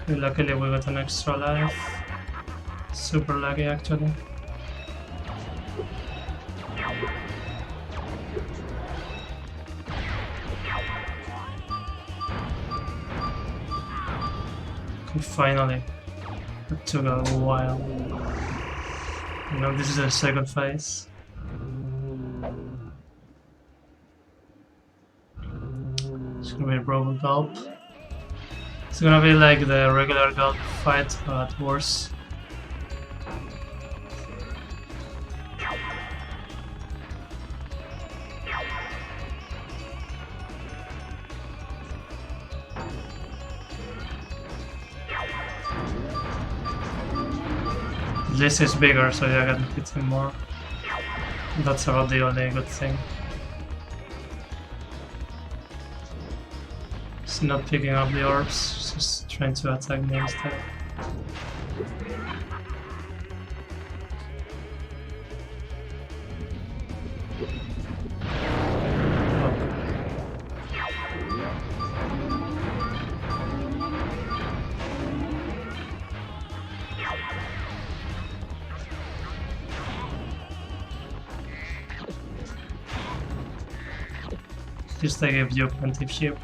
Luckily we got an extra life. Super lucky actually. Okay, finally. It took a while. Now this is the second phase. It's gonna be a Robo Gulp. It's gonna be like the regular Gulp fight, but worse. This is bigger, so you can hit him more. That's about the only good thing. He's not picking up the orbs, just trying to attack me instead. At least I gave you plenty of sheep.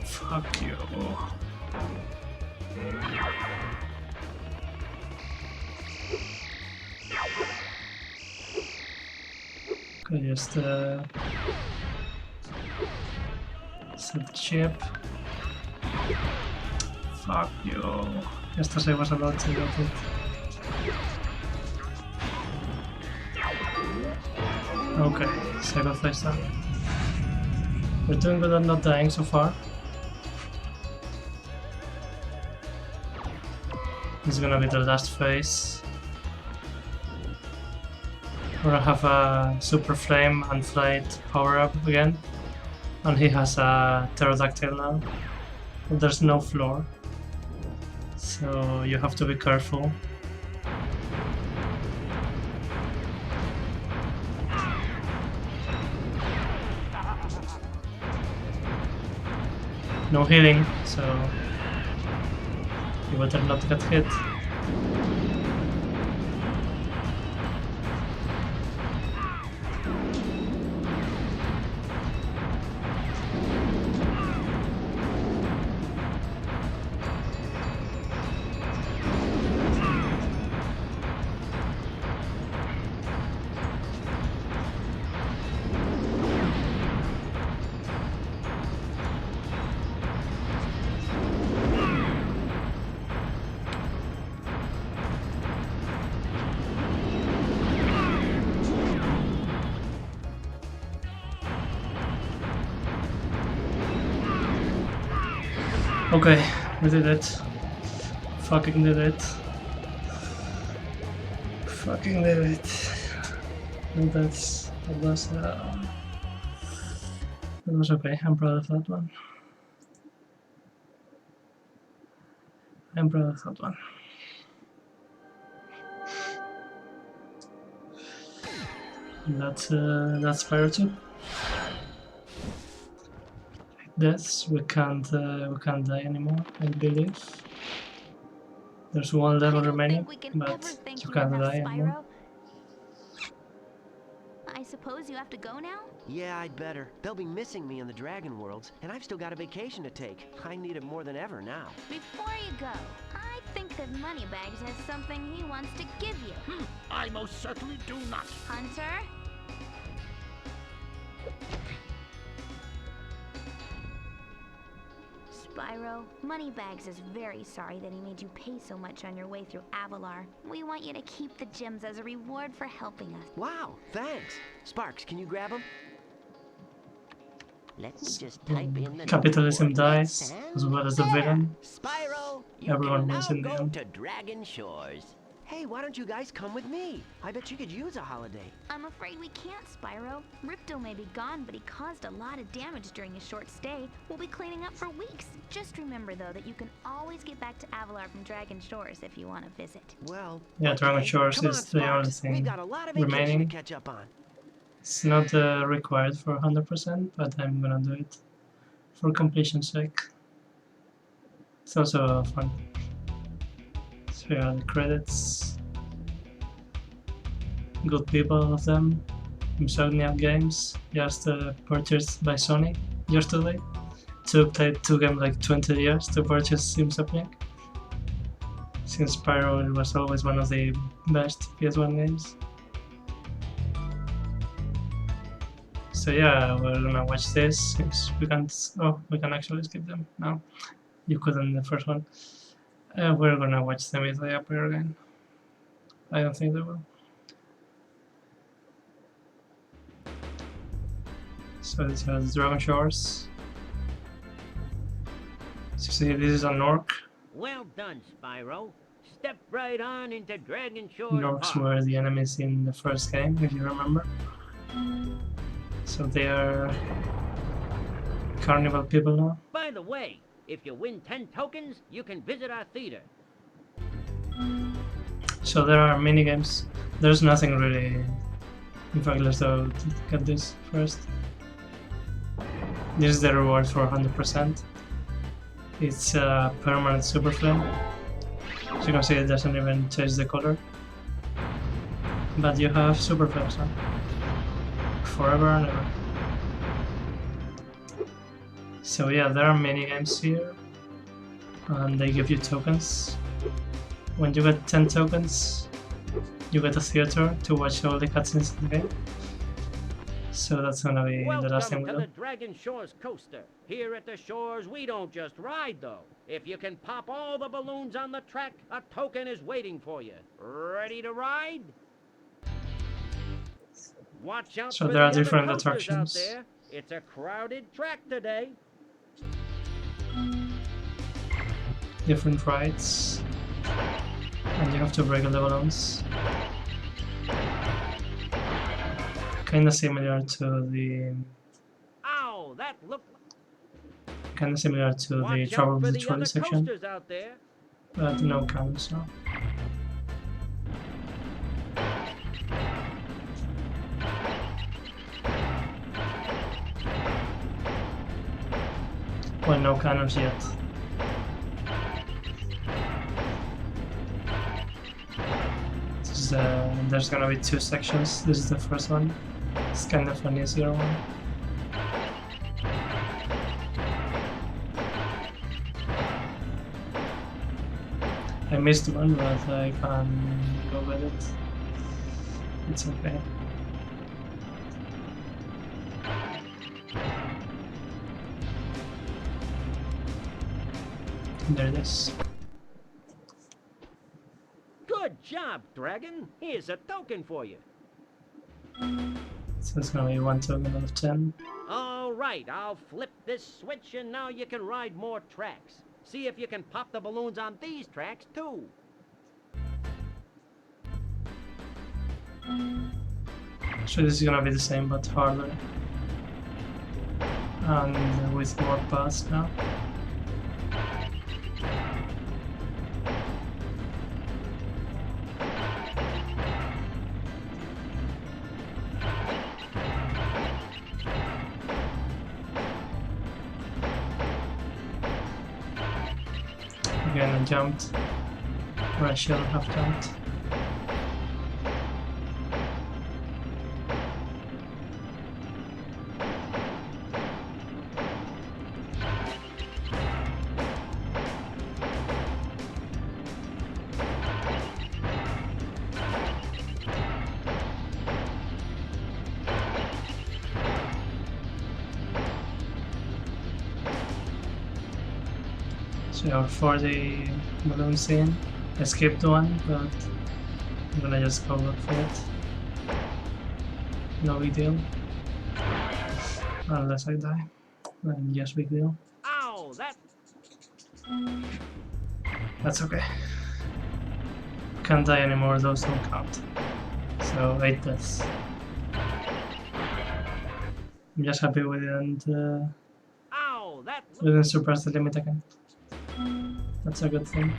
Fuck you. Okay, just set the chip. Fuck you. Just as I was about to get it. Okay, second phase done. We're doing good at not dying so far. This is gonna be the last phase. We're gonna have a Super Flame and Flight power up again. And he has a Pterodactyl now. But there's no floor. So you have to be careful. No healing, so you better not get hit. Okay, we did it. Fucking did it. Fucking did it. And that was okay. I'm proud of that one. I'm proud of that one. That's Spyro 2. Deaths, we can't die anymore, I believe. There's one level remaining, but you can't die anymore. I suppose you have to go now? Yeah, I'd better. They'll be missing me in the Dragon Worlds, and I've still got a vacation to take. I need it more than ever now. Before you go, I think that Moneybags has something he wants to give you. I most certainly do not. Hunter? Spyro, Moneybags is very sorry that he made you pay so much on your way through Avalar. We want you to keep the gems as a reward for helping us. Wow, thanks. Sparks, can you grab them? Let me just type in the Capitalism dies, as well as the villain. Spyro, Everyone wins in the go end. to Dragon Shores. Hey, why don't you guys come with me? I bet you could use a holiday. I'm afraid we can't, Spyro. Ripto may be gone, but he caused a lot of damage during his short stay. We'll be cleaning up for weeks. Just remember, though, that you can always get back to Avalar from Dragon Shores if you want to visit. Well, Yeah, Dragon Shores come on, is the only Sparks. We've thing got a lot of vacation remaining. to catch up on. It's not required for 100%, but I'm gonna do it for completion's sake. It's also fun. So yeah, the credits. Good people, all of them. Insomniac Games, just purchased by Sony yesterday. Took them like 20 years to purchase Insomniac. Since Spyro was always one of the best PS1 games. So yeah, we're gonna watch this since we can't. Oh, we can actually skip them now. You couldn't in the first one. We're gonna watch them if they appear again. I don't think they will. So this has Dragon Shores. So see, this is an orc. Well done, Spyro. Step right on into Dragon Shores Orcs Park. were the enemies in the first game, if you remember. So they are carnival people now. By the way, if you win 10 tokens, you can visit our theater. So there are mini games. There's nothing really. In fact, let's get this first. This is the reward for 100%. It's a permanent super flame. As you can see, it doesn't even change the color. But you have super flames now. Forever and ever. So yeah, there are mini games here. And they give you tokens. When you get 10 tokens, you get a theater to watch all the cutscenes in the game. So that's gonna be the last thing Welcome we to do. the Dragon Shores coaster. Here at the shores, we don't just ride, though. If you can pop all the balloons on the track, a token is waiting for you. Ready to ride? Watch out So for there the are other different coasters attractions. out there. It's a crowded track today. Different rides. And you have to break all the balloons. Kinda similar to the Ow, that looked. the Watch Trouble out with for the the Trolley other section, coasters out there. but no cannons now. Well, no cannons yet. There's gonna be 2 sections. This is the first one. It's kind of an easier one. I missed one, but I can go with it. It's okay. There it is. Good job, Dragon. Here's a token for you. So it's gonna be 1 token out of 10. All right, I'll flip this switch and now you can ride more tracks. See if you can pop the balloons on these tracks, too. So this is gonna be the same but harder. And with more paths now. Again, I jumped where I shouldn't have jumped. So for the balloon scene, I skipped one, but I'm gonna just go look for it. No big deal. Unless I die. Then yes, big deal. Ow, That's okay. Can't die anymore, those don't count. So 8 deaths. I'm just happy we didn't surpass the limit again. That's a good thing.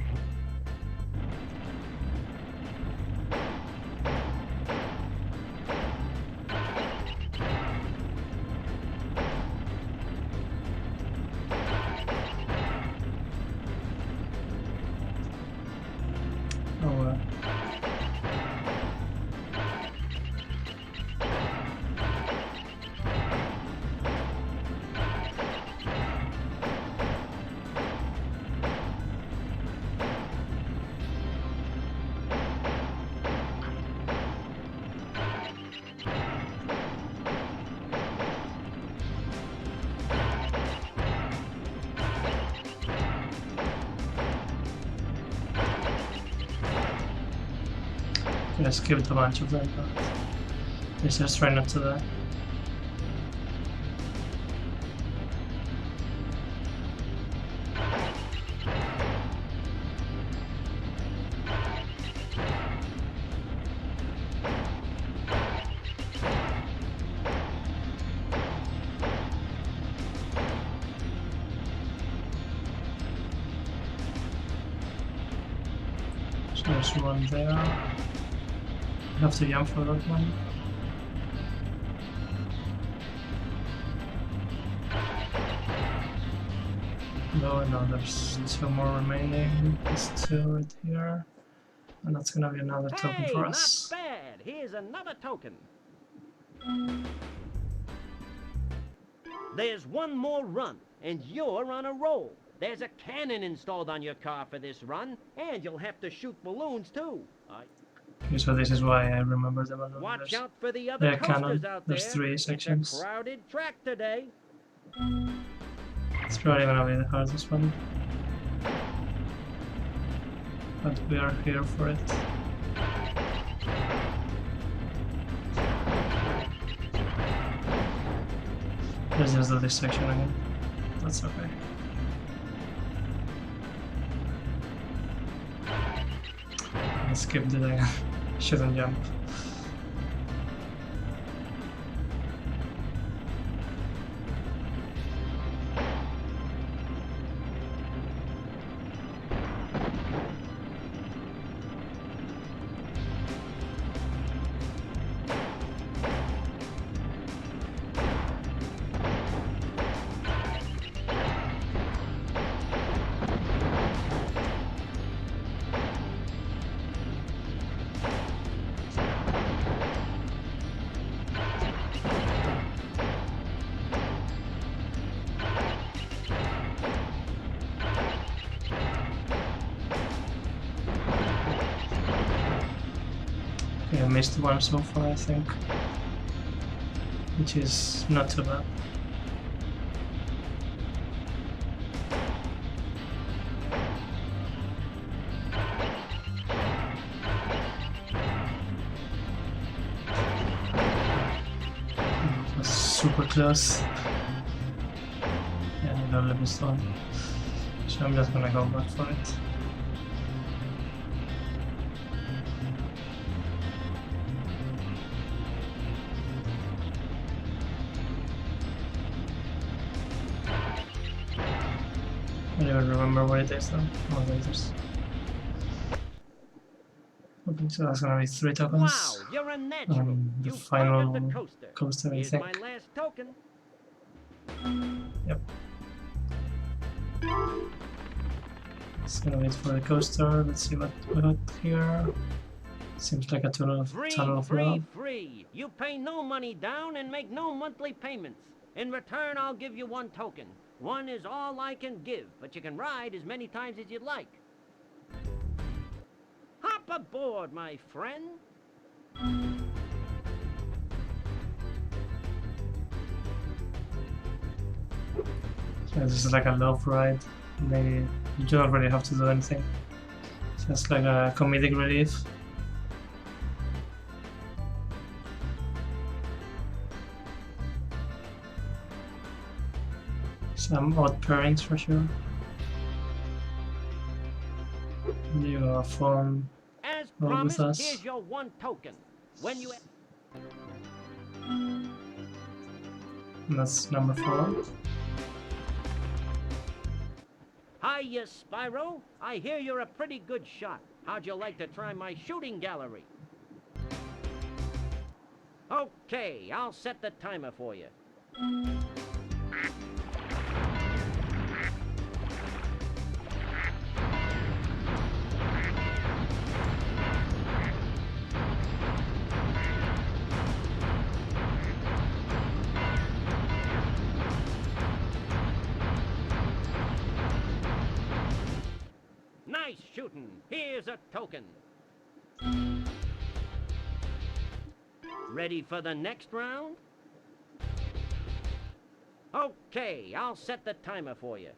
Oh well. I skipped a bunch of them, but let's just try not to die. So there's one there. I have to jump for that one. No, there's 2 more remaining. There's 2 right here. And that's gonna be another token for us. Not bad. Here's another token. There's one more run, and you're on a roll. There's a cannon installed on your car for this run, and you'll have to shoot balloons too. Okay, so this is why I remember the balloon. Watch out for the other coasters cannon. out There's there. 3 sections. It's a crowded track today. It's probably gonna be the hardest one. But we are here for it. Let's just do this section again. That's okay. I skipped it again. Shouldn't jump. I missed one so far, I think, which is not too bad. It was super close. Yeah, I barely missed one. So I'm just gonna go back for it. I don't even remember what it is though. Oh, there it is. Okay, so that's gonna be 3 tokens. Wow, you're a natural. The You final conquered the coaster. coaster, I Here's think. my last token. Yep. It's gonna wait for the coaster. Let's see what we got here. Seems like a tunnel of love. Free. You pay no money down and make no monthly payments. In return, I'll give you 1 token. 1 is all I can give, but you can ride as many times as you'd like. Hop aboard, my friend. So this is like a love ride. Maybe you don't really have to do anything. It's just like a comedic relief. Some odd pairings for sure. You have fun As with promised, us. here's your 1 token. When you... And that's number 4. Hiya, Spyro. I hear you're a pretty good shot. How'd you like to try my shooting gallery? Okay, I'll set the timer for you. Nice shooting. Here's a token. Ready for the next round? Okay, I'll set the timer for you.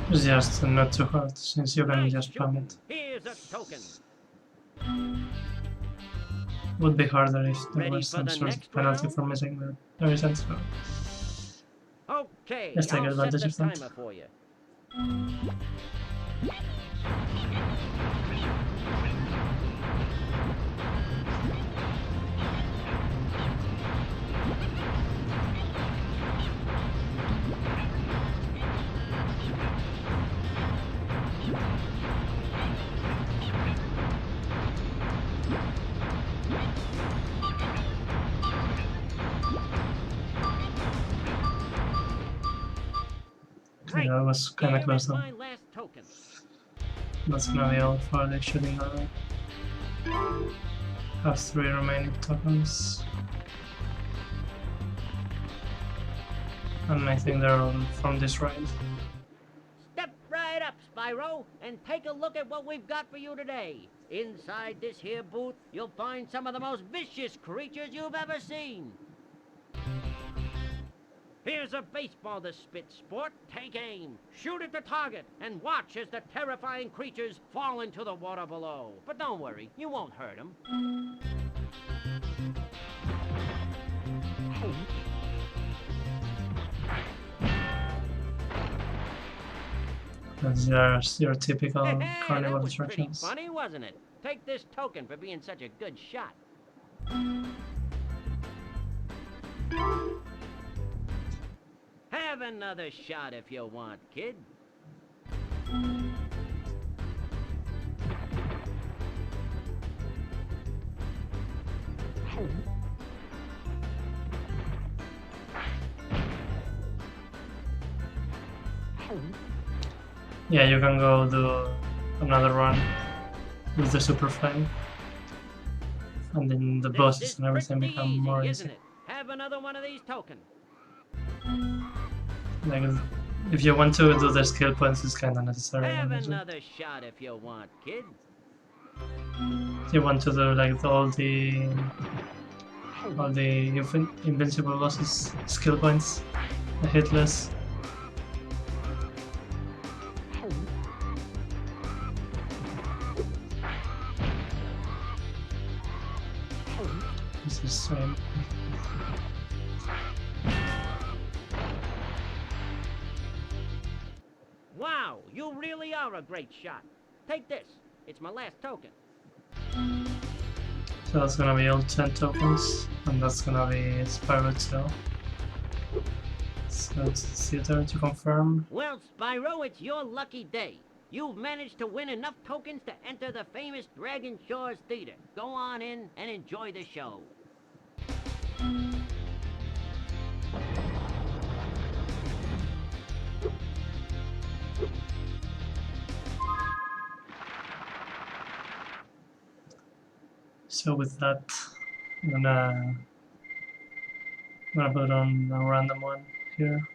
It's just not too hard since you can just spam it. Here's a token. Would be harder if there Ready was for some the sort of next penalty round? for missing the every sense. So Okay, let's take I'll set advantage the of that. timer for you. Okay, that was kinda Here close is though. my last token. That's gonna be all for the shooting arrow. Have 3 remaining tokens. And I think they're all from this ride. Step right up, Spyro, and take a look at what we've got for you today. Inside this here booth, you'll find some of the most vicious creatures you've ever seen. Here's a baseball to spit, sport. Take aim, shoot at the target, and watch as the terrifying creatures fall into the water below. But don't worry, you won't hurt them. That's your typical carnival That was pretty attractions. funny, wasn't it? Take this token for being such a good shot. Have another shot if you want, kid. Yeah, you can go do another run with the super flame. And then the bosses and everything become more Isn't easy. it? Have another one of these tokens. Like, if you want to do the skill points, it's kinda necessary. Have honestly. another shot if you want, kid. If you want to do like all the invincible bosses skill points, the hitless. This is Wow, you really are a great shot. Take this. It's my last token. so that's gonna be all 10 tokens, and that's gonna be Spyro 2. So it's theater to confirm. Well, Spyro, it's your lucky day. You've managed to win enough tokens to enter the famous Dragon Shores Theater. Go on in and enjoy the show. So with that, I'm gonna put on a random one here.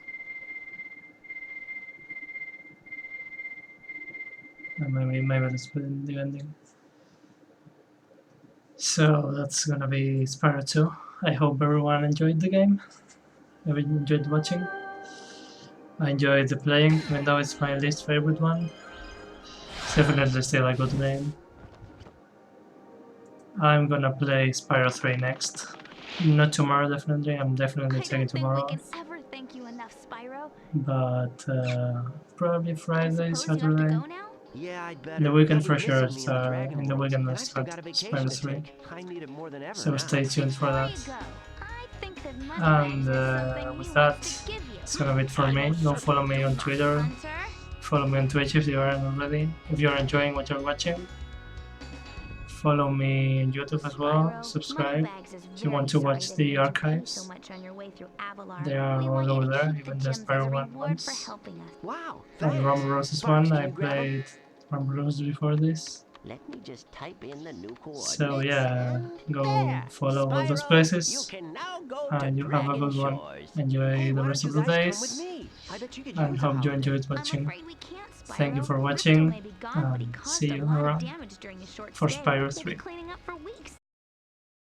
And maybe let's put in the ending. So that's gonna be Spyro 2. I hope everyone enjoyed the game. I enjoyed watching. I enjoyed the playing, even though it's my least favorite one. It's definitely still a good game. I'm gonna play Spyro 3 next. Not tomorrow, definitely. I'm definitely taking tomorrow. I can ever thank you enough, Spyro. But probably Friday, Saturday. Yeah, I'd better. In the weekend for I'll be sure. missing me in the Dragon In the World, weekend but I I still start got a vacation Spyro to 3. take. I need it more than ever So now. stay tuned for that. And with that, it's gonna be it for me. Go follow me on Twitter. Follow me on Twitch if you aren't already. If you're enjoying what you're watching. Follow me on YouTube as well. Subscribe if you want to watch the archives. They are all over there, even the Spyro 1 ones. Wow, And Rumble Roses 1, I played Rumble Roses before this. Let me just type in the new coordinates. So yeah, go follow all those places. And you have a good one. Enjoy the rest of the days. And hope you enjoyed watching. Thank you for watching. And see you around for Spyro 3.